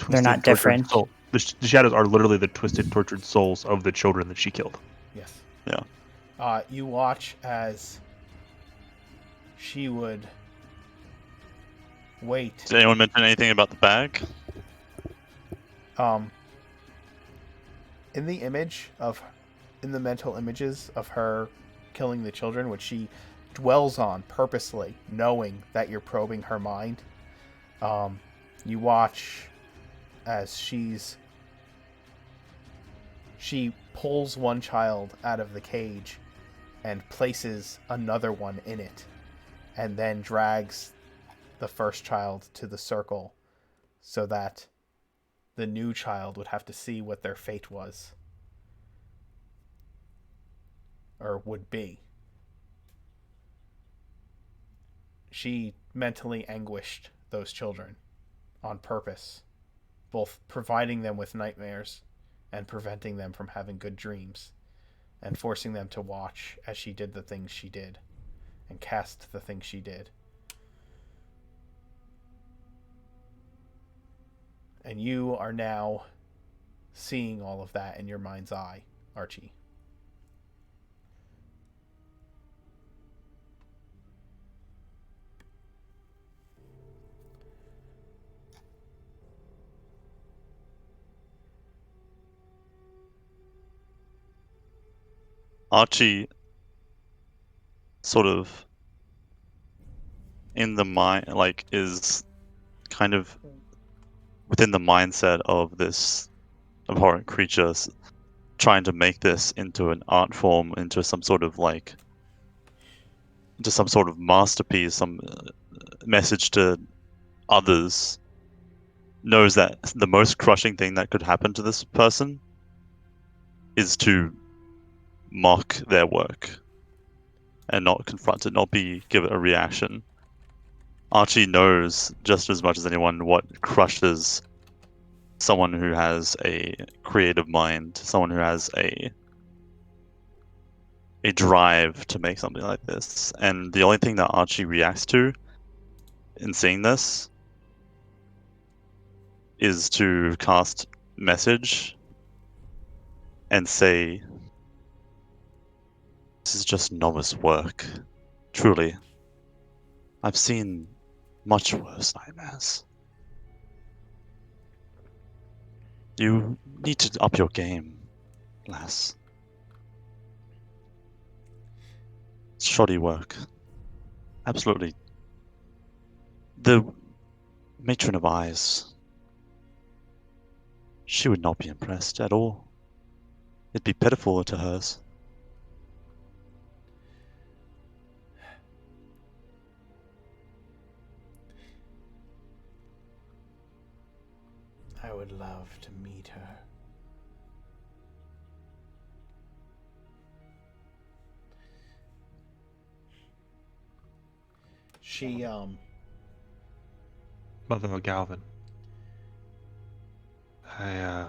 They're not different. The shadows are literally the twisted, tortured souls of the children that she killed. Yes. Yeah. You watch as she would wait. Did anyone mention anything about the bag? In the mental images of her killing the children, which she dwells on purposely, knowing that you're probing her mind, you watch as she pulls one child out of the cage and places another one in it, and then drags the first child to the circle so that the new child would have to see what their fate was. Or would be. She mentally anguished those children on purpose, both providing them with nightmares and preventing them from having good dreams, and forcing them to watch as she did the things she did and cast the things she did. And you are now seeing all of that in your mind's eye, Archie. Archie sort of in the mind, like, is kind of within the mindset of this abhorrent creature, trying to make this into an art form, into some sort of masterpiece, some message to others, knows that the most crushing thing that could happen to this person is to mock their work and not confront it, not give it a reaction. Archie knows just as much as anyone what crushes someone who has a creative mind, someone who has a drive to make something like this. And the only thing that Archie reacts to in seeing this is to cast message and say, "This is just novice work. Truly, I've seen much worse nightmares. You need to up your game, lass. Shoddy work. Absolutely. The matron of eyes, she would not be impressed at all. It'd be pitiful to hers. I would love to meet her. She, Mother Galvin. I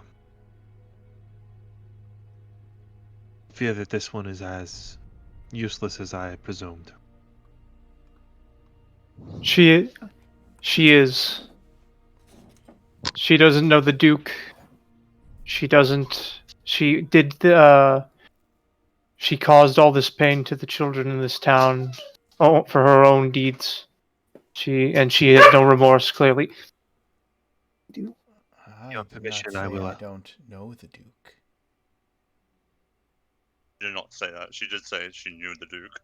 fear that this one is as useless as I presumed. She is. She doesn't know the Duke. She doesn't. She did the. She caused all this pain to the children in this town, for her own deeds. She has no remorse. Clearly, I Your did permission, not I say will, I don't know the Duke. She did not say that. She did say she knew the Duke.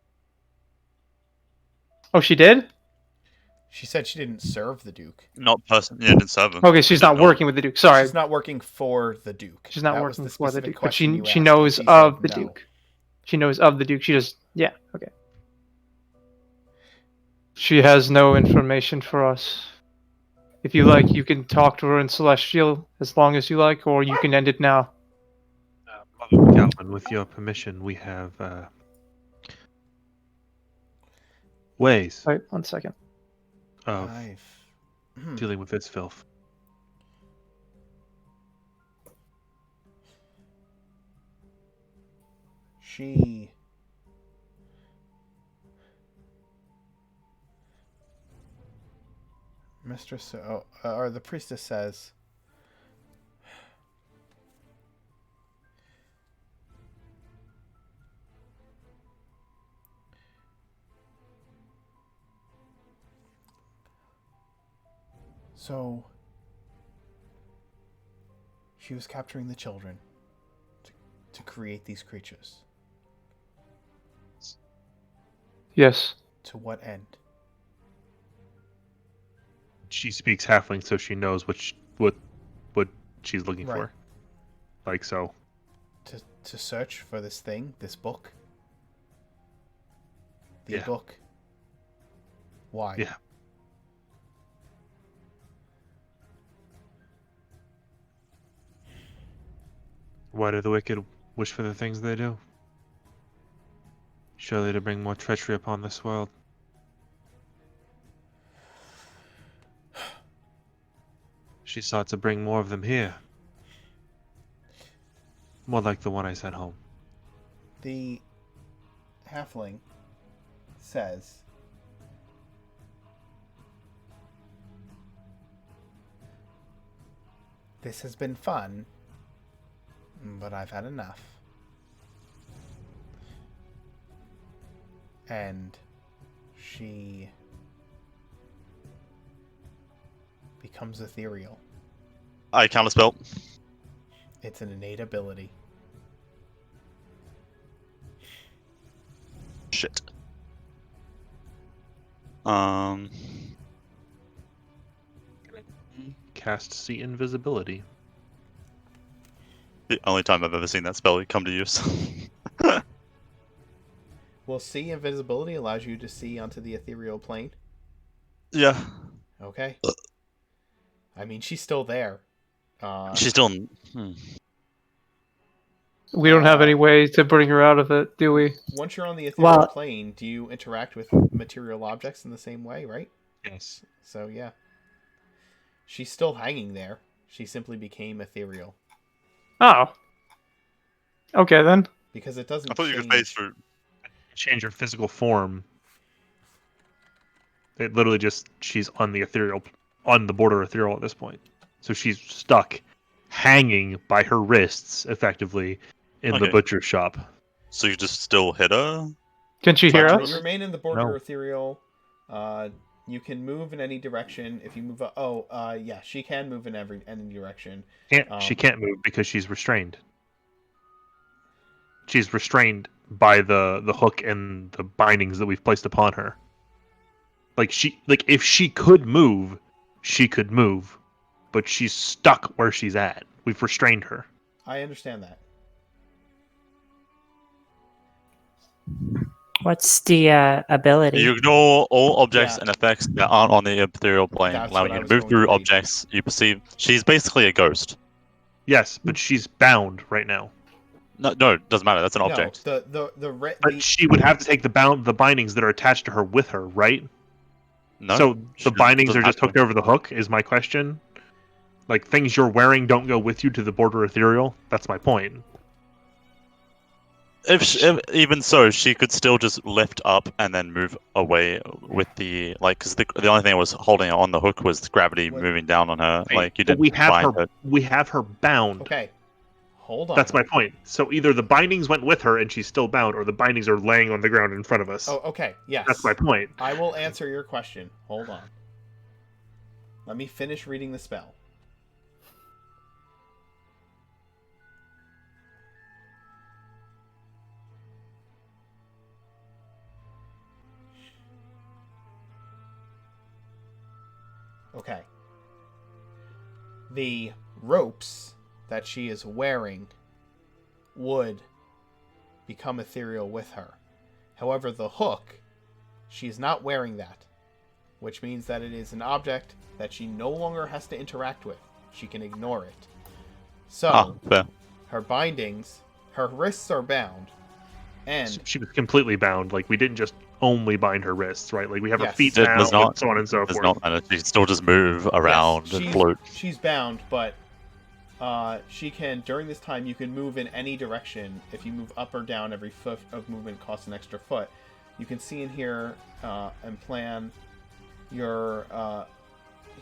oh, she did. She said she didn't serve the Duke. Not personally. Yeah, didn't serve him. Okay, She she's didn't not know him. working with the Duke. Sorry, She's not working for the Duke. she's not That was working the for the specific Duke, but question you she asked, knows and she of said the no. Duke. She knows of the Duke. She just okay. She has no information for us. If you like, you can talk to her in Celestial as long as you like, or you can end it now. Mother Galvin, with your permission, we have ways Wait, 1 second. of I've dealing with this filth. She Mistress or the priestess says so she was capturing the children to create these creatures. Yes. To what end? She speaks halfling, so she knows what she's looking Right. for. Like so. To search for this thing, this book. The Yeah. book. Why? Yeah. Why do the wicked wish for the things they do? Surely to bring more treachery upon this world. She sought to bring more of them here. More like the one I sent home. The halfling says this has been fun, but I've had enough. And she becomes ethereal. I counterspell. It's an innate ability. Shit. Cast see invisibility. The only time I've ever seen that spell come to use. Well, see invisibility allows you to see onto the ethereal plane. Yeah. Okay. I mean, she's still there. She's still. We don't have any way to bring her out of it, do we? Once you're on the ethereal Well- plane, do you interact with material objects in the same way, right? Yes. So, yeah. She's still hanging there. She simply became ethereal. Oh. Okay then. Because it doesn't I thought you change. could phase for. Change her physical form. It literally just she's on the border ethereal at this point. So she's stuck, hanging by her wrists, effectively, in the Okay. butcher shop. So you just still hit her? Can she hear You us? remain in the border No. ethereal. You can move in any direction. If you move yeah, she can move in any direction. She can't move because she's restrained. She's restrained by the hook and the bindings that we've placed upon her. If she could move, she could move, but she's stuck where she's at. We've restrained her. I understand that. What's the ability? You ignore all objects Yeah. and effects that aren't on the ethereal plane, That's allowing what I you was to move going through to read. objects you perceive. She's basically a ghost. Yes, but she's bound right now. No, it doesn't matter. That's an No, object. But she would have to take the bindings that are attached to her with her, right? No. So she the bindings doesn't are have just to. hooked over the hook. Is my question? Like things you're wearing don't go with you to the border ethereal. That's my point. If even so, she could still just lift up and then move away with the because the only thing that was holding her on the hook was gravity What- moving down on her. Right. Like you But didn't bind her. we have her bound. Okay. Hold on. That's my point. So either the bindings went with her and she's still bound, or the bindings are laying on the ground in front of us. Oh, okay. Yes. That's my point. I will answer your question. Hold on. Let me finish reading the spell. Okay. The ropes that she is wearing would become ethereal with her. However, the hook, she's not wearing that, which means that it is an object that she no longer has to interact with. She can ignore it. So, Fair. her bindings, her wrists are bound, and She was completely bound. Like we didn't just only bind her wrists, right? Like we have her Yes. feet Does bound, not- and so on and so Does forth. not matter. She can still just move around yes, and float. she's bound, but she can, during this time, you can move in any direction. If you move up or down, every foot of movement costs an extra foot. You can see in here and plan your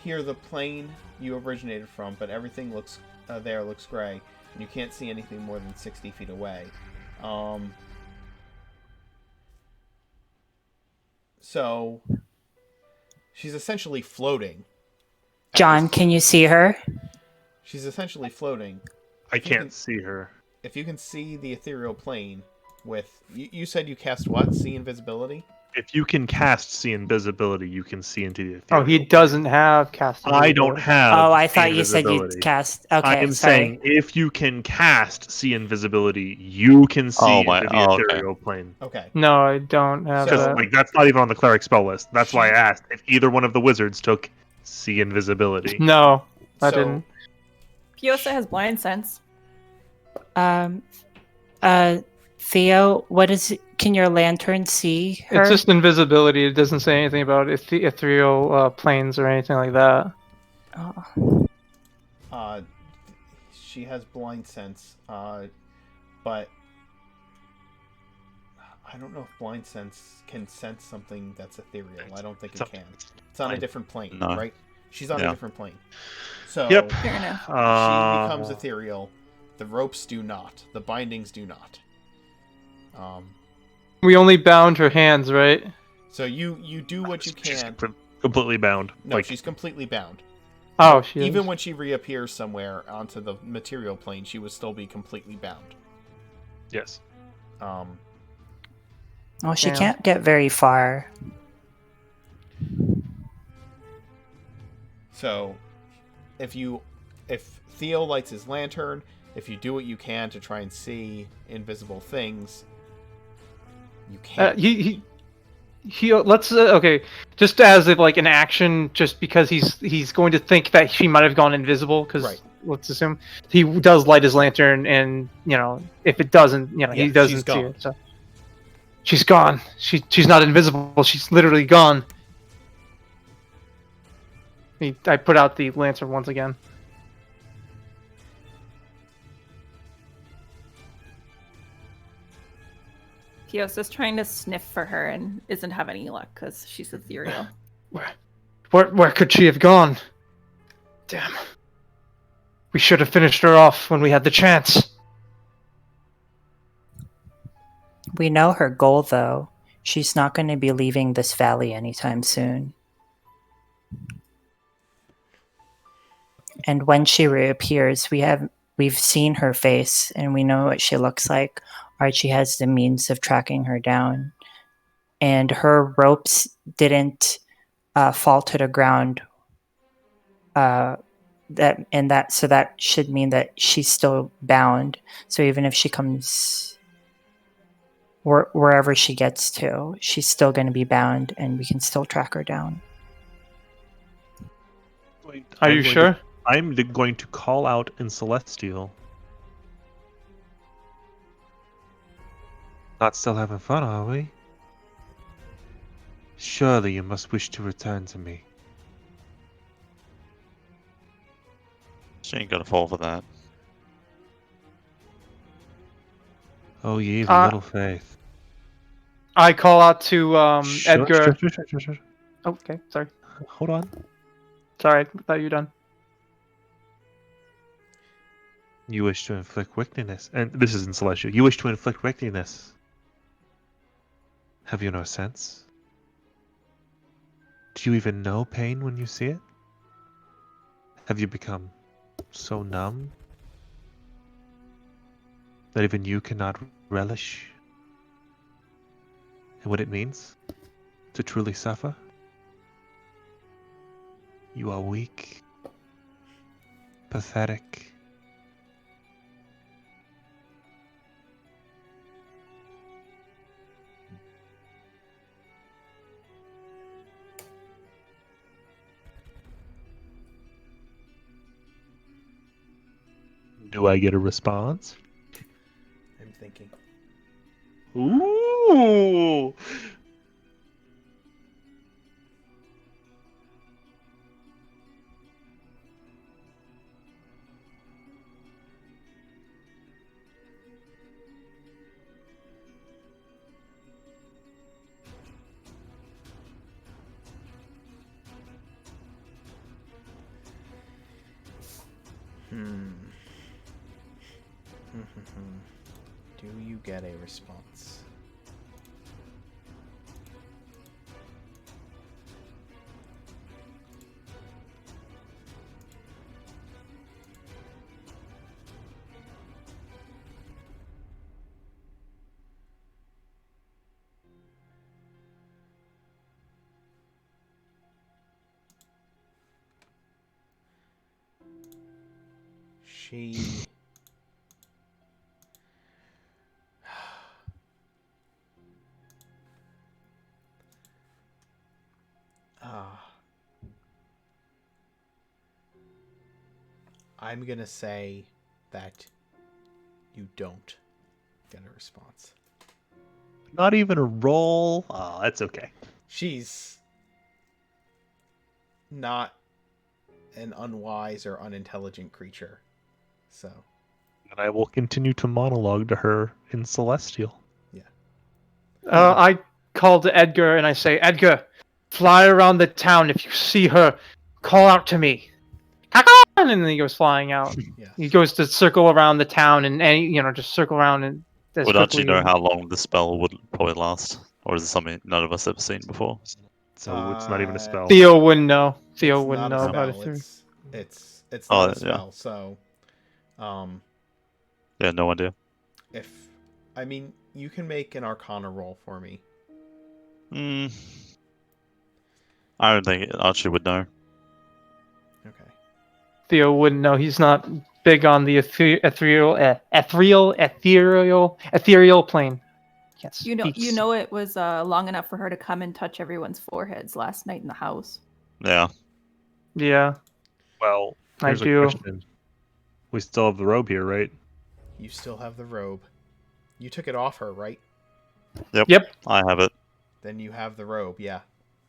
here the plane you originated from, but everything looks there looks gray, and you can't see anything more than 60 feet away. So she's essentially floating. John, can you see her? She's essentially floating. I If you can't can- see her. If you can see the ethereal plane with... You said you cast what? See invisibility? If you can cast see invisibility, you can see into the Oh, ethereal. he doesn't have cast. I don't have. Oh, I see thought you said you invisibility. cast. I Okay, am sorry. saying if you can cast see invisibility, you can see Oh my- into the oh, okay. ethereal plane. Okay. No, I don't have So- Because that. like that's not even on the cleric spell list. That's why I asked if either one of the wizards took see invisibility. No, I So- didn't. Piosa has blind sense. Um, Theo, what is? Can your lantern see her? It's just invisibility. It doesn't say anything about ethereal planes or anything like that. Oh. She has blind sense, but I don't know if blind sense can sense something that's ethereal. I don't think it can. It's on a different plane, No. right? She's on a Yeah. different plane. So Yep. Fair enough. she becomes ethereal. The ropes do not. The bindings do not. We only bound her hands, right? So you do what you She's can. completely bound. No, like she's completely bound. Oh, she Even is. when she reappears somewhere onto the material plane, she would still be completely bound. yes. Oh, she Yeah. can't get very far. So, if Theo lights his lantern, if you do what you can to try and see invisible things, you can't. He let's okay, just as if like an action, just because he's going to think that she might have gone invisible, because Right. let's assume he does light his lantern, and if it doesn't, Yeah, he doesn't she's see gone. it. So she's gone. She's not invisible. She's literally gone. I put out the lantern once again. Piosa's trying to sniff for her and isn't having any luck because she's ethereal. Where could she have gone? Damn. We should have finished her off when we had the chance. We know her goal, though. She's not going to be leaving this valley anytime soon. And when she reappears, we've seen her face and we know what she looks like. Archie has the means of tracking her down, and her ropes didn't fall to the ground. So that should mean that she's still bound. So even if she comes, wherever she gets to, she's still going to be bound, and we can still track her down. Are you sure? I'm going to call out in Celestial. Not still having fun, are we? Surely you must wish to return to me. She ain't gonna fall for that. Oh, ye of Uh, little faith. I call out to Edgar. Shush. Okay, sorry. Hold on. Sorry, I thought you were done. You wish to inflict wickedness, and this is in Celestial. You wish to inflict wickedness. Have you no sense? Do you even know pain when you see it? Have you become so numb that even you cannot relish in what it means to truly suffer? You are weak, pathetic. Do I get a response? I'm thinking. Ooh! Do you get a response? She... I'm gonna say that you don't get a response. Not even a roll? Oh, that's okay. She's not an unwise or unintelligent creature. So, And I will continue to monologue to her in Celestial. I call to Edgar and I say, Edgar, fly around the town. If you see her, call out to me. And then he goes flying out. yes. He goes to circle around the town and just circle around and as Would Archie quickly. know how long the spell would probably last? Or is it something none of us have seen before? So it's not even a spell. Theo wouldn't know. Theo It's wouldn't not know a about spell. it. It's Oh, not a yeah. spell. So, Yeah, no idea. I mean, you can make an Arcana roll for me. I don't think Archie would know. Okay. Theo wouldn't know. He's not big on the ethereal plane. Yes. You know, it was long enough for her to come and touch everyone's foreheads last night in the house. Yeah. Yeah. Well, I here's a do. question. We still have the robe here, right? You still have the robe. You took it off her, right? Yep. I have it. Then you have the robe, yeah.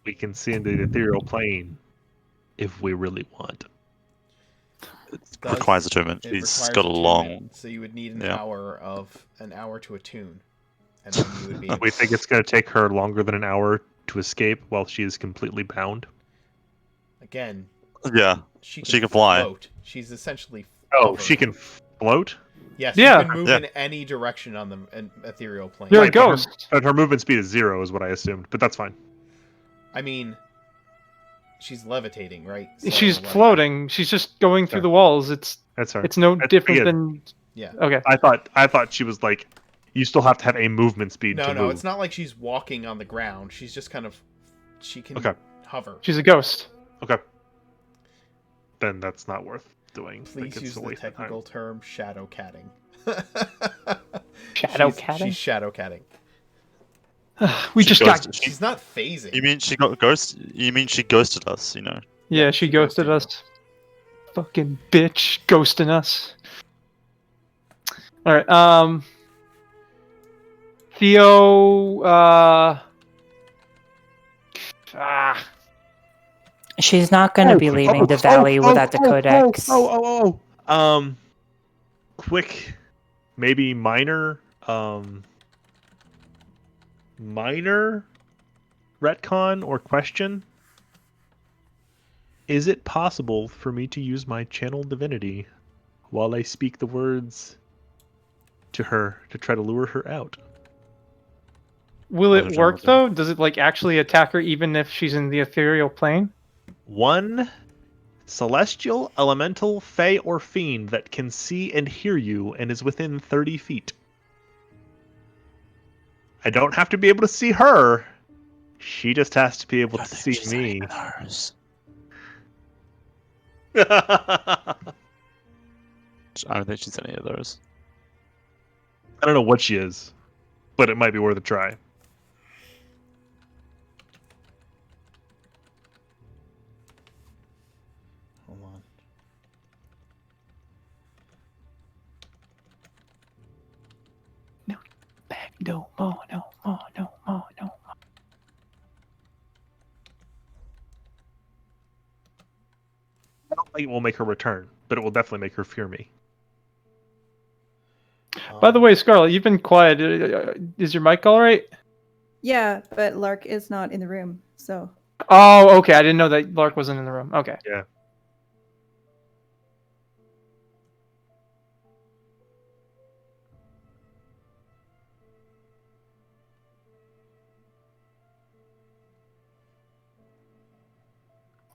We can see into the ethereal plane if we really want. It requires attunement. It She's requires got a long. attunement, so you would need an Yeah. hour to attune, and then you would be. We think it's going to take her longer than an hour to escape while she is completely bound. Again, Yeah. she can fly. Float. She's essentially. Oh, hovering. she can float? Yes, Yeah. she can move Yeah. in any direction on the ethereal plane. You're a Right, but her- ghost. But her movement speed is 0 is what I assumed, but that's fine. I mean, she's levitating, right? So, She's like, floating. She's just going through Yeah. the walls. It's That's her. no That's different pretty than. Yeah. Okay. I thought she was like, you still have to have a movement speed to move. No, it's not like she's walking on the ground. She's just kind of. She can Okay. hover. She's a ghost. Okay. Then that's not worth doing. Please use the technical term shadow catting. Shadow She's catting? shadow catting. We She just ghosted- got. She's not phasing. You mean she got ghost? You mean she ghosted us? You know. Yeah, she ghosted you. us. Fucking bitch, ghosting us. All right. Theo. She's not going to be leaving the valley without the codex. Quick, maybe minor retcon or question. Is it possible for me to use my channel divinity while I speak the words to her to try to lure her out? Will it Other work general though? Does it like actually attack her even if she's in the ethereal plane? One celestial, elemental, fey, or fiend that can see and hear you and is within 30 feet. I don't have to be able to see her. She just has to be able to see me. I don't think she's any of those. I don't know what she is, but it might be worth a try. Hold on. No more, no more, no more, no more. I don't think it will make her return, but it will definitely make her fear me. By the way, Scarlet, you've been quiet. Is your mic all right? Yeah, but Lark is not in the room, so. Oh, okay. I didn't know that Lark wasn't in the room. Okay. Yeah.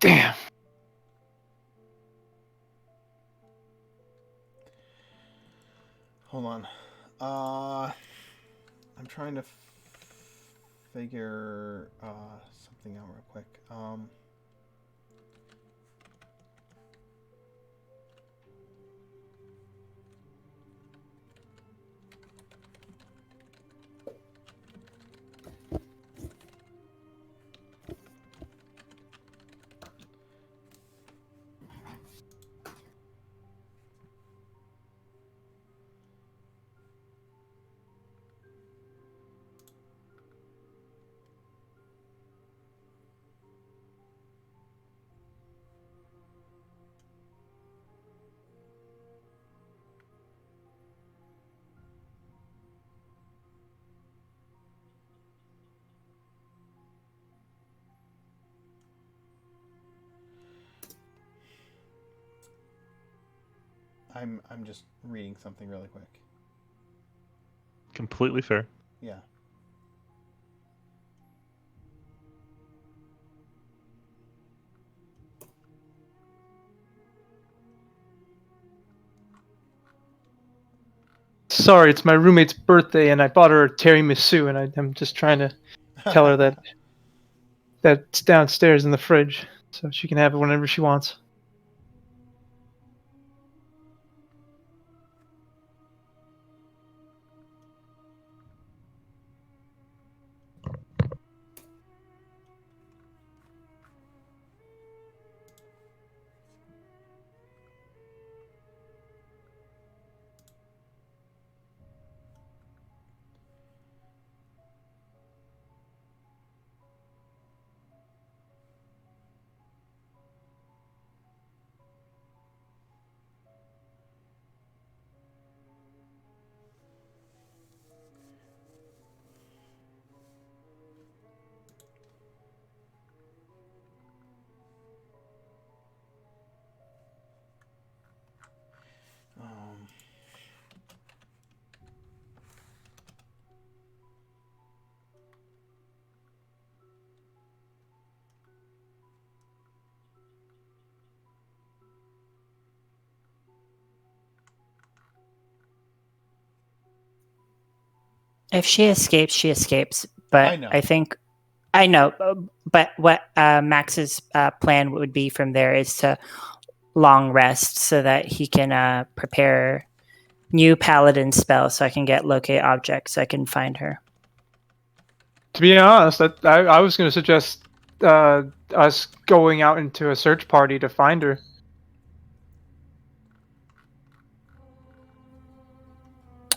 Damn. Hold on. I'm trying to figure something out real quick. I'm just reading something really quick. Completely fair. Yeah. Sorry, it's my roommate's birthday, and I bought her a tiramisu, and I'm just trying to tell her that that's downstairs in the fridge, so she can have it whenever she wants. Um, If she escapes, she escapes. But I know. I know. But what Max's plan would be from there is to long rest so that he can prepare new paladin spells so I can get locate objects so I can find her. To be honest, I was going to suggest us going out into a search party to find her.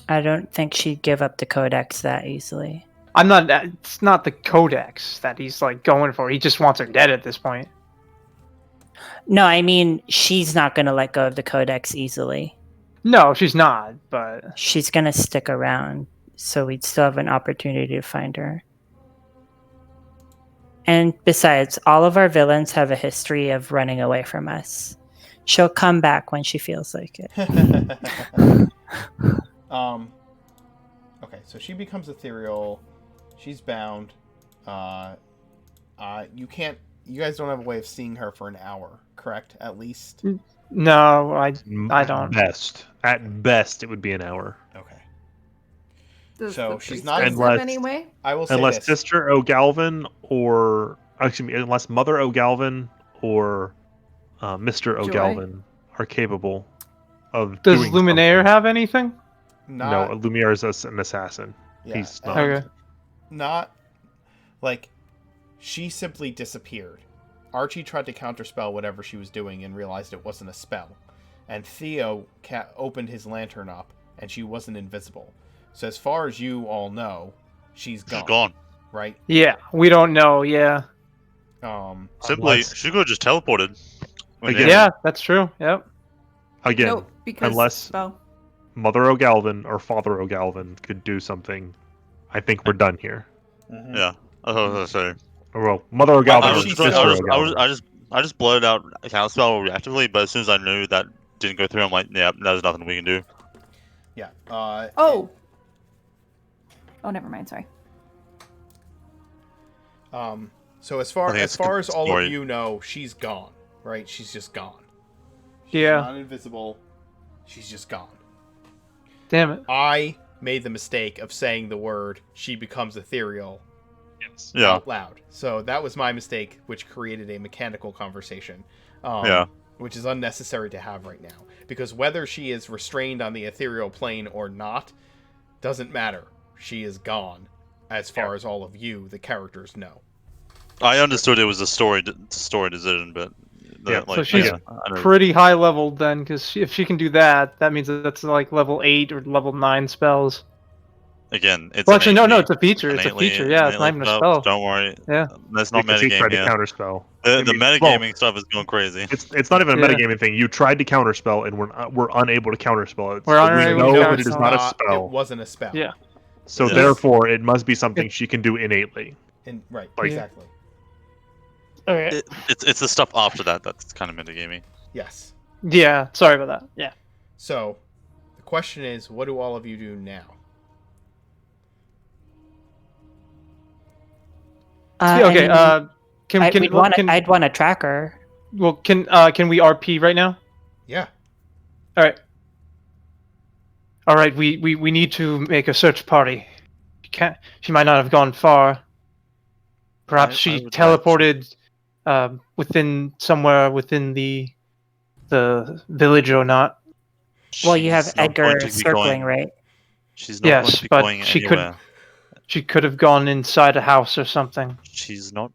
I don't think she'd give up the codex that easily. I'm not. It's not the codex that he's like going for. He just wants her dead at this point. No, I mean, she's not going to let go of the codex easily. No, she's not. But She's going to stick around, so we'd still have an opportunity to find her. And besides, all of our villains have a history of running away from us. She'll come back when she feels like it. Okay, so she becomes ethereal. She's bound. You can't. You guys don't have a way of seeing her for an hour, correct? At least. no, I don't. At best, it would be an hour. Okay. Does So the she's priestess not have Unless- any way? I will say Unless this. Sister O'Galvin or unless Mother O'Galvin or Mr. Joy. O'Galvin are capable of Does doing Luminaire something. have anything? Not, No, Lumiere is an assassin. yeah, he's and not. Okay. Not like she simply disappeared. Archie tried to counterspell whatever she was doing and realized it wasn't a spell. And Theo opened his lantern up and she wasn't invisible. So as far as you all know, she's gone. She's gone. Right? Yeah, we don't know. Yeah, Simply, Unless- she could have just teleported. Again. yeah, that's true. Yep. Again, Nope, because unless- well, Mother O'Galvin or Father O'Galvin could do something, I think we're done here. Yeah. I was gonna say. Or, well, Mother O'Galvin Well, or she's Sister still- O'Galvin. I just blurted out a counterspell reactively, but as soon as I knew that didn't go through, I'm like, yeah, there's nothing we can do. Yeah. oh, never mind. Sorry. So as far I think as it's far a as all story. of you know, she's gone. Right? She's just gone. She's Yeah. not invisible. She's just gone. Damn it. I made the mistake of saying the word "she becomes ethereal" Yes. Yeah. out loud. So that was my mistake, which created a mechanical conversation. Yeah. Which is unnecessary to have right now. Because whether she is restrained on the ethereal plane or not, doesn't matter. She is gone, as far as all of you, the characters, know. I understood it was a story decision, but Yeah, so she's I don't- pretty high level then, because if she can do that, that means that's like level 8 or level 9 spells. again, it's Well, an actually, no, innately- it's a feature. It's a innately- feature. Yeah, it's not innately even a developed. spell. Don't worry. Yeah. That's not Because he tried metagame to here. counterspell. The I mean, metagaming stuff is going crazy. It's not even a Yeah. metagaming thing. You tried to counterspell, and we're unable to counterspell it. We're So unable we to know counterspell it is not a spell. It wasn't a spell. Yeah. So Yeah. therefore, it must be something she can do innately. Right, Like- exactly. Okay. It's the stuff after that that's kind of metagaming. Yes. Yeah, sorry about that. Yeah. So, the question is, what do all of you do now? Yeah, okay. Can I'd want to track her. well can we RP right now? Yeah. All right. All right. We need to make a search party. She might not have gone far. Perhaps I she would like teleported within somewhere within the village or not. Well, you have She's not going Edgar to be circling, going- right? She's not going Yes, to be but going she could- anywhere. She could have gone inside a house or something. She's not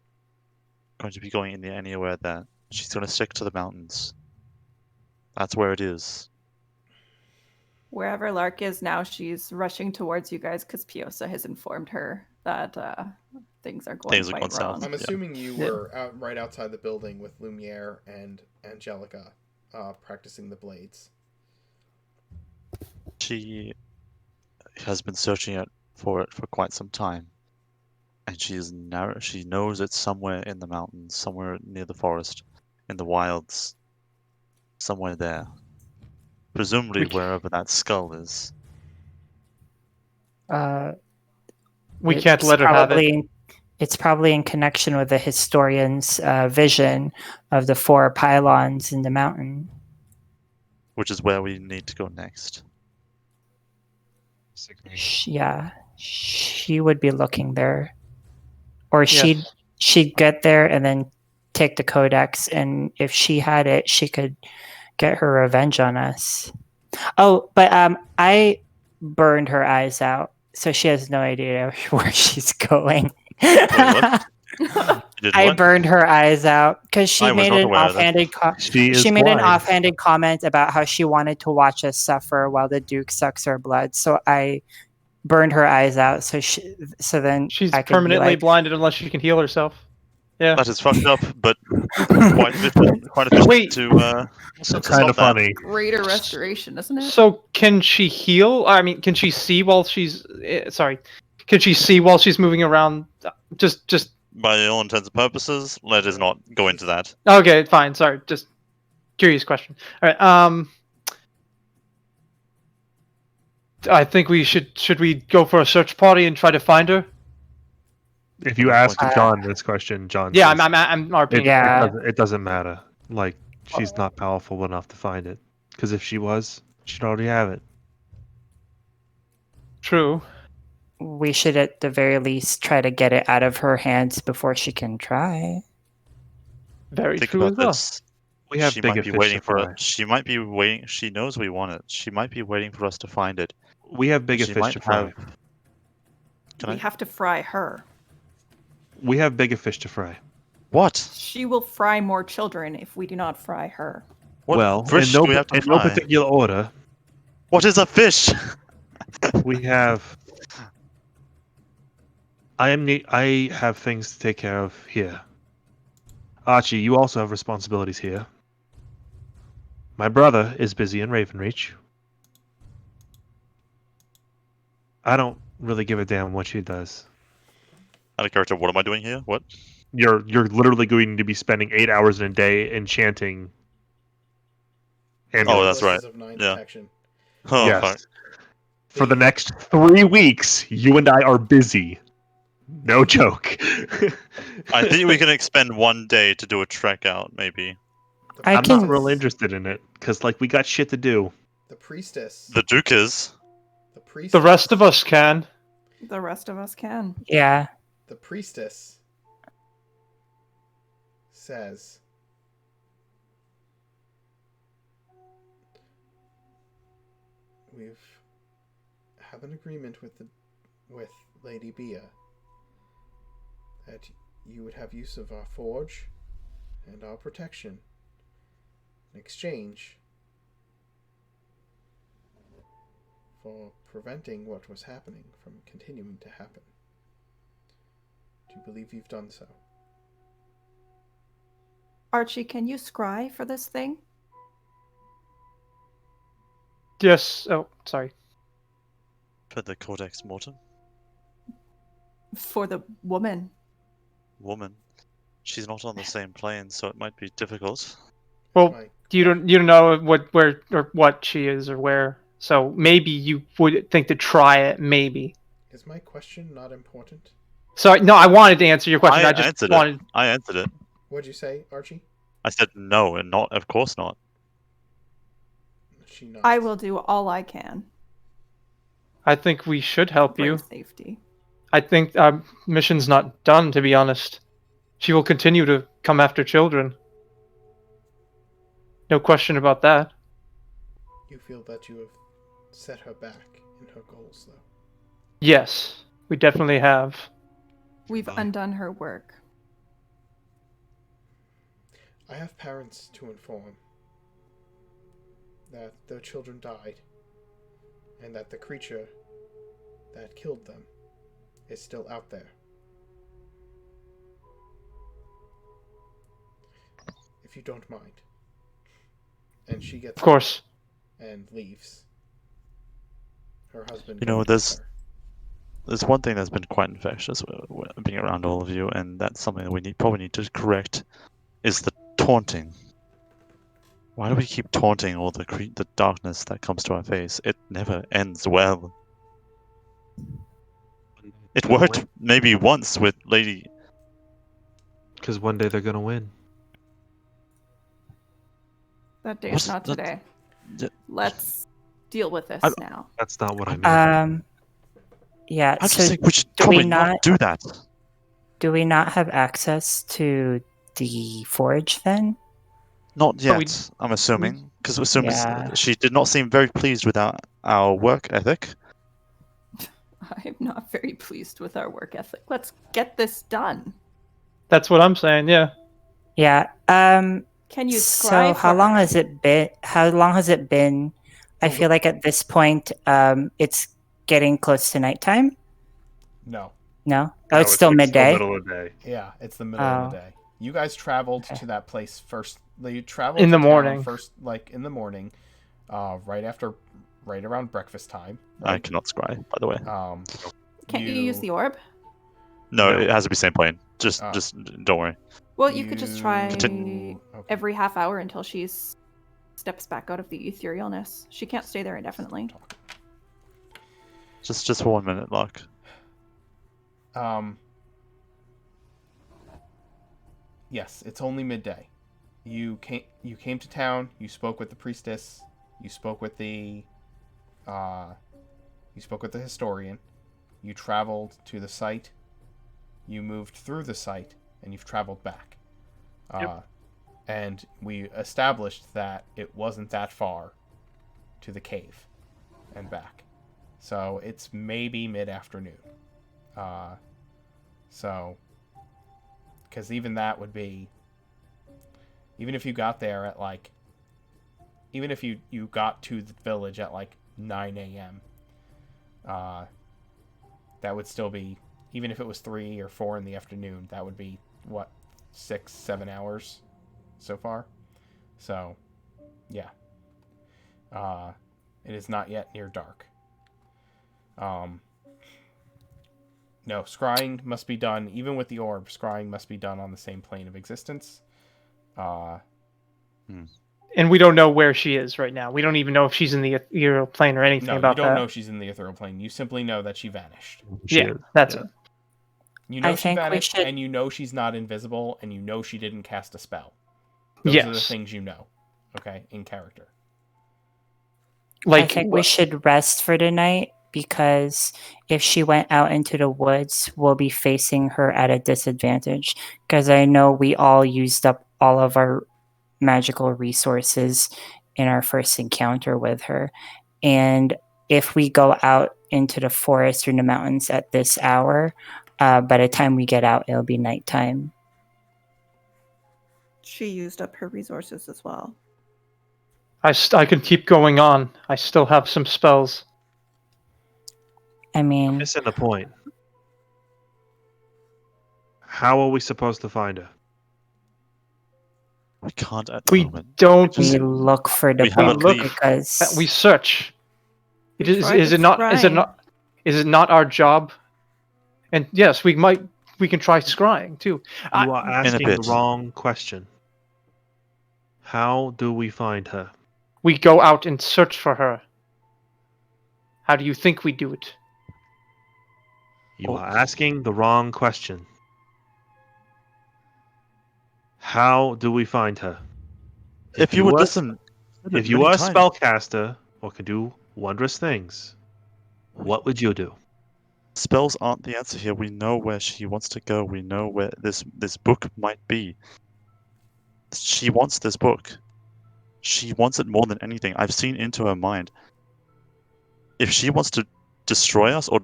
going to be going anywhere there. She's going to stick to the mountains. That's where it is. Wherever Lark is now, she's rushing towards you guys because Piosa has informed her that things are going Things are quite going south. wrong. I'm assuming you Yeah. were right outside the building with Lumiere and Angelica practicing the blades. She has been searching for it for quite some time, and she knows it's somewhere in the mountains, somewhere near the forest, in the wilds, somewhere there. Presumably We c- wherever that skull is. We can't let her have it. It's probably in connection with the historian's vision of the 4 pylons in the mountain. Which is where we need to go next. Yeah, she would be looking there, or Yes. she'd get there and then take the codex, and if she had it, she could get her revenge on us. Oh, but I burned her eyes out, so she has no idea where she's going. what? You did I what? burned her eyes out because she I was made not an aware of that. offhanded She is she made an blind. offhanded comment about how she wanted to watch us suffer while the Duke sucks our blood. So I burned her eyes out. So then She's I could permanently be like, blinded unless she can heal herself. Yeah. That is fucked up, but quite efficient. Quite efficient Wait. to Kind stop of that. funny. Greater restoration, isn't it? So can she heal? I mean, can she see while she's sorry? Can she see while she's moving around? Just By all intents and purposes, let us not go into that. okay, fine. Sorry, just curious question. All right. I think we should we go for a search party and try to find her? If you No ask point. John this question, John Yeah, says I'm RPing. Yeah. it doesn't matter. Like, she's not powerful enough to find it. Because if she was, she'd already have it. True. we should at the very least try to get it out of her hands before she can try. Very Think true as about well. this. We have She bigger might be fish waiting to for fry. us. She might be waiting. She knows we want it. She might be waiting for us to find it. We have bigger She fish might to fry. have. Can We I? have to fry her. We have bigger fish to fry. What? She will fry more children if we do not fry her. What Well, fish in do we have to in no fry? particular order, What is a fish? we have. I have things to take care of here. Archie, you also have responsibilities here. My brother is busy in Ravenreach. I don't really give a damn what she does. Out of character, what am I doing here? What? You're literally going to be spending 8 hours in a day enchanting Oh, amulets. that's right. Of 9 Yeah. detection. Oh, Yes. fuck. For the next 3 weeks, you and I are busy. No joke. I think we can expend one day to do a trek out, maybe. The I I'm can- not real interested in it because, like, we got shit to do. The priestess. The Duke is. The priestess. The rest of us can. The rest of us can. Yeah. The priestess says, "We've have an agreement with Lady Bia that you would have use of our forge and our protection in exchange for preventing what was happening from continuing to happen. Do you believe you've done so?" Archie, can you scry for this thing? Yes. Oh, sorry. For the Codex Mortem For the woman. woman. She's not on the same plane, so it might be difficult. Well, My- you don't know where or what she is or where. So maybe you would think to try it. Maybe. Is my question not important? Sorry. No, I wanted to answer your question. I just answered wanted. it. I answered it. What'd you say, Archie? I said no, and not. Of course not. She nods. I will do all I can I think we should help for you. your safety. I think mission's not done. To be honest, she will continue to come after children. No question about that. You feel that you have set her back in her goals, though. Yes, we definitely have. We've Fine. undone her work. I have parents to inform that their children died, and that the creature that killed them is still out there. If you don't mind. And she gets Of course. up and leaves. Her husband. You know, goes there's- with her. There's one thing that's been quite infectious being around all of you, and that's something that we probably need to correct, is the taunting. Why do we keep taunting all the darkness that comes to our face? It never ends well. It worked maybe once with Lady. Because one day they're gonna win. That day What's is not that- today. D- Let's deal with this I- now. That's not what I meant. Yeah. I So just think we should do we probably not not- do that. do we not have access to the forge then? Not But we- yet, I'm assuming, because Yeah. she did not seem very pleased with our work ethic. I'm not very pleased with our work ethic. Let's get this done. That's what I'm saying. Yeah. Yeah. Can you So scry how for long her? has it been? How long has it been? I feel like at this point, it's getting close to nighttime. No. No? Oh, No, it's still midday. middle of the day. Yeah, it's the middle of the Oh. day. You guys traveled Okay. to that place first. You traveled In to the town morning. first, like in the morning, right around breakfast time. I Right? cannot scry, by the way. Can't you use the orb? No, No. it has to be same plane. Just Ah. don't worry. Well, you could just try Okay. every half hour until she steps back out of the etherealness. She can't stay there indefinitely. Just for 1 minute, Lark. Yes, it's only midday. You came to town. You spoke with the priestess. You spoke with the historian. You traveled to the site. You moved through the site, and you've traveled back. And we established that it wasn't that far to the cave and back. So it's maybe mid-afternoon. Because even that would be... Even if you got there at like... Even if you got to the village at like 9 a.m., that would still be... Even if it was 3 or 4 in the afternoon, that would be, what, 6-7 hours so far? So, yeah. It is not yet near dark. No, scrying must be done, even with the orb, scrying must be done on the same plane of existence. And we don't know where she is right now. We don't even know if she's in the ethereal plane or anything No, about you don't that. know she's in the ethereal plane. You simply know that she vanished. Yeah, that's it. You know I she think we vanished, should- and you know she's not invisible, and you know she didn't cast a spell. Those are the Yes. things you know, okay, in character. Like, I think we should rest for tonight because if she went out into the woods, we'll be facing her at a disadvantage. Because I know we all used up all of our magical resources in our first encounter with her. And if we go out into the forest or the mountains at this hour, by the time we get out, it'll be nighttime. She used up her resources as well. I could keep going on. I still have some spells. I mean, Missing the point. How are we supposed to find her? We can't at the We moment. don't. we look for the We have a book lead. because We search. We Is tried it with not? Is it scrying. not? Is it not our job? And yes, we can try scrying too. You are asking the bit. wrong question. How do we find her? We go out and search for her. How do you think we do it? You are asking the wrong question. How do we find her? If you would were- listen, If you were a spellcaster or could do wondrous things, what would you do? spells aren't the answer here. We know where she wants to go. We know where this book might be. She wants this book. She wants it more than anything. I've seen into her mind. If she wants to destroy us or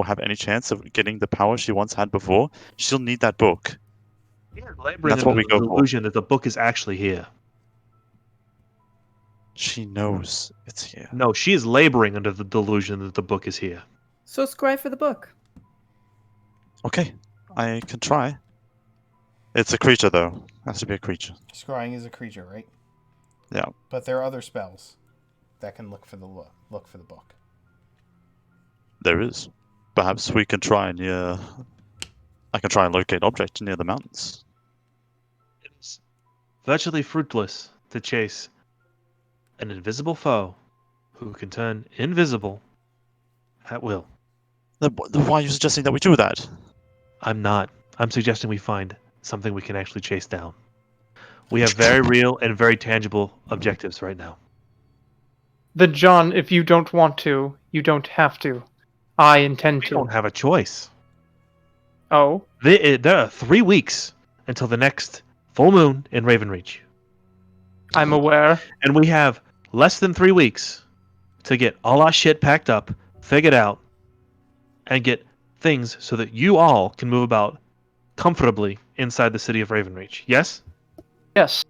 have any chance of getting the power she once had before, she'll need that book. That's what we go the for. delusion that the book is actually here. She knows it's here. No, she is laboring under the delusion that the book is here. So scry for the book. Okay, I can try. It's a creature, though. Has to be a creature. Scrying is a creature, right? Yeah. But there are other spells that can look for the book. There is. Perhaps we can try near. I can try and locate object near the mountains. It's virtually fruitless to chase an invisible foe who can turn invisible at will. Then why are you suggesting that we do that? I'm not. I'm suggesting we find something we can actually chase down. We have very real and very tangible objectives right now. Then, John, if you don't want to, you don't have to. I intend We to. don't have a choice. Oh, There are 3 weeks until the next full moon in Ravenreach. I'm aware. And we have less than 3 weeks to get all our shit packed up, figured out, and get things so that you all can move about comfortably inside the city of Ravenreach. Yes? Yes.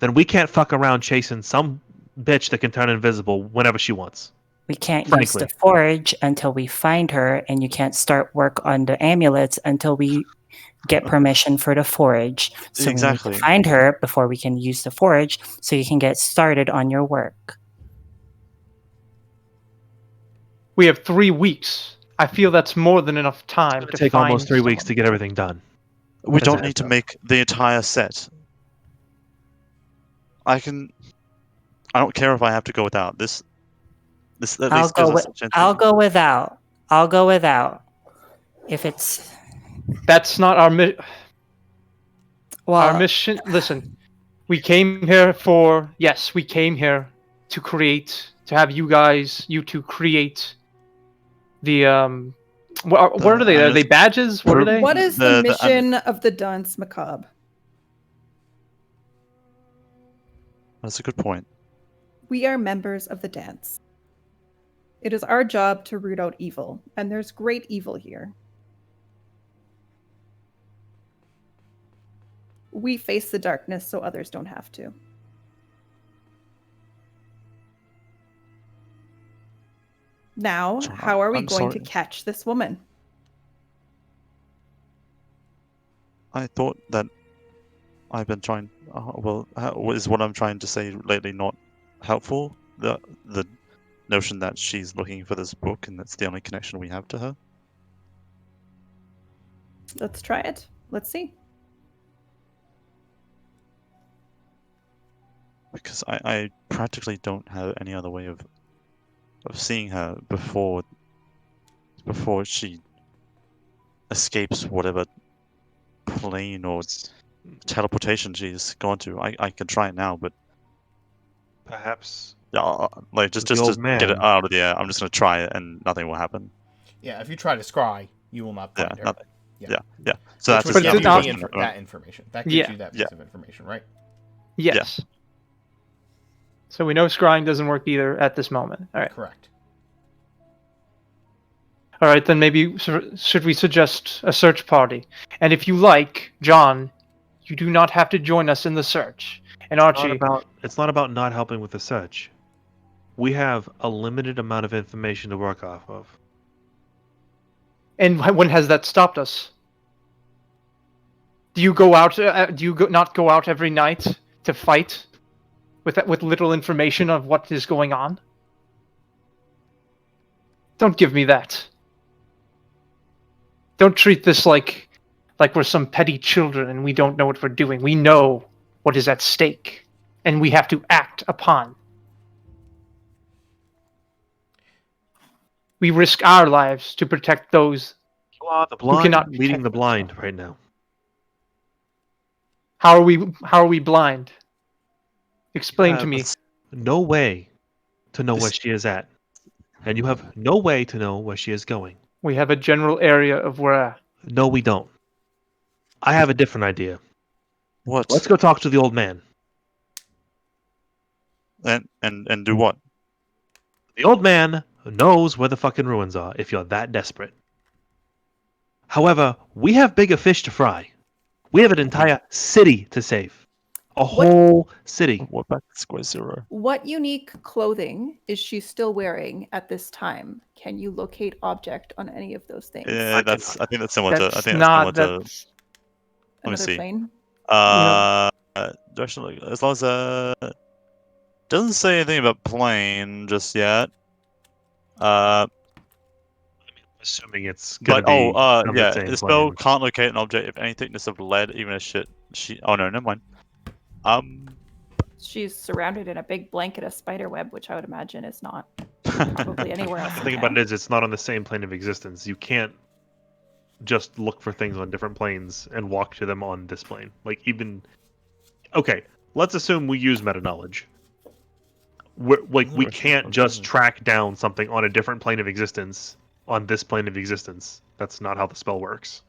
Then we can't fuck around chasing some bitch that can turn invisible whenever she wants. We can't use Frankly. the forge until we find her, and you can't start work on the amulets until we get permission for the forge. So Exactly. we need to find her before we can use the forge, so you can get started on your work. We have 3 weeks. I feel that's more than enough time It's to going to take find almost 3 weeks someone. to get everything done. We As a don't heads need to up. make the entire set. I don't care if I have to go without this. This at least gives us a chance. I'll go without. I'll go without. If it's That's not our mission. well, Our mission. Listen, we came here for. Yes, we came here to create. To have you two create the What are they? Are they badges? What are they? What is the mission of the Danse Macabre? That's a good point. We are members of the dance. It is our job to root out evil, and there's great evil here. We face the darkness so others don't have to. Now, So, how are we I'm going to sorry. catch this woman? I thought that I've been trying. Is what I'm trying to say lately not helpful? The notion that she's looking for this book and that's the only connection we have to her. Let's try it. Let's see. Because I practically don't have any other way of seeing her before she escapes whatever plane or teleportation she's gone to. I can try it now, but Perhaps like just The to old get it man. out of the air, I'm just gonna try it and nothing will happen. Yeah, if you try to scry, you will not find Yeah, her. nothing. Yeah. Yeah. So Which that's would But give it's you not- that information. That gives Yeah. you that Yeah. piece of information, right? Yes. So we know scrying doesn't work either at this moment. All right. Correct. All right, then maybe should we suggest a search party? And if you like, John, you do not have to join us in the search. And Archie, it's not about not helping with the search. We have a limited amount of information to work off of. and when has that stopped us? Do you go out? Not go out every night to fight with little information of what is going on? Don't give me that. Don't treat this like we're some petty children and we don't know what we're doing. We know what is at stake, and we have to act upon. We risk our lives to protect those. You are the Who blind cannot leading protect the blind right now. How are we blind? Explain to me. No way to know where she is at. And you have no way to know where she is going. We have a general area of where. No, we don't. I have a different idea. What? Let's go talk to the old man. And do what? The old man knows where the fucking ruins are if you're that desperate. However, we have bigger fish to fry. We have an entire city to save. A whole city. What back to square zero? What unique clothing is she still wearing at this time? Can you locate object on any of those things? Yeah, I think that's similar That's to. not Let me Another see. plane? Direction, as long as doesn't say anything about plane just yet. Assuming it's gonna But be on the yeah, same the spell plane. can't locate an object of any thickness of lead, even a shit. Oh no, never mind. She's surrounded in a big blanket of spider web, which I would imagine is not probably anywhere else. The in thing about town. it is, it's not on the same plane of existence. You can't just look for things on different planes and walk to them on this plane. Like even, okay, let's assume we use meta knowledge. We can't just track down something on a different plane of existence on this plane of existence. That's not how the spell works.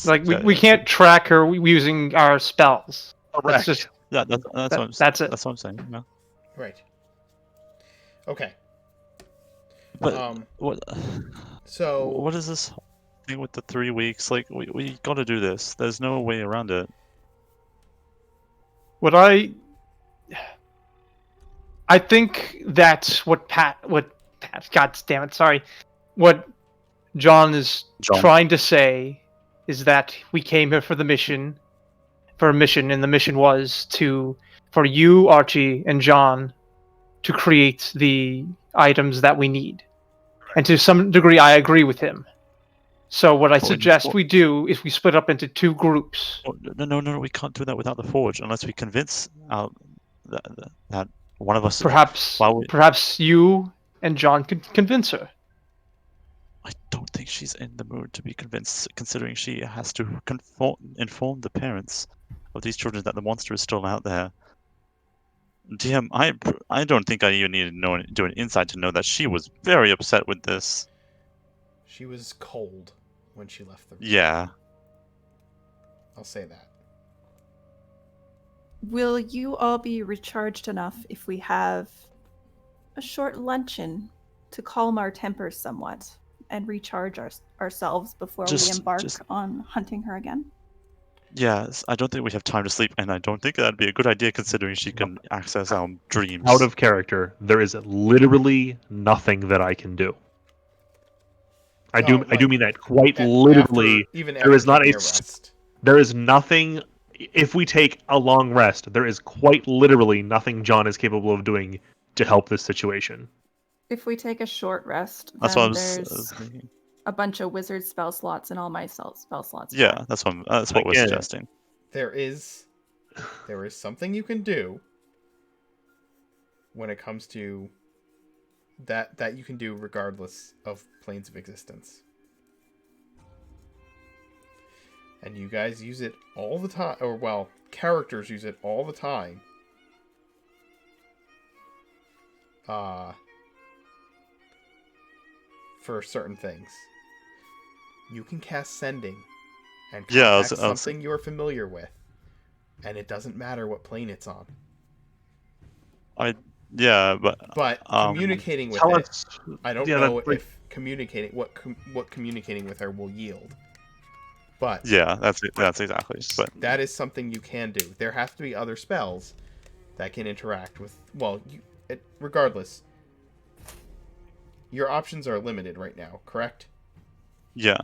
Like we can't track her using our spells. Correct. That's just Yeah, that's what I'm. that's it. That's what I'm saying. Yeah. Right. Okay. But what? So What is this thing with the 3 weeks? Like, we got to do this. There's no way around it. What I think that's what Pat, God damn it, sorry, what John is John. trying to say is that we came here for a mission, and the mission was for you, Archie, and John to create the items that we need. And to some degree, I agree with him. So what I suggest we do is we split up into 2 groups. No, we can't do that without the forge unless we convince that one of us. Perhaps you and John could convince her. I don't think she's in the mood to be convinced, considering she has to inform the parents of these children that the monster is still out there. DM, I don't think I even need to do an insight to know that she was very upset with this. she was cold when she left the room. Yeah. I'll say that. Will you all be recharged enough if we have a short luncheon to calm our tempers somewhat and recharge ourselves before we embark on hunting her again? Yes, I don't think we have time to sleep, and I don't think that'd be a good idea considering she can access our dreams. Out of character, there is literally nothing that I can do. I do mean that quite literally. There is not there is nothing. If we take a long rest, there is quite literally nothing John is capable of doing to help this situation. If we take a short rest, That's then what there's a bunch of wizard spell slots and all my spell slots. Yeah, that's what we're suggesting. There is something you can do when it comes to that you can do regardless of planes of existence. And you guys use it all the time, or well, characters use it all the time. For certain things. You can cast Sending and contact something you're familiar with, and it doesn't matter what plane it's on. But communicating with it, I don't know if communicating what communicating with her will yield. But yeah, that's exactly. But that is something you can do. There have to be other spells that can interact with. Well, regardless, your options are limited right now. Correct? Yeah.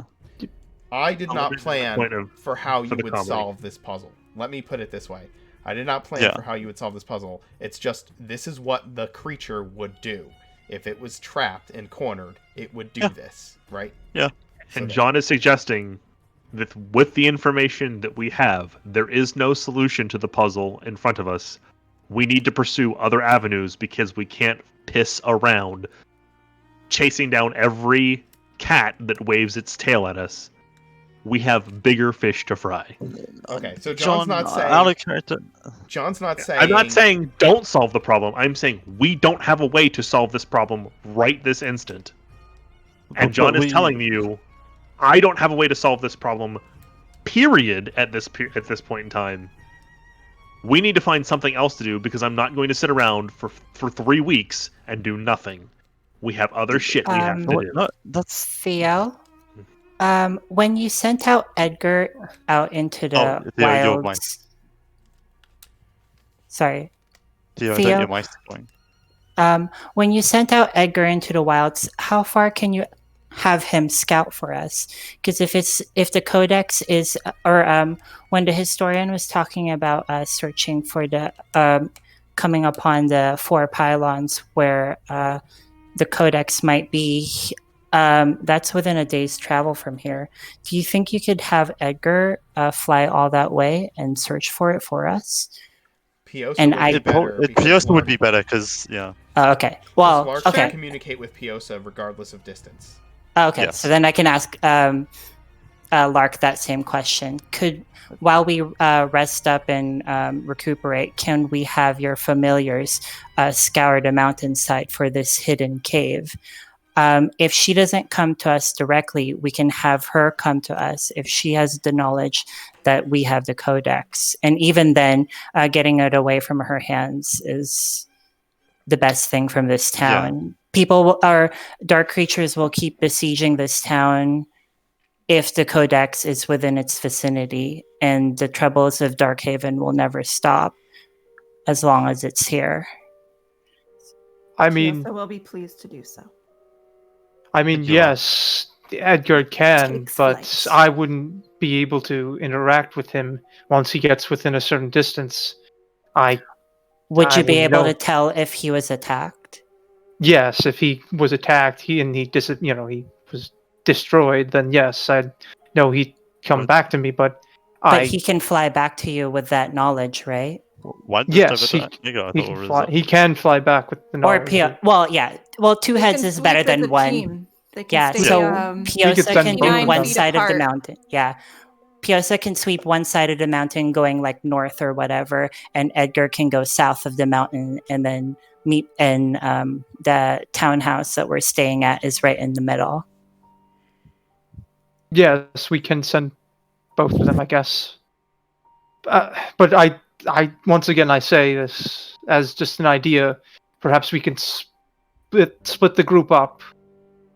I did not plan for how you would solve this puzzle. Let me put it this way. I did not plan for how you would solve this puzzle. It's just, this is what the creature would do. If it was trapped and cornered, it would do this, right? Yeah. And John is suggesting that with the information that we have, there is no solution to the puzzle in front of us. We need to pursue other avenues because we can't piss around chasing down every cat that waves its tail at us. We have bigger fish to fry. Okay, so John's not saying... John's not saying... I'm not saying don't solve the problem. I'm saying we don't have a way to solve this problem right this instant. And John is telling you, I don't have a way to solve this problem, period, at this point in time. We need to find something else to do because I'm not going to sit around for 3 weeks and do nothing. We have other shit we have to do. No, that's Theo. When you sent out Edgar out into the wilds... Sorry. Theo, your mic's going. When you sent out Edgar into the wilds, how far can you have him scout for us? Because if the codex is, or when the historian was talking about searching for the coming upon the 4 pylons where the codex might be, that's within a day's travel from here. Do you think you could have Edgar fly all that way and search for it for us? Piosa would be better because okay. Well, Lark can communicate with Piosa regardless of distance. Okay, yes. So then I can ask Lark that same question. While we rest up and recuperate, can we have your familiars scour the mountainside for this hidden cave? If she doesn't come to us directly, we can have her come to us if she has the knowledge that we have the codex. And even then, getting it away from her hands is the best thing from this town. dark creatures will keep besieging this town if the Codex is within its vicinity, and the troubles of Darkhaven will never stop as long as it's here. I mean, Tiosa will be pleased to do so. Thank you, yes, Edgar can, Takes but flight. I wouldn't be able to interact with him once he gets within a certain distance. Would I you be wouldn't able know. to tell if he was attacked? Yes, if he was attacked, he was destroyed, then yes, I'd know he'd come What? back to me. But But he can fly back to you with that knowledge, right? Why did yes, David Ego? I he thought can it was fly. He can fly back with the Or knowledge. well, yeah. Well, two They heads can is better sleep as than a one. team. They can Yeah, stay so We could Piosa send can both do of 9 one them. feet side of the apart. mountain. Yeah. Piosa can sweep one side of the mountain going like north or whatever, and Edgar can go south of the mountain and then meet, and the townhouse that we're staying at is right in the middle. Yes, we can send both of them, I guess. But I once again I say this as just an idea. Perhaps we can split the group up.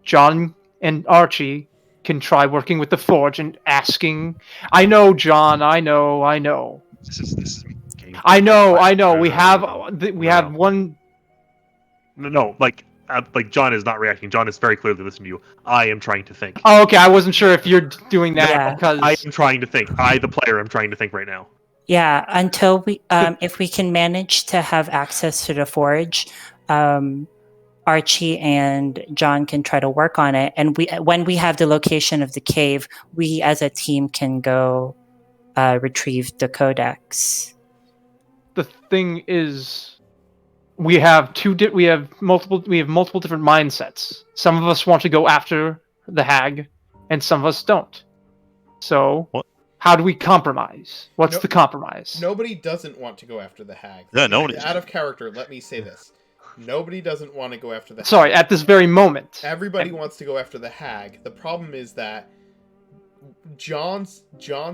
John and Archie can try working with the forge and asking. I know, John. I know. This is game. I know. We have No. one. No, like John is not reacting. John is very clearly listening to you. I am trying to think. Oh, okay. I wasn't sure if you're doing that Yeah. because I am trying to think. I, the player, am trying to think right now. Yeah, until we, if we can manage to have access to the forge, Archie and John can try to work on it. And when we have the location of the cave, we as a team can go retrieve the codex. the thing is, we have multiple different mindsets. Some of us want to go after the hag, and some of us don't. So, What? how do we compromise? What's No- the compromise? Nobody doesn't want to go after the hag. Yeah, nobody- Out of character, let me say this. Nobody doesn't want to go after the hag. Sorry, at this very moment. Everybody wants to go after the hag. The problem is that John's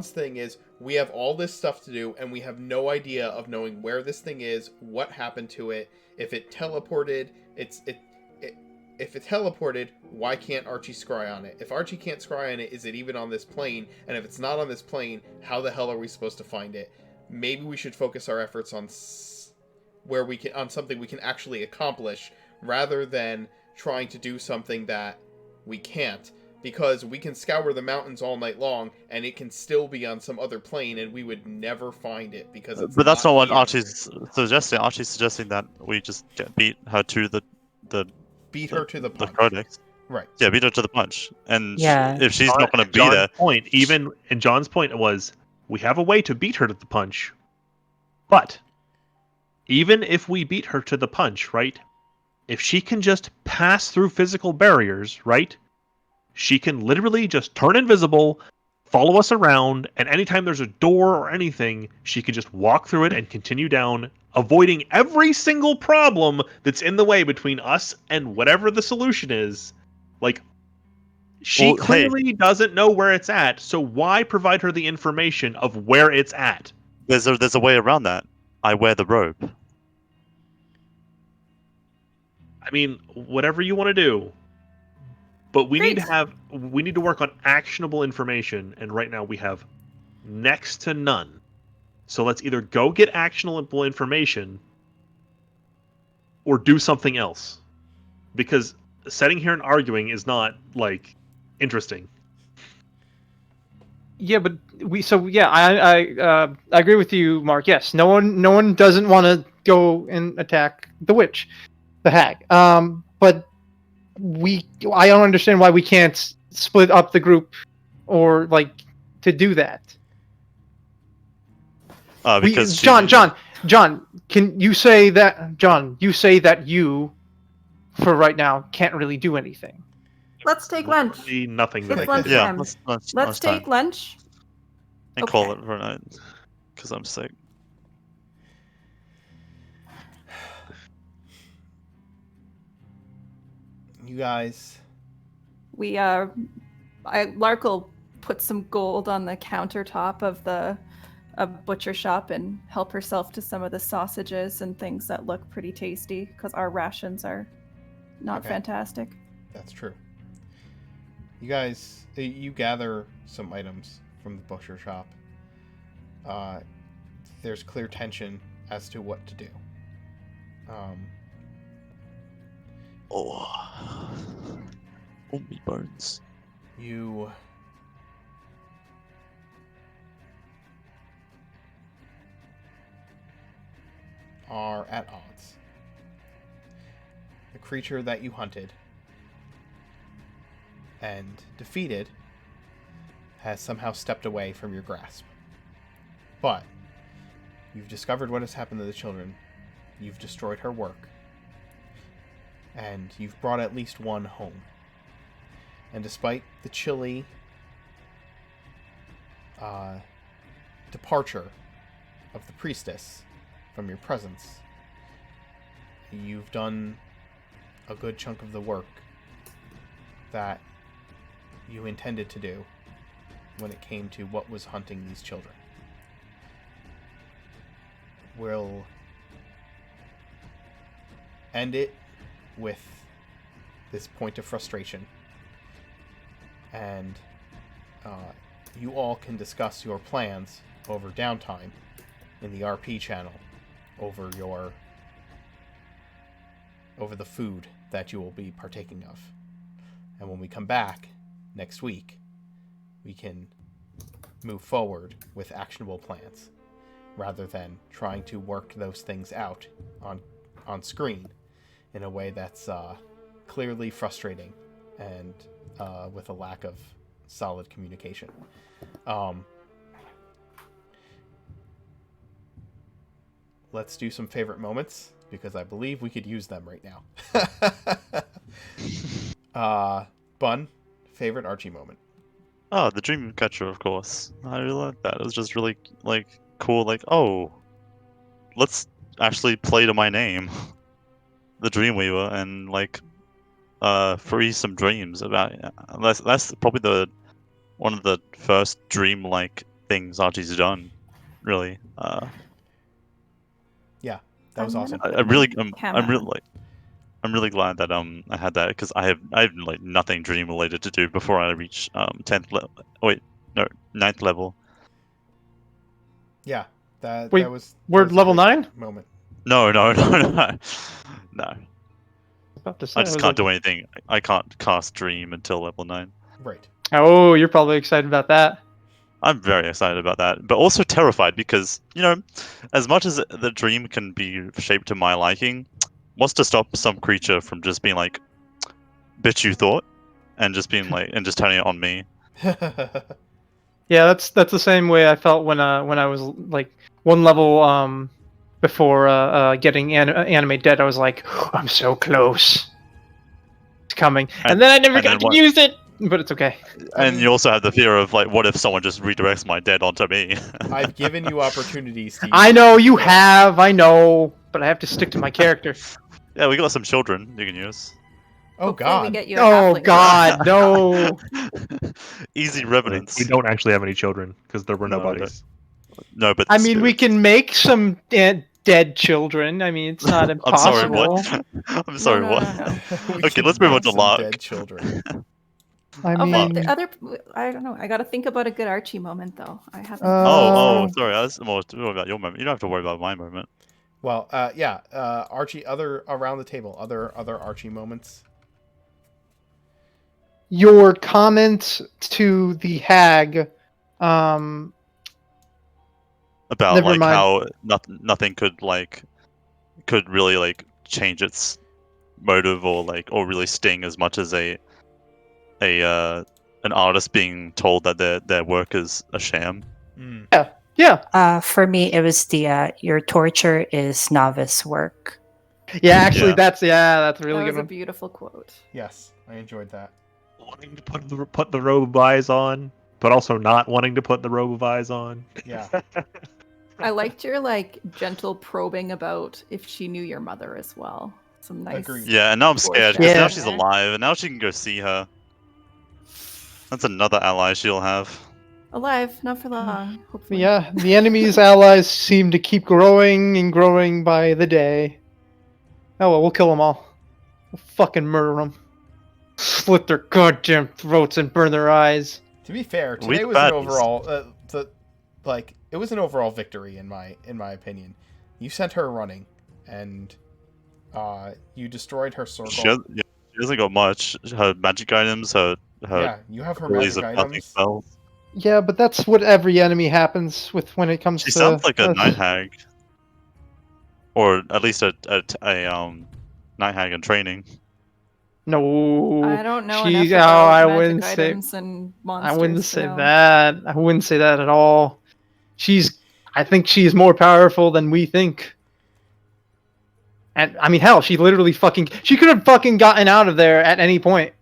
thing is we have all this stuff to do and we have no idea of knowing where this thing is, what happened to it, if it teleported, if it teleported, why can't Archie scry on it? If Archie can't scry on it, is it even on this plane? And if it's not on this plane, how the hell are we supposed to find it? Maybe we should focus our efforts on on something we can actually accomplish rather than trying to do something that we can't, because we can scour the mountains all night long and it can still be on some other plane and we would never find it because it's But that's not what here. Archie's suggesting. Archie's suggesting that we just beat her to the Beat her to the the punch. codex. Right. Yeah, beat her to the punch. And Yeah. if she's not going to be John's there, point, and John's point was, we have a way to beat her to the punch, but even if we beat her to the punch, right? If she can just pass through physical barriers, right? She can literally just turn invisible, follow us around, and anytime there's a door or anything, she can just walk through it and continue down, avoiding every single problem that's in the way between us and whatever the solution is. Like, she Well, hey. clearly doesn't know where it's at, so why provide her the information of where it's at? there's a way around that. I wear the robe. I mean, whatever you want to do. But we need Great. to work on actionable information, and right now we have next to none. So let's either go get actionable information or do something else. Because sitting here and arguing is not like interesting. Yeah, but I agree with you, Mark. Yes, no one doesn't want to go and attack the witch, the hag. But I don't understand why we can't split up the group or like to do that. Because John, can you say that? John, you say that you, for right now, can't really do anything. Let's take lunch. Literally nothing that It's I can do. yeah, lunchtime. let's Let's take lunch. and call okay. it for a night because I'm sick. You guys, Lark will put some gold on the countertop of the butcher shop and help herself to some of the sausages and things that look pretty tasty because our rations are not Okay. fantastic. That's true. You guys, you gather some items from the butcher shop. There's clear tension as to what to do. Oh, me bones. You are at odds. The creature that you hunted and defeated has somehow stepped away from your grasp. But you've discovered what has happened to the children. You've destroyed her work. And you've brought at least one home. And despite the chilly departure of the priestess from your presence, you've done a good chunk of the work that you intended to do when it came to what was hunting these children. We'll end it with this point of frustration, and you all can discuss your plans over downtime in the RP channel over the food that you will be partaking of. And when we come back next week, we can move forward with actionable plans rather than trying to work those things out on screen in a way that's clearly frustrating and with a lack of solid communication. Let's do some favorite moments, because I believe we could use them right now. Bun, favorite Archie moment? Oh, the dream catcher, of course. I really like that. It was just really cool. Oh, let's actually play to my name, the Dreamweaver, and free some dreams about. That's probably one of the first dream-like things Archie's done. Really. Yeah, that was awesome. I'm really Camera. glad that I had that, because I have nothing dream related to do before I reach 10th level. Wait, no, 9th level. Yeah, that Wait, was. we're that was a level great 9? moment. No. No. About to say, I just can't do anything. I can't cast dream until level 9. Right. Oh, you're probably excited about that. I'm very excited about that, but also terrified because, as much as the dream can be shaped to my liking, what's to stop some creature from just being like, "Bitch, you thought," and just being and just turning it on me. Yeah, that's the same way I felt when I was like one level before getting anime dead. I was like, I'm so close. It's coming, and then I never and got then to what- use it. But it's okay. And you also have the fear of what if someone just redirects my dead onto me? I've given you opportunities to use I know you before. have, I know, but I have to stick to my character. Yeah, we got some children you can use. Oh Hopefully God. we get you a Oh halfling. God, no! Easy revenants. We don't actually have any children because there were no No, we bodies. No, but I mean, we spirits. can make some dead children. I mean, it's not I'm sorry, impossible. what? I'm sorry, no, what? no. We Okay, can let's move on make to some Lark. dead children. I Oh, mean, but the other, I don't know. I got to think about a good Archie moment though. I haven't. Oh, Uh, sorry. I was more about your moment. You don't have to worry about my moment. Well, yeah. Archie, other around the table, other Archie moments. your comment to the hag. About Never mind. how nothing could really change its motive or really sting as much as an artist being told that their work is a sham. Mm. Yeah. For me, it was the your torture is novice work. Yeah, actually, Yeah. that's a really That good was a one. beautiful quote. Yes, I enjoyed that. Wanting to put the robe of eyes on, but also not wanting to put the robe of eyes on. Yeah. I liked your gentle probing about if she knew your mother as well. Some nice. Agreed. Yeah, and now I'm scared because Yeah. now she's alive and now she can go see her. That's another ally she'll have. Alive, not for long. Hopefully. Yeah, the enemy's allies seem to keep growing and growing by the day. Oh well, we'll kill them all. We'll fucking murder them. Slit their goddamn throats and burn their eyes. To be fair, We today was an baddies. overall it was an overall victory in my opinion. You sent her running, and you destroyed her circle. She hasn't got much. Her magic items, her Yeah, you have her abilities magic of casting items. spells. Yeah, but that's what every enemy happens with when it comes She to. sounds like a night hag, or at least a night hag in training. No, I don't know she- enough about I magic wouldn't say. items and monsters. I wouldn't to say know. that. I wouldn't say that at all. I think she's more powerful than we think. And I mean, hell, she literally she could have fucking gotten out of there at any point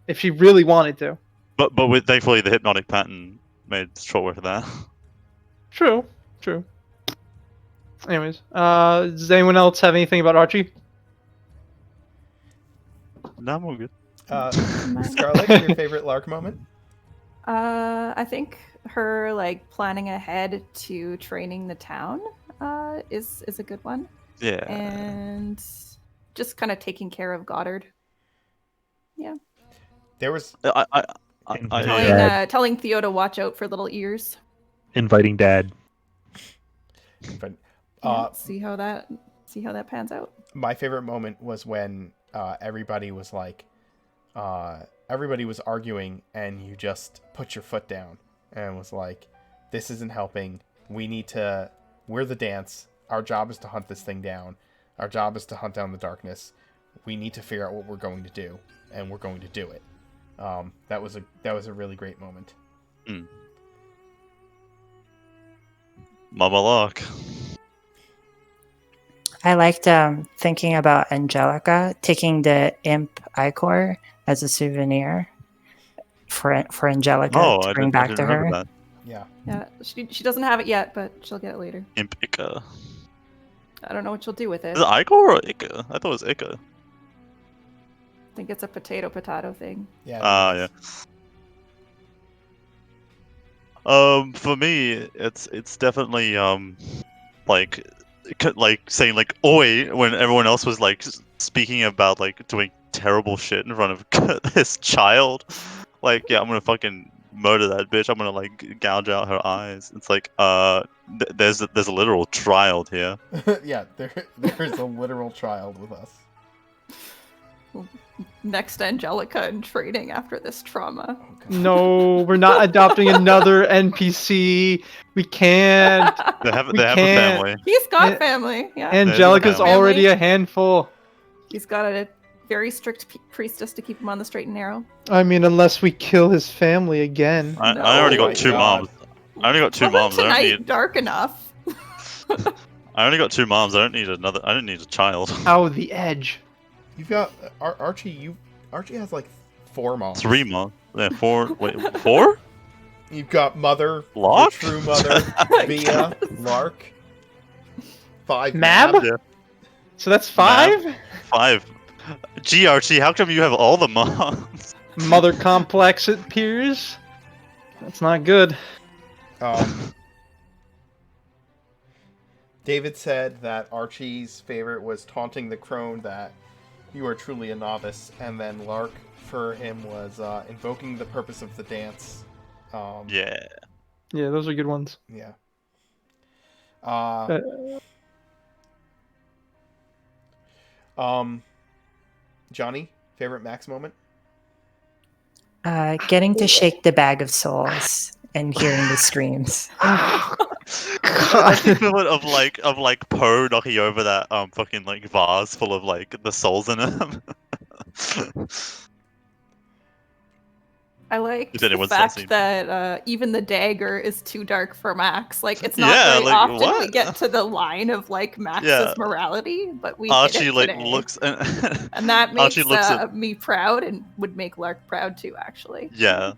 if she really wanted to. But with thankfully the hypnotic pattern made short work of that. True. Anyways, does anyone else have anything about Archie? No, I'm all good. Scarlet, your favorite Lark moment? I think her like planning ahead to training the town is a good one, Yeah. and just kind of taking care of Goddard. There was Telling Theo to watch out for little ears. Inviting dad. but, See how that pans out. my favorite moment was when everybody was arguing, and you just put your foot down and was like, this isn't helping. We're the Danse. Our job is to hunt this thing down. Our job is to hunt down the darkness. We need to figure out what we're going to do, and we're going to do it. That was a really great moment. Mama Lark. I liked thinking about Angelica taking the imp ichor as a souvenir for Angelica Oh, to I bring didn't back to her. remember that. Yeah, she doesn't have it yet, but she'll get it later. Impica. I don't know what she'll do with it. Is it Ichor or Ica? I thought it was Ica. I think it's a potato thing. Yeah. Yeah. For me, it's definitely like saying like "oi" when everyone else was like speaking about like doing terrible shit in front of this child. Like, yeah, I'm gonna fucking murder that bitch. I'm gonna like gouge out her eyes. It's like there's a literal child here. Yeah, there's a literal child with us. Next Angelica in training after this trauma. Oh, God. No, we're not adopting another NPC. We can't. They have We a can't. family. He's got Yeah. family. Yeah. Angelica's family. already a handful. He's got a very strict priestess to keep him on the straight and narrow. I mean, unless we kill his family again. I already No. got two Oh my God. moms. I only got two Wasn't moms. I don't tonight need. dark enough? I only got two moms. I don't need another. I don't need a child. Oh, the edge. You've got Archie. Archie has like 4 moms. 3 moms. Yeah, 4. Wait, 4? You've got Mother, Lark? the true Mother, Bia, Lark, 5 Mab? Yeah. So that's 5? 5. Gee, Archie, how come you have all the moms? Mother complex, it appears. That's not good. David said that Archie's favorite was taunting the crone that you are truly a novice, and then Lark for him was invoking the purpose of the dance. Yeah. Yeah, those are good ones. Yeah. Johnny, favorite Max moment? Getting to shake the bag of souls and hearing the screams. That's the equivalent of like Poe knocking over that fucking like vase full of like the souls in them. I like If the anyone's not seen- fact that even the dagger is too dark for Max. Like, it's not Yeah, very like, often we what? get to the line of like Max's Yeah. morality, but we hit Archie it like today. looks and And that makes Archie looks at me proud and would make Lark proud too, actually. yeah,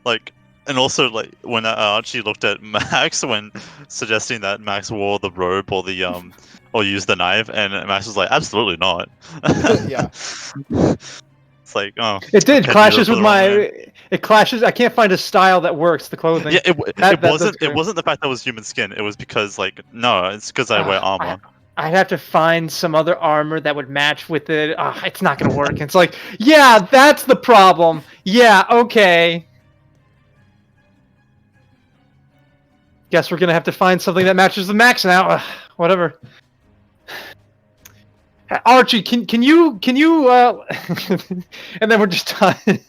like and also like when Archie looked at Max when suggesting that Max wore the robe or the or used the knife, and Max was like, absolutely not. Yeah. It's like, oh, It did okay, clashes you with look for the wrong my. man. It clashes. I can't find a style that works. The clothing. Yeah, That- it that's wasn't. clear. It wasn't the fact that it was human skin. It was because like no, it's because I wear armor. I'd have to find some other armor that would match with it. It's not gonna work. It's like, yeah, that's the problem. Yeah, okay. Guess we're gonna have to find something that matches the Max now. Whatever. Archie, can you and then we're just talking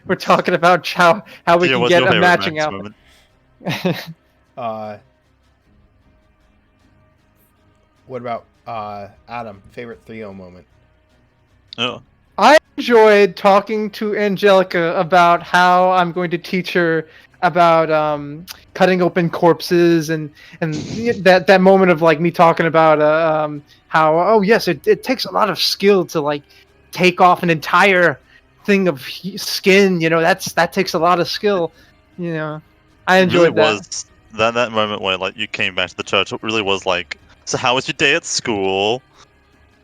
we're talking about how we Yeah, can what's get your a favorite matching Max outfit. moment? What about Adam? Favorite Theo moment? Oh, I enjoyed talking to Angelica about how I'm going to teach her about cutting open corpses and that moment of like me talking about how yes it takes a lot of skill to like take off an entire thing of skin, that takes a lot of skill, I it really enjoyed that. was that moment where like you came back to the church. It really was like, so how was your day at school?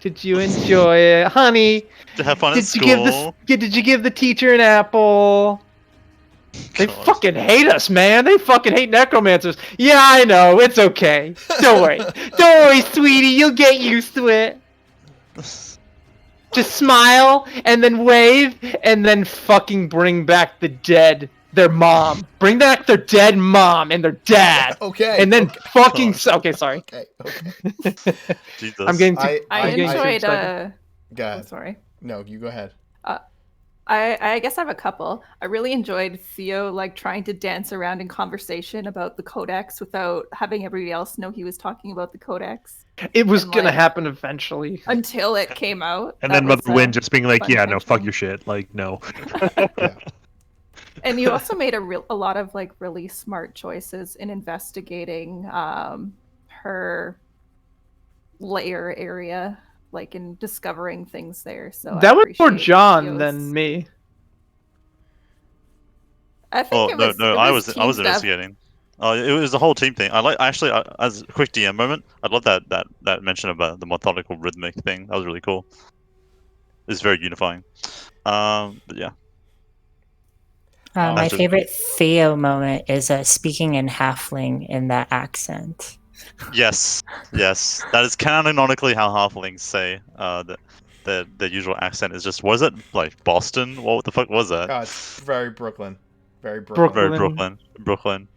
Did you enjoy it, honey? Did you have fun at Did you give school? did you give the teacher an apple? They God. fucking hate us, man. They fucking hate necromancers. Yeah, I know. It's okay. Don't worry. Don't worry, sweetie. You'll get used to it. Just smile and then wave and then fucking bring back the dead. Their mom. Bring back their dead mom and their dad. Okay. And then okay. fucking. Okay, sorry. Okay. Jesus. I'm getting too. I I'm getting too enjoyed. excited. Go Oh, ahead. sorry. No, you go ahead. I guess I have a couple. I really enjoyed Theo like trying to dance around in conversation about the codex without having everybody else know he was talking about the codex It was and, gonna like, happen eventually. until it came out. And That then was, Mother Wind just being like, fun yeah, no, fuck tension. your shit. Like, no. Yeah. And you also made a lot of like really smart choices in investigating her lair area, like in discovering things there. So That I was more appreciate John Theo's- than me. I think Oh no, it I was was team stuff. investigating. It was a whole team thing. As a quick DM moment, I love that mention about the methodical rhythmic thing. That was really cool. It's very unifying. But yeah. Um, My That's just- favorite Theo moment is speaking in halfling in that accent. Yes, that is canonically how halflings say. Their usual accent is just, was it like Boston? What the fuck was that? It's very Brooklyn. Very Brooklyn. Very Brooklyn.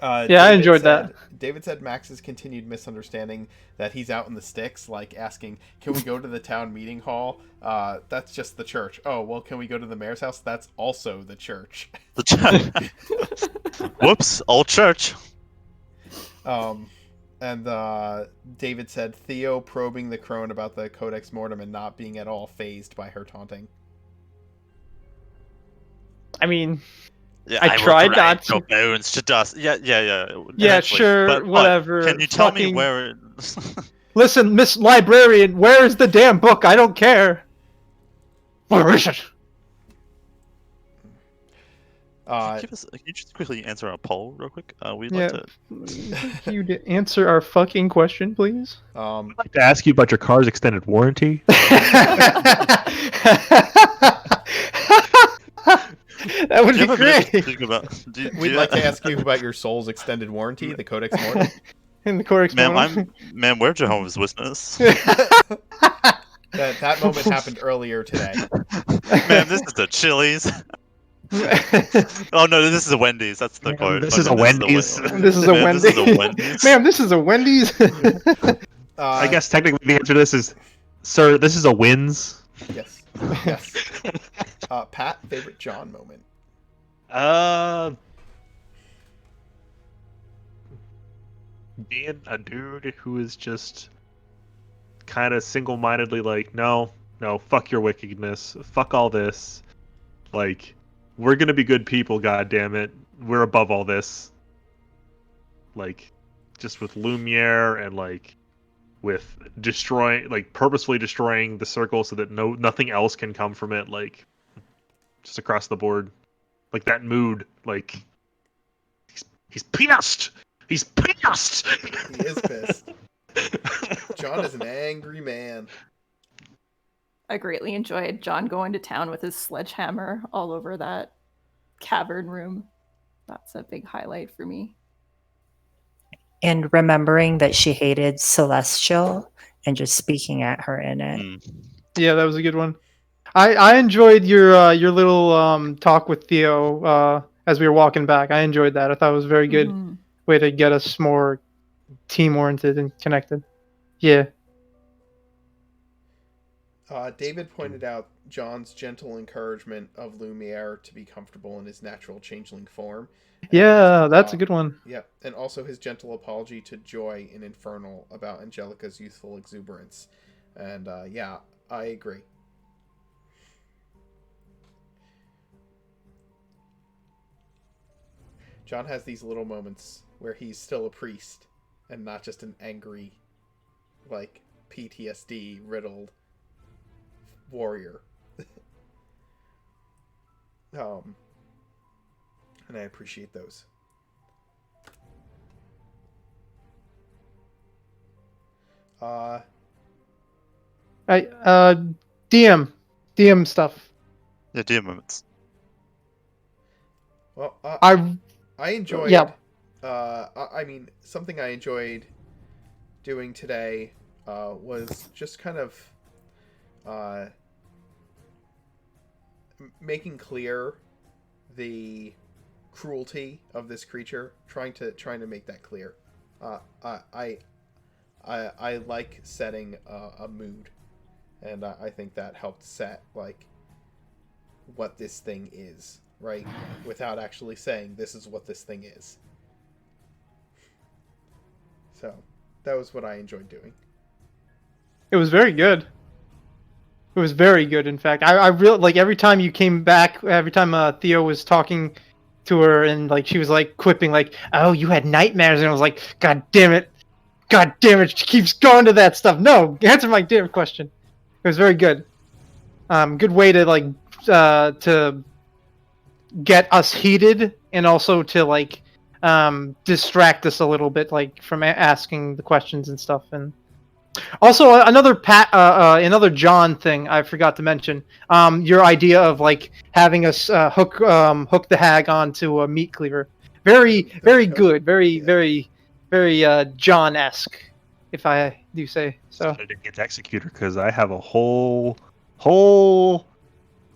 Yeah, I enjoyed that. David said Max's continued misunderstanding that he's out in the sticks, like asking, "Can we go to the town meeting hall?" That's just the church. Oh, well, can we go to the mayor's house? That's also the church. The church. Whoops, old church. And David said Theo probing the crone about the Codex Mortem and not being at all fazed by her taunting. I mean, Yeah, I tried not your to. bones to dust. Yeah. Yeah, eventually. sure, But whatever. can you tell me Fucking- where it... Listen, Miss Librarian, where is the damn book? I don't care. Where is it? Can you just quickly answer our poll real quick? We'd Yeah. like to... Can you answer our fucking question, please? I'd like to ask you about your car's extended warranty. That would Do you be have a minute to great. think about... do We'd you- like to ask you about your soul's extended warranty, the Codex Mortem. In the Codex Mortem. Ma'am, we're Jehovah's Witness. That moment happened earlier today. Ma'am, this is the Chili's. Oh no, this is a Wendy's. That's the Ma'am, quote. this is a Wendy's. This is a Ma'am, Wendy's. This is a Wendy's. Ma'am, this is a Wendy's. I guess technically the answer to this is, sir, this is a wins. Yes. Pat, favorite John moment. Being a dude who is just kind of single-mindedly like, no, fuck your wickedness, fuck all this. Like, we're gonna be good people, goddammit. We're above all this. Like, just with Lumiere and like with destroying, like purposefully destroying the circle so that nothing else can come from it. Like, just across the board, like that mood. Like, he's pissed. He's pissed. He is pissed. John is an angry man. I greatly enjoyed John going to town with his sledgehammer all over that cavern room. That's a big highlight for me. And remembering that she hated Celestial and just speaking at her in it. Yeah, that was a good one. I enjoyed your little talk with Theo as we were walking back. I enjoyed that. I thought it was a very good Mhm. way to get us more team oriented and connected. Yeah. David pointed out John's gentle encouragement of Lumiere to be comfortable in his natural changeling form. Yeah, that's a good one. Yeah, and also his gentle apology to Joy in Infernal about Angelica's youthful exuberance. And yeah, I agree. John has these little moments where he's still a priest and not just an angry, like, PTSD riddled warrior. And I appreciate those. DM stuff. Yeah, dear moments. Well, I enjoyed. Yeah. I mean, something I enjoyed doing today was just kind of making clear the cruelty of this creature. Trying to make that clear. I like setting a mood, and I think that helped set like what this thing is, right? Without actually saying this is what this thing is. So that was what I enjoyed doing. It was very good. It was very good, in fact. I really like every time you came back, every time Theo was talking to her and like she was like quipping like, "Oh, you had nightmares," and I was like, "God damn it, she keeps going to that stuff." No, answer my damn question. It was very good. Good way to like to get us heated and also to like distract us a little bit, like from asking the questions and stuff. And also another John thing I forgot to mention. Your idea of like having us hook the hag onto a meat cleaver. Very good. Very John-esque, if I do say so. I didn't get to executor because I have a whole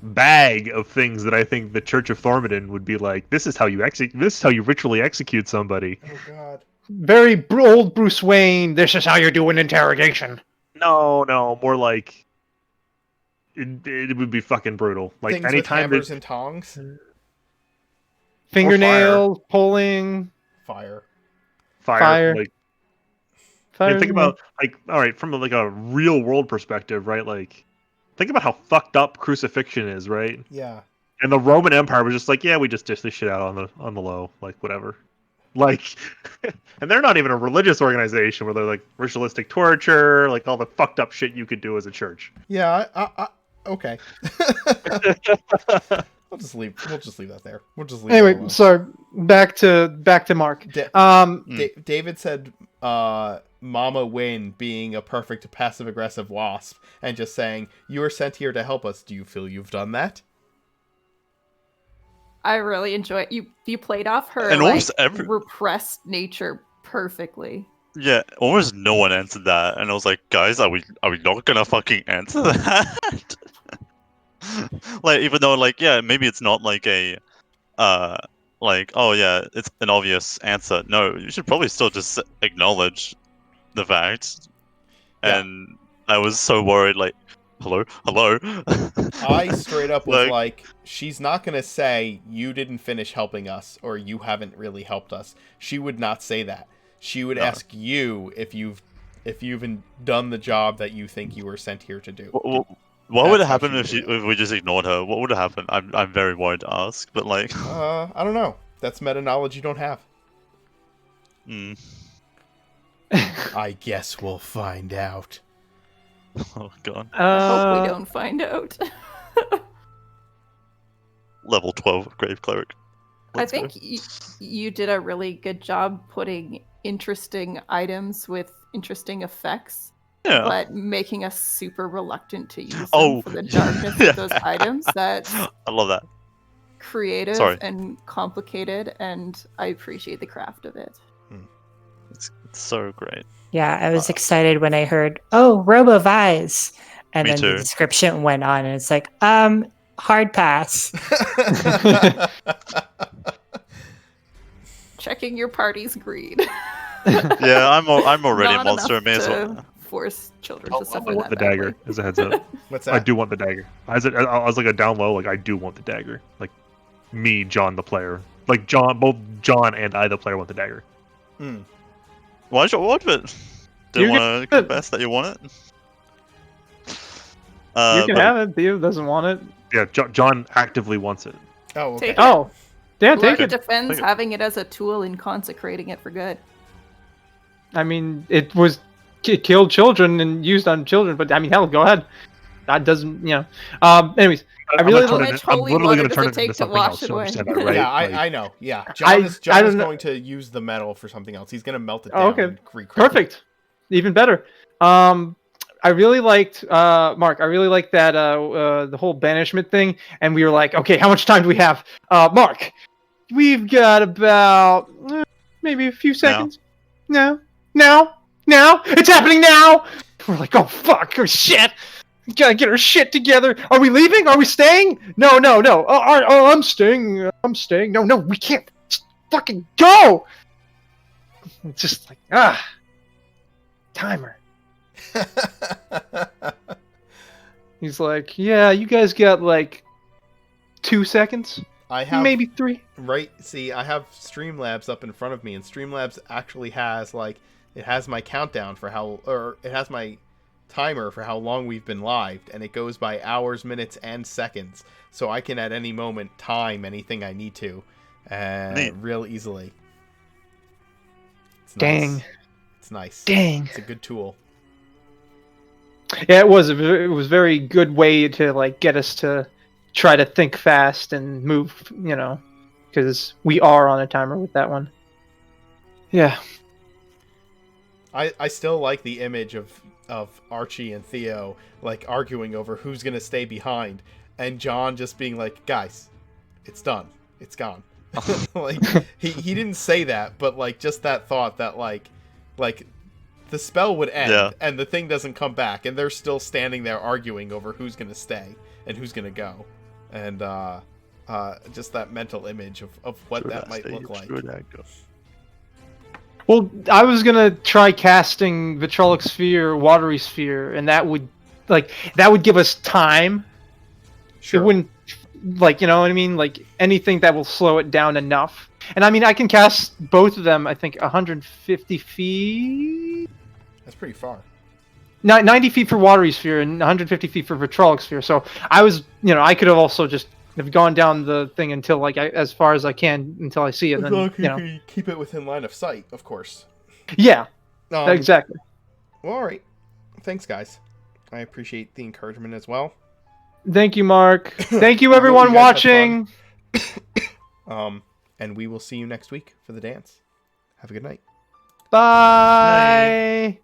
bag of things that I think the Church of Thormodon would be like. This is how you ritually execute somebody. Oh God. Very old Bruce Wayne. This is how you do an interrogation. No, more like it would be fucking brutal. Like Things with anytime hammers and tongs. Fingernails, pulling, Fire. Fire. Like, fire. and think about like, all right, from like a real world perspective, right? Like, think about how fucked up crucifixion is, right? Yeah. And the Roman Empire was just like, yeah, we just dish this shit out on the low, like whatever. Like, and they're not even a religious organization where they're like ritualistic torture, like all the fucked up shit you could do as a church. Yeah. Okay. We'll just leave that there. We'll just leave. Anyway, sorry. Back to Mark. David said, "Mama Win being a perfect passive aggressive wasp," and just saying, "You were sent here to help us. Do you feel you've done that?" I really enjoy it. You played off her And like almost repressed nature perfectly. Yeah, almost no one answered that, and I was like, guys, are we not gonna fucking answer that? Like, even though, like, yeah, maybe it's not like a, like, oh yeah, it's an obvious answer. No, you should probably still just acknowledge the fact. Yeah. And I was so worried, like, hello. I straight up was like, she's not gonna say you didn't finish helping us or you haven't really helped us. She would not say that. She would ask you if you've done the job that you think you were sent here to do. What would happen if we just ignored her? What would happen? I'm very worried to ask, but like, I don't know. That's meta knowledge you don't have. I guess we'll find out. Oh god. I hope we don't find out. Level 12 Grave Cleric. I think you did a really good job putting interesting items with interesting effects, but making us super reluctant to use them for the darkness of those items. That's I love that. Creative and complicated, and I appreciate the craft of it. It's so great. Yeah, I was excited when I heard, "Oh, RoboVise," and Me then the too. description went on, and it's like, hard pass. Checking your party's greed. Yeah, I'm already a Not monster. enough May as to well. force children I to suffer want that the badly. dagger as a heads up. What's I that? do want the dagger. I was like a down low. Like I do want the dagger. Like me, John, the player. Like John, both John and I, the player, want the dagger. Hmm. Why'd you want it? Do You you want to get it. confess that you want it? You can But have it. Theo doesn't want it. Yeah, John actively wants it. Oh, okay. Take it. Oh, yeah, take Lark it. defends Take it. having it as a tool and consecrating it for good. I mean, it was killed children and used on children, but I mean, hell, go ahead. That doesn't, you know. Anyways, I I'm really gonna turn How it much in- I'm holy literally water going to turn does it it into take to something wash else. it You away? understand that, right? Yeah, Like, I know. Yeah, I John is don't know. going to use the metal for something else. He's going to melt it Oh, down. okay. And recraft it. Perfect. Even better. I really liked Mark. I really liked that the whole banishment thing, and we were like, okay, how much time do we have? Mark, we've got about maybe a few seconds. No, now, it's happening now. We're like, oh fuck, oh shit. We gotta get our shit together. Are we leaving? Are we staying? No. Oh, I'm staying. I'm staying. No, we can't. Just fucking go. It's just like timer. He's like, yeah, you guys got like 2 seconds, I have maybe 3. right. See, I have Streamlabs up in front of me, and Streamlabs actually has like it has my countdown for how, or it has my timer for how long we've been live, and it goes by hours, minutes, and seconds. So I can at any moment time anything I need to, Neat. real easily. It's Dang. nice. It's nice. Dang. It's a good tool. Yeah, it was. It was a very good way to like get us to try to think fast and move. You know, because we are on a timer with that one. Yeah. I still like the image of Archie and Theo like arguing over who's gonna stay behind, and John just being like, "Guys, it's done. It's gone." Like he didn't say that, but like just that thought that like the spell would end Yeah. and the thing doesn't come back, and they're still standing there arguing over who's gonna stay and who's gonna go, and just that mental image of what Should that I might stay? look like. Should I go? Well, I was gonna try casting Vitrolic Sphere, Watery Sphere, and that would give us time. Sure. It wouldn't, like, you know what I mean? Like, anything that will slow it down enough. And I mean, I can cast both of them, I think, 150 feet? That's pretty far. 90 feet for Watery Sphere and 150 feet for Vitrolic Sphere. So I was, I could have also just have gone down the thing until, like, as far as I can until I see it. As And long then, as you keep it within line of sight, of course. Yeah, Um, exactly. Well, all right. Thanks, guys. I appreciate the encouragement as well. Thank you, Mark. Thank you, I hope everyone you guys had watching. And we will see you next week for the dance. Have a good night. Bye.